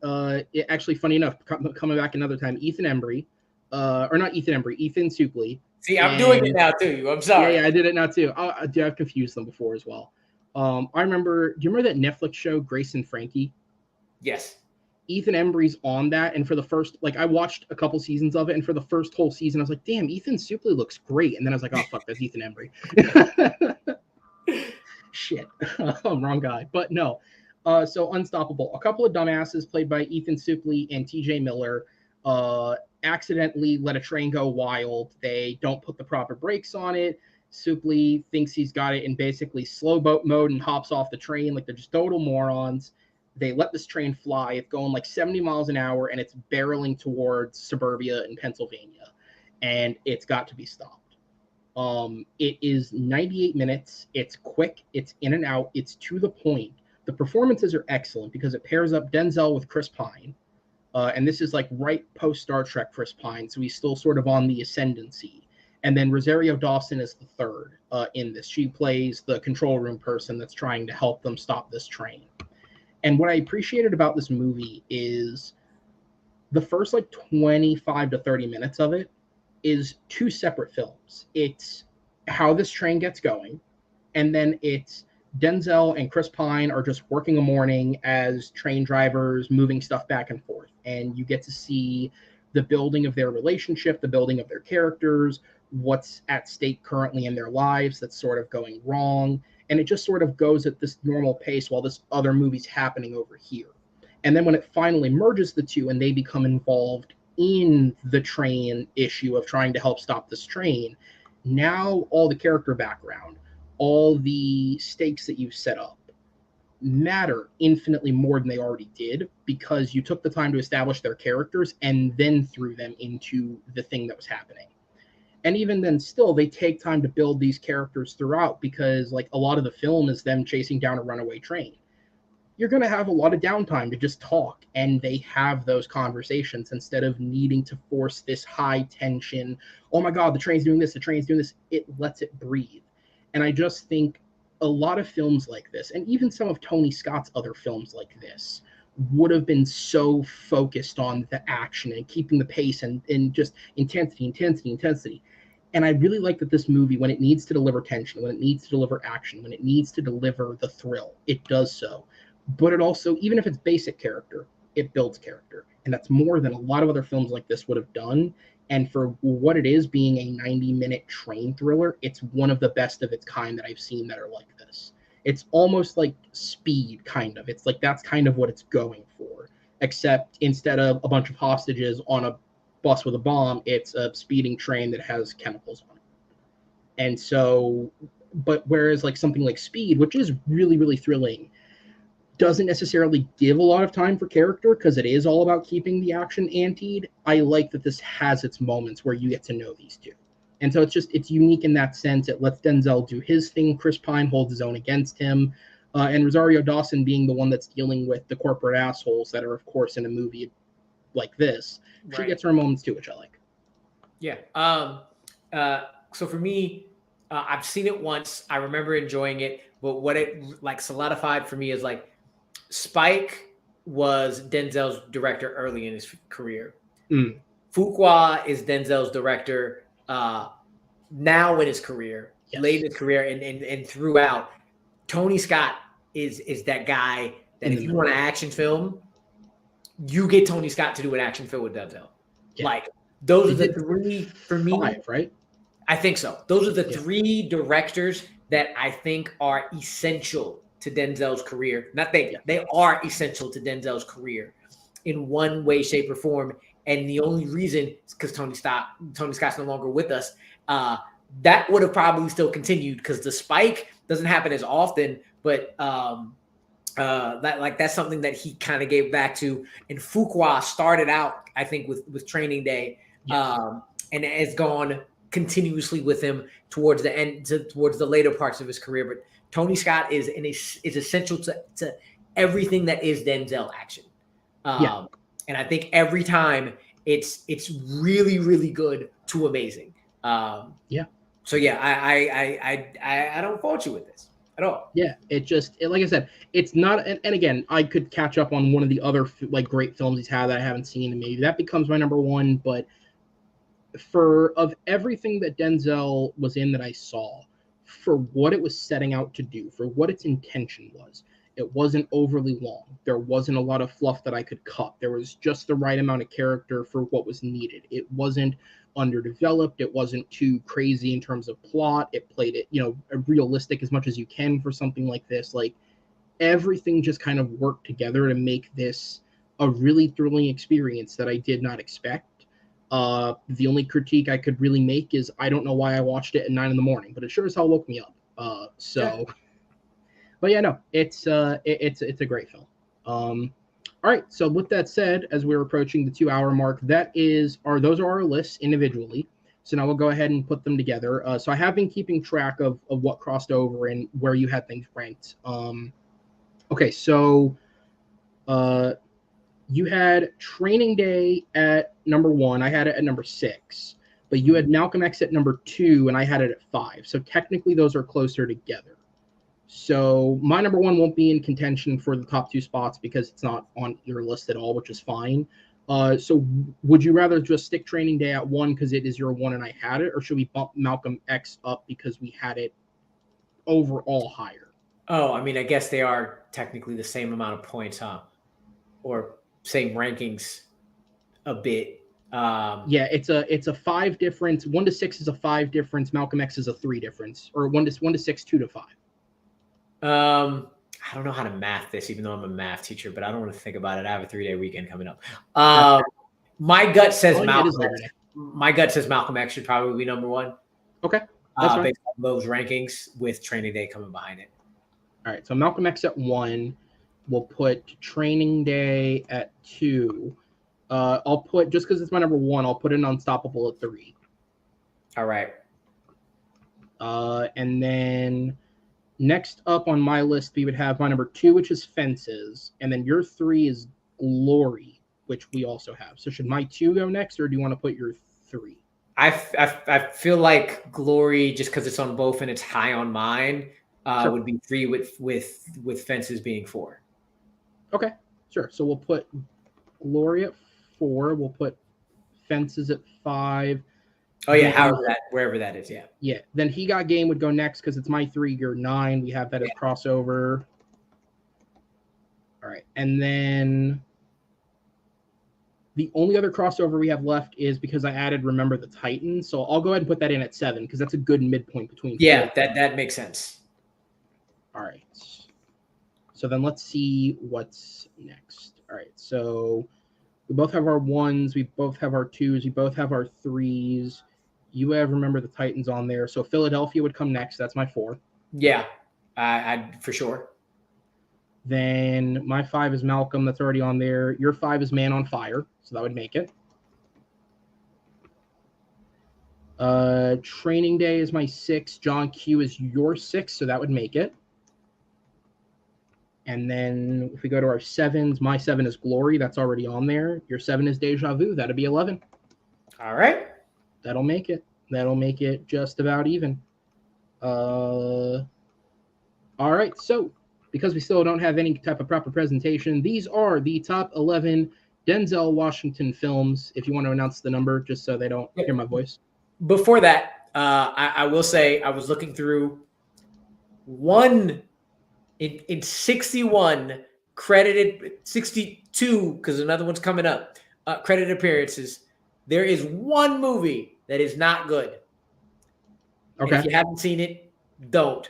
actually, funny enough, coming back another time, Ethan Embry, or not Ethan Embry, Ethan Suplee. See, I'm doing it now too. I'm sorry. Yeah, I did it now too. I've confused them before as well. I remember. Do you remember that Netflix show Grace and Frankie? Yes. Ethan Embry's on that, and for the first, like, I watched a couple seasons of it, and for the first whole season, I was like, damn, Ethan Suplee looks great, and then I was like, oh fuck, that's Ethan Embry. Shit, wrong guy. But no. So Unstoppable, a couple of dumbasses played by Ethan Suplee and TJ Miller accidentally let a train go wild. They don't put the proper brakes on it. Suplee thinks he's got it in basically slow boat mode and hops off the train like they're just total morons. They let this train fly. It's going like 70 miles an hour, and it's barreling towards suburbia in Pennsylvania, and it's got to be stopped. It is 98 minutes. It's quick. It's in and out. It's to the point. The performances are excellent because it pairs up Denzel with Chris Pine. And this is like right post Star Trek Chris Pine, so he's still sort of on the ascendancy. And then Rosario Dawson is the third in this. She plays the control room person that's trying to help them stop this train. And what I appreciated about this movie is the first like 25 to 30 minutes of it is two separate films. It's how this train gets going, and then it's Denzel and Chris Pine are just working a morning as train drivers, moving stuff back and forth. And you get to see the building of their relationship, the building of their characters, what's at stake currently in their lives that's sort of going wrong. And it just sort of goes at this normal pace while this other movie's happening over here. And then when it finally merges the two and they become involved in the train issue of trying to help stop this train, now all the character background, all the stakes that you've set up matter infinitely more than they already did, because you took the time to establish their characters and then threw them into the thing that was happening. And even then still, they take time to build these characters throughout, because like a lot of the film is them chasing down a runaway train. You're going to have a lot of downtime to just talk, and they have those conversations instead of needing to force this high tension, oh my God, the train's doing this, it lets it breathe. And I just think a lot of films like this, and even some of Tony Scott's other films like this, would have been so focused on the action and keeping the pace and just intensity. And I really like that this movie, when it needs to deliver tension, when it needs to deliver action, when it needs to deliver the thrill, it does so. But it also, even if it's basic character, it builds character. And that's more than a lot of other films like this would have done. And for what it is, being a 90-minute train thriller, it's one of the best of its kind that I've seen that are like this. It's almost like Speed, kind of. It's like that's kind of what it's going for. Except instead of a bunch of hostages on a bus with a bomb, it's a speeding train that has chemicals on it. And so, but whereas like something like Speed, which is really, really thrilling, doesn't necessarily give a lot of time for character because it is all about keeping the action anteed. I like that this has its moments where you get to know these two. And so it's unique in that sense. It lets Denzel do his thing. Chris Pine holds his own against him. And Rosario Dawson being the one that's dealing with the corporate assholes that are, of course, in a movie like this. Right. She gets her moments too, which I like. Yeah. So for me, I've seen it once. I remember enjoying it, but what it like solidified for me is like Spike was Denzel's director early in his career. Fuqua is Denzel's director now in his career, late in his career, and throughout. Tony Scott is that guy that if you want an action film, you get Tony Scott to do an action film with Denzel. Yeah. Like those are the three for me. 5, right? I think so. Those are the 3 directors that I think are essential to Denzel's career. Not they are essential to Denzel's career in one way, shape, or form. And the only reason is because Tony Scott's no longer with us. That would have probably still continued because the Spike doesn't happen as often, but that's something that he kind of gave back to. And Fuqua started out, I think, with Training Day, and has gone continuously with him towards the end, towards the later parts of his career. But Tony Scott is essential to everything that is Denzel action. And I think every time it's really, really good to amazing. So I don't fault you with this at all. Yeah, like I said, it's not. And again, I could catch up on one of the other like great films he's had that I haven't seen, and maybe that becomes my number one. But of everything that Denzel was in that I saw, for what it was setting out to do, for what its intention was, it wasn't overly long. There wasn't a lot of fluff that I could cut. There was just the right amount of character for what was needed. It wasn't underdeveloped. It wasn't too crazy in terms of plot. It played it, realistic as much as you can for something like this. Like everything just kind of worked together to make this a really thrilling experience that I did not expect. The only critique I could really make is I don't know why I watched it at 9 a.m, but it sure as hell woke me up. But yeah, no, it's a great film. All right, so with that said, as we're approaching the 2-hour mark, those are our lists individually. So now we'll go ahead and put them together. So I have been keeping track of what crossed over and where you had things ranked. Okay, so you had Training Day at number 1. I had it at number 6. But you had Malcolm X at number 2, and I had it at 5. So technically those are closer together. So my number 1 won't be in contention for the top 2 spots because it's not on your list at all, which is fine. So would you rather just stick Training Day at 1 because it is your 1 and I had it, or should we bump Malcolm X up because we had it overall higher? Oh, I mean, I guess they are technically the same amount of points, huh? Or same rankings a bit. Yeah, it's a 5 difference. 1 to 6 is a 5 difference. Malcolm X is a 3 difference, or 1 to 6, 2 to 5. I don't know how to math this, even though I'm a math teacher, but I don't want to think about it. I have a 3-day weekend coming up. My gut says Malcolm X. My gut says Malcolm X should probably be number 1. Okay. That's based on those rankings with Training Day coming behind it. All right. So Malcolm X at 1. We'll put Training Day at 2. I'll put, just because it's my number 1, I'll put an Unstoppable at 3. All right. And then next up on my list, we would have my number 2, which is Fences. And then your 3 is Glory, which we also have. So should my 2 go next, or do you want to put your 3? I feel like Glory, just because it's on both and it's high on mine, would be 3 with Fences being 4. Okay, sure. So we'll put Glory at 4. We'll put Fences at 5. Oh yeah, wherever that is, yeah. Yeah. Then He Got Game would go next because it's my 3, your 9. We have that as crossover. All right, and then the only other crossover we have left is because I added Remember the Titans, so I'll go ahead and put that in at 7 because that's a good midpoint between. Yeah, that makes sense. All right. So then let's see what's next. All right. So we both have our 1s. We both have our 2s. We both have our 3s. You have Remember the Titans on there. So Philadelphia would come next. That's my 4. Yeah, I for sure. Then my 5 is Malcolm. That's already on there. Your 5 is Man on Fire. So that would make it. Training Day is my 6. John Q is your 6. So that would make it. And then if we go to our 7s, my 7 is Glory. That's already on there. Your 7 is Deja Vu. That'll be 11. All right. That'll make it. That'll make it just about even. All right, so because we still don't have any type of proper presentation, these are the top 11 Denzel Washington films. If you want to announce the number, just so they don't hear my voice. Before that, I will say I was looking through one in 61 credited, 62 because another one's coming up. Credited appearances. There is one movie that is not good. Okay. And if you haven't seen it, don't.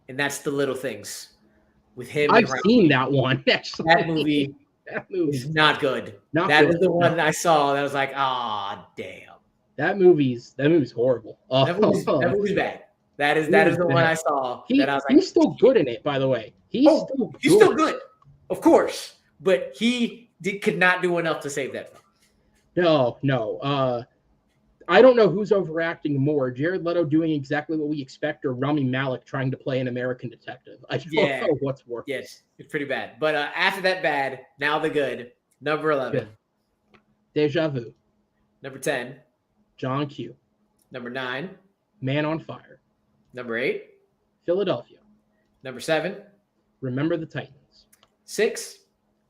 And that's The Little Things with him. I've seen that one. Actually, that movie is not good. That is the one I saw. That was like, ah, damn. That movie's horrible. That movie's bad. That is the one I saw. He's still good in it, by the way. He's still good, of course. But he could not do enough to save that film. No. I don't know who's overacting more, Jared Leto doing exactly what we expect, or Rami Malek trying to play an American detective. I don't know what's worse. Yes, it's pretty bad. But after that bad, now the good. Number 11. Deja Vu. Number 10. John Q. Number 9. Man on Fire. Number 8. Philadelphia. Number 7. Remember the Titans. 6.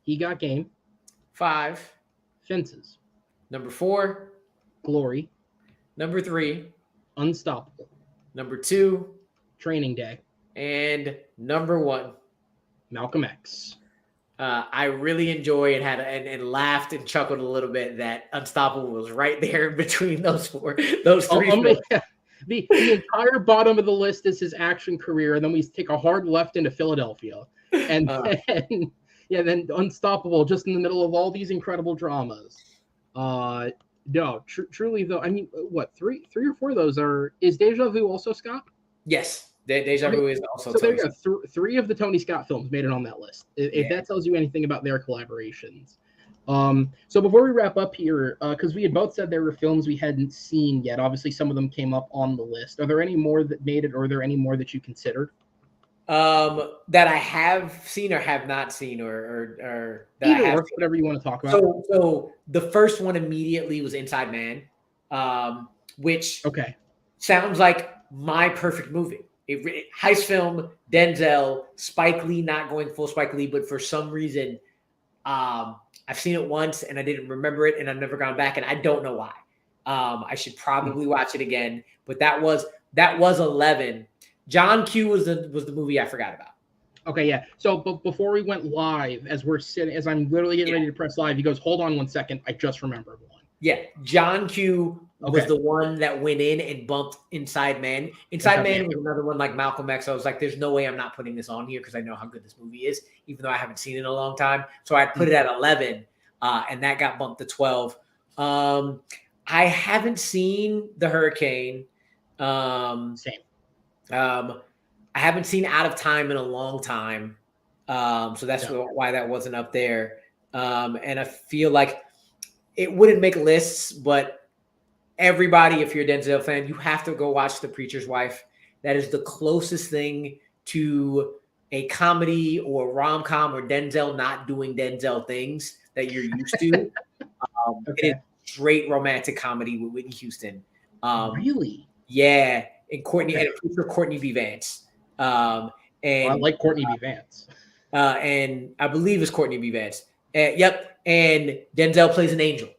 He Got Game. 5. Fences. Number 4. Glory. Number 3. Unstoppable. Number 2. Training Day. And number 1. Malcolm X. I really enjoyed and laughed and chuckled a little bit that Unstoppable was right there between those three. The entire bottom of the list is his action career, and then we take a hard left into Philadelphia, and then Unstoppable just in the middle of all these incredible dramas. No, truly though. I mean, what three or four of those is Deja Vu also Scott? Yes. Deja Vu is also. So there you go. Three of the Tony Scott films made it on that list. If that tells you anything about their collaborations. So before we wrap up here, because we had both said there were films we hadn't seen yet. Obviously, some of them came up on the list. Are there any more that made it, or are there any more that you considered? That I have seen or have not seen, or that either or, whatever you want to talk about. So the first one immediately was Inside Man, which sounds like my perfect movie. Heist film, Denzel, Spike Lee, not going full Spike Lee, but for some reason, I've seen it once and I didn't remember it, and I've never gone back, and I don't know why. I should probably watch it again, but that was 11. John Q was the movie I forgot about. Okay, yeah. So, but before we went live, as I'm literally getting ready to press live, he goes, "Hold on 1 second, I just remembered one." Yeah, John Q was the one that went in and bumped Inside Man. Inside Man was another one like Malcolm X. I was like, there's no way I'm not putting this on here because I know how good this movie is, even though I haven't seen it in a long time. So I put it at 11, and that got bumped to 12. I haven't seen The Hurricane. Same. I haven't seen Out of Time in a long time. So that's why that wasn't up there. And I feel like it wouldn't make lists, but everybody, if you're a Denzel fan, you have to go watch The Preacher's Wife. That is the closest thing to a comedy or rom-com or Denzel not doing Denzel things that you're used to. It is straight romantic comedy with Whitney Houston. Really? Yeah. And Courtney B. Vance. I like Courtney B. Vance. And I believe it's Courtney B. Vance. Yep. And Denzel plays an angel.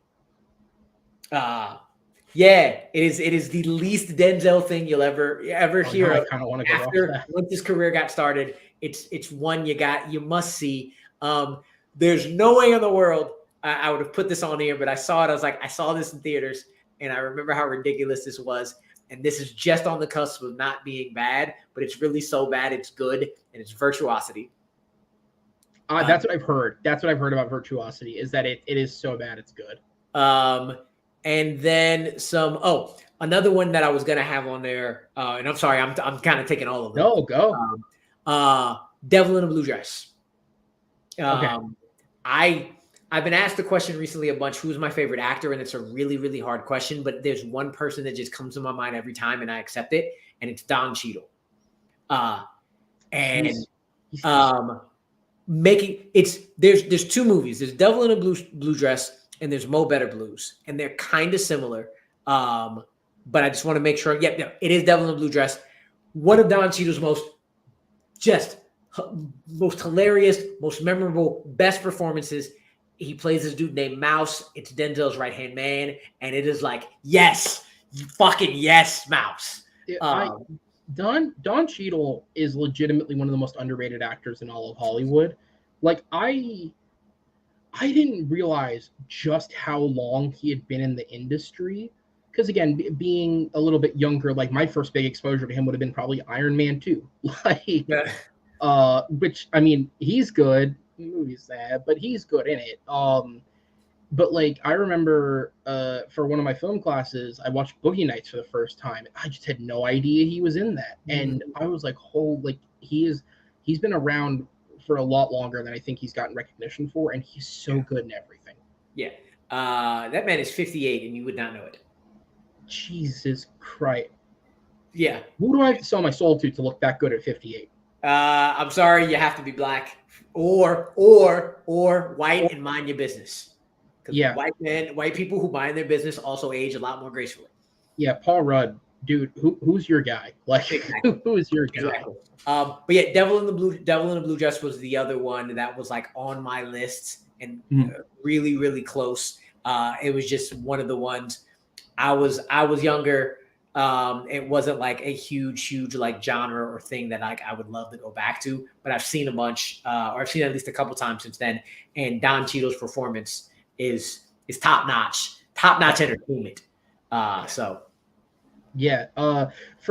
It is the least Denzel thing you'll ever hear of. I kind of want to go after that. Once his career got started, it's one you must see. There's no way in the world I would have put this on here, but I saw it. I was like, I saw this in theaters, and I remember how ridiculous this was. And this is just on the cusp of not being bad, but it's really so bad it's good, and it's Virtuosity. That's what I've heard. That's what I've heard about Virtuosity, is that it is so bad it's good. And then some. Oh, another one that I was gonna have on there, and I'm sorry, I'm kind of taking all of them. No, go. Devil in a Blue Dress. Okay. I've been asked the question recently a bunch, who's my favorite actor? And it's a really, really hard question, but there's one person that just comes to my mind every time, and I accept it, and it's Don Cheadle. There's two movies. There's Devil in a Blue Dress, and there's Mo Better Blues, and they're kind of similar. But I just want to make sure. Yep, it is Devil in a Blue Dress. one of Don Cheadle's most hilarious, most memorable, best performances. He plays this dude named Mouse. It's Denzel's right-hand man, and it is like, yes, fucking yes, Mouse. Don Cheadle is legitimately one of the most underrated actors in all of Hollywood. Like I didn't realize just how long he had been in the industry. Because again, being a little bit younger, like my first big exposure to him would have been probably Iron Man 2. Which I mean, he's good. The movie's sad, but he's good in it. But like I remember for one of my film classes, I watched Boogie Nights for the first time. I just had no idea he was in that, and I was like, "Oh, like he's been around for a lot longer than I think he's gotten recognition for, and he's so good in everything." Yeah, that man is 58, and you would not know it. Jesus Christ! Yeah, who do I have to sell my soul to look that good at 58? I'm sorry, you have to be black or white and mind your business. Yeah, white people who mind their business also age a lot more gracefully. Yeah, Paul Rudd, dude, who's your guy? Like, exactly. Who's your guy? Exactly. But yeah, Devil in the Blue Dress was the other one that was like on my list and really, really close. It was just one of the ones. I was younger. It wasn't like a huge like genre or thing that like I would love to go back to, but I've seen a bunch, or I've seen it at least a couple times since then. And Don Cheadle's performance is top notch entertainment. For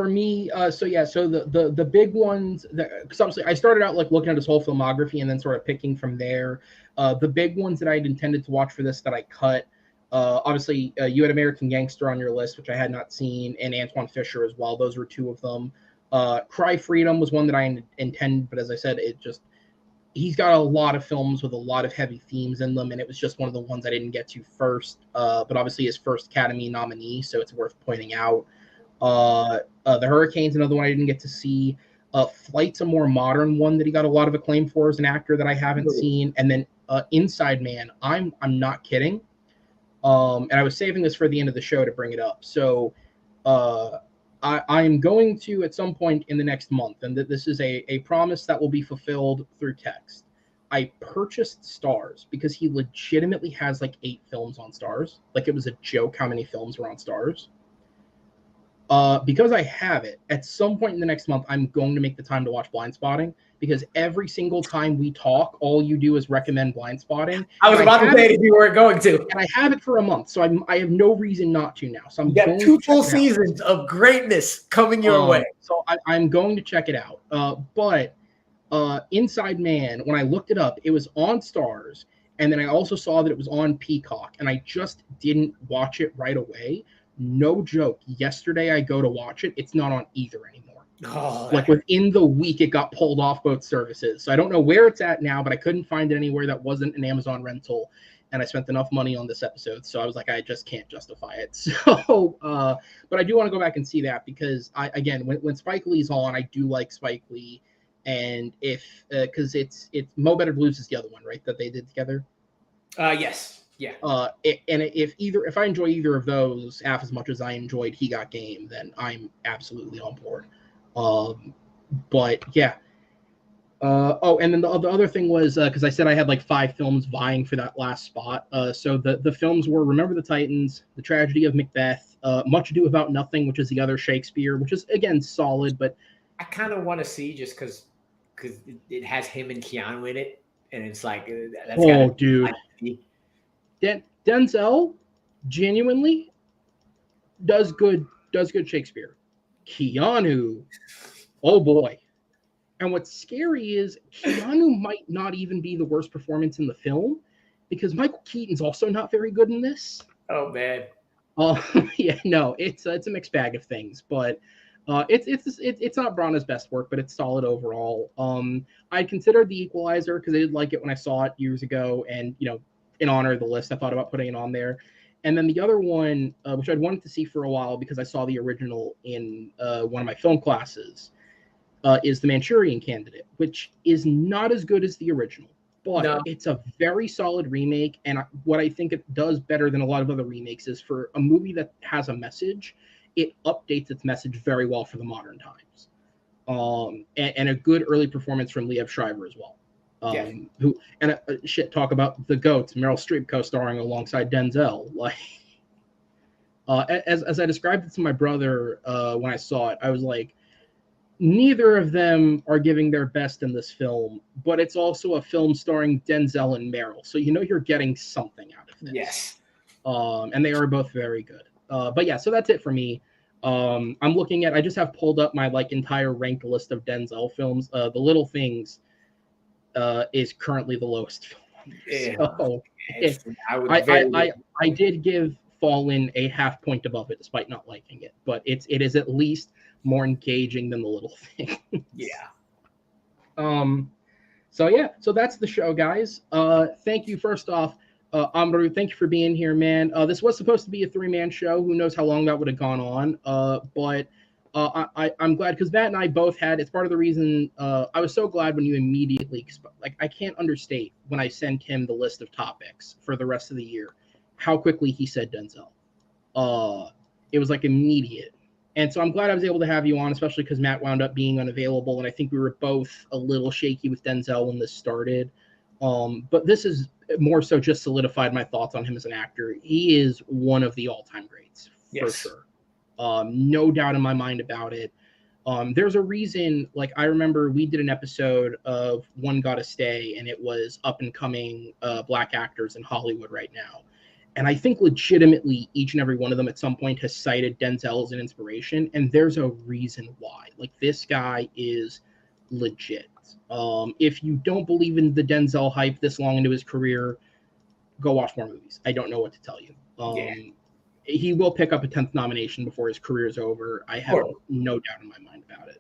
me, so the big ones that, because obviously I started out like looking at his whole filmography and then sort of picking from there. The big ones that I had intended to watch for this that I cut. Obviously, you had American Gangster on your list, which I had not seen, and Antoine Fisher as well. Those were two of them. Cry Freedom was one that I intended, but as I said, he's got a lot of films with a lot of heavy themes in them, and it was just one of the ones I didn't get to first. But obviously, his first Academy nominee, so it's worth pointing out. The Hurricane's another one I didn't get to see. Flight's a more modern one that he got a lot of acclaim for as an actor that I haven't seen. And then Inside Man, I'm not kidding. And I was saving this for the end of the show to bring it up. So I'm going to, at some point in the next month, and this is a promise that will be fulfilled through text. I purchased Starz because he legitimately has like 8 films on Starz. Like it was a joke how many films were on Starz. Because I have it, at some point in the next month, I'm going to make the time to watch Blind Spotting, because every single time we talk, all you do is recommend Blind Spotting. I was about to say if you weren't going to. And I have it for a month, so I have no reason not to now. So I'm got 2 full seasons of greatness coming your way. So I'm going to check it out. But Inside Man, when I looked it up, it was on Starz, and then I also saw that it was on Peacock, and I just didn't watch it right away. No joke. Yesterday I go to watch it. It's not on either anymore. Like within the week, it got pulled off both services. So I don't know where it's at now, but I couldn't find it anywhere that wasn't an Amazon rental. And I spent enough money on this episode. So I was like, I just can't justify it. So, but I do want to go back and see that, because again, when Spike Lee's on, I do like Spike Lee. And because it's Mo Better Blues is the other one, right? That they did together. Yes. Yeah. If I enjoy either of those half as much as I enjoyed He Got Game, then I'm absolutely on board. But yeah. And then the other thing was, because I said I had like 5 films vying for that last spot. So the films were Remember the Titans, The Tragedy of Macbeth, Much Ado About Nothing, which is the other Shakespeare, which is again solid, but I kind of want to see just because it has him and Keanu in it, and it's like that's dude. Denzel genuinely does good Shakespeare. Keanu, oh boy. And what's scary is Keanu might not even be the worst performance in the film, because Michael Keaton's also not very good in this. Oh man. Yeah, no, it's a mixed bag of things, but it's not Branagh's best work, but it's solid overall. I considered The Equalizer because I did like it when I saw it years ago, and in honor of the list, I thought about putting it on there. And then the other one, which I'd wanted to see for a while because I saw the original in one of my film classes, is The Manchurian Candidate, which is not as good as the original, but it's a very solid remake. And what I think it does better than a lot of other remakes is, for a movie that has a message, it updates its message very well for the modern times. and a good early performance from Liev Schreiber as well. Who and shit, talk about the GOATs, Meryl Streep co-starring alongside Denzel. Like, as I described it to my brother when I saw it, I was like, neither of them are giving their best in this film, but it's also a film starring Denzel and Meryl, so you know you're getting something out of this. Yes. And they are both very good. But yeah, so that's it for me. I'm looking at. I just have pulled up my like entire ranked list of Denzel films. The Little Things is currently the lowest film. Yeah. So I did give Fallen a half point above it, despite not liking it. But it is at least more engaging than The Little Things. Yeah. So yeah, so that's the show, guys. Thank you first off. Amaru, thank you for being here, man. This was supposed to be a 3-man show. Who knows how long that would have gone on? But I'm glad because Matt and I both had. It's part of the reason I was so glad when you immediately like. I can't understate when I sent him the list of topics for the rest of the year, how quickly he said Denzel. It was like immediate, and so I'm glad I was able to have you on, especially because Matt wound up being unavailable, and I think we were both a little shaky with Denzel when this started. But this is more so just solidified my thoughts on him as an actor. He is one of the all-time greats for sure. No doubt in my mind about it. There's a reason, like I remember we did an episode of One Gotta Stay, and it was up and coming black actors in Hollywood right now. And I think legitimately each and every one of them at some point has cited Denzel as an inspiration. And there's a reason why. Like, this guy is legit. If you don't believe in the Denzel hype this long into his career, go watch more movies. I don't know what to tell you. He will pick up a 10th nomination before his career is over. I have no doubt in my mind about it.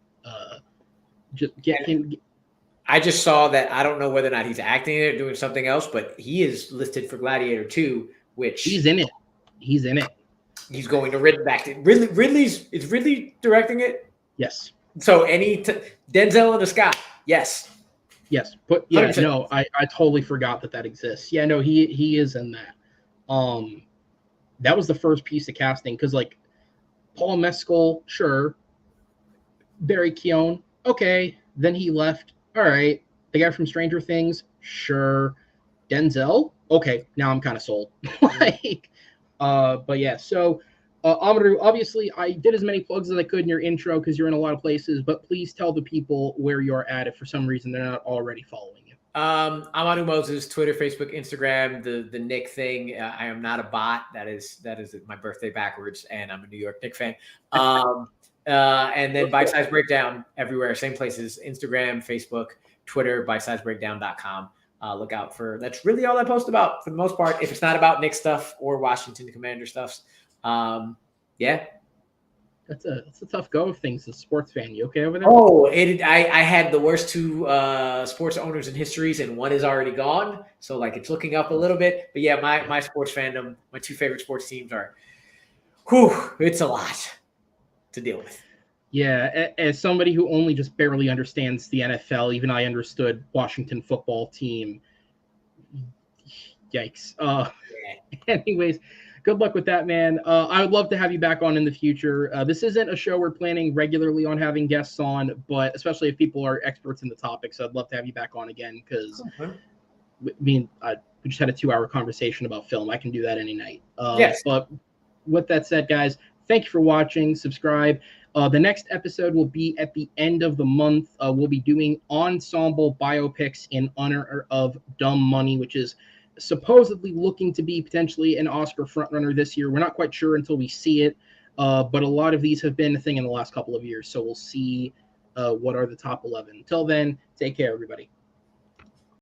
Just get him. I just saw that. I don't know whether or not he's acting in it or doing something else, but he is listed for Gladiator 2, which he's in it. He's in it. He's going to Is Ridley directing it? Yes. So Denzel in the sky. Yes. Yes. But yeah, 100%. No, I totally forgot that exists. Yeah, no, he is in that. That was the first piece of casting because, like, Paul Mescal, sure. Barry Keoghan, okay. Then he left. All right. The guy from Stranger Things, sure. Denzel, okay. Now I'm kind of sold. But yeah. So, Amaru, obviously, I did as many plugs as I could in your intro because you're in a lot of places. But please tell the people where you're at if for some reason they're not already following you. Amaru Moses, Twitter, Facebook, Instagram, the Knick thing. I am not a bot. That is my birthday backwards, and I'm a New York Knicks fan. And then Bite Size Breakdown everywhere, same places: Instagram, Facebook, Twitter, bitesizebreakdown.com. Look out for that's really all I post about for the most part. If it's not about Knicks stuff or Washington Commander stuff, yeah. That's a tough go of things as a sports fan. You okay over there? Oh, I had the worst two sports owners in histories, and one is already gone. So like it's looking up a little bit. But yeah, my sports fandom, my two favorite sports teams are, it's a lot to deal with. Yeah, as somebody who only just barely understands the NFL, even I understood Washington football team. Yikes. Anyways. Good luck with that, man. I would love to have you back on in the future. This isn't a show we're planning regularly on having guests on, but especially if people are experts in the topic. So I'd love to have you back on again because we just had a 2-hour conversation about film. I can do that any night. Yes. But with that said, guys, thank you for watching. Subscribe. The next episode will be at the end of the month. We'll be doing ensemble biopics in honor of Dumb Money, which is supposedly looking to be potentially an Oscar frontrunner this year. We're not quite sure until we see it, but a lot of these have been a thing in the last couple of years, so we'll see what are the top 11. Until then, take care, everybody.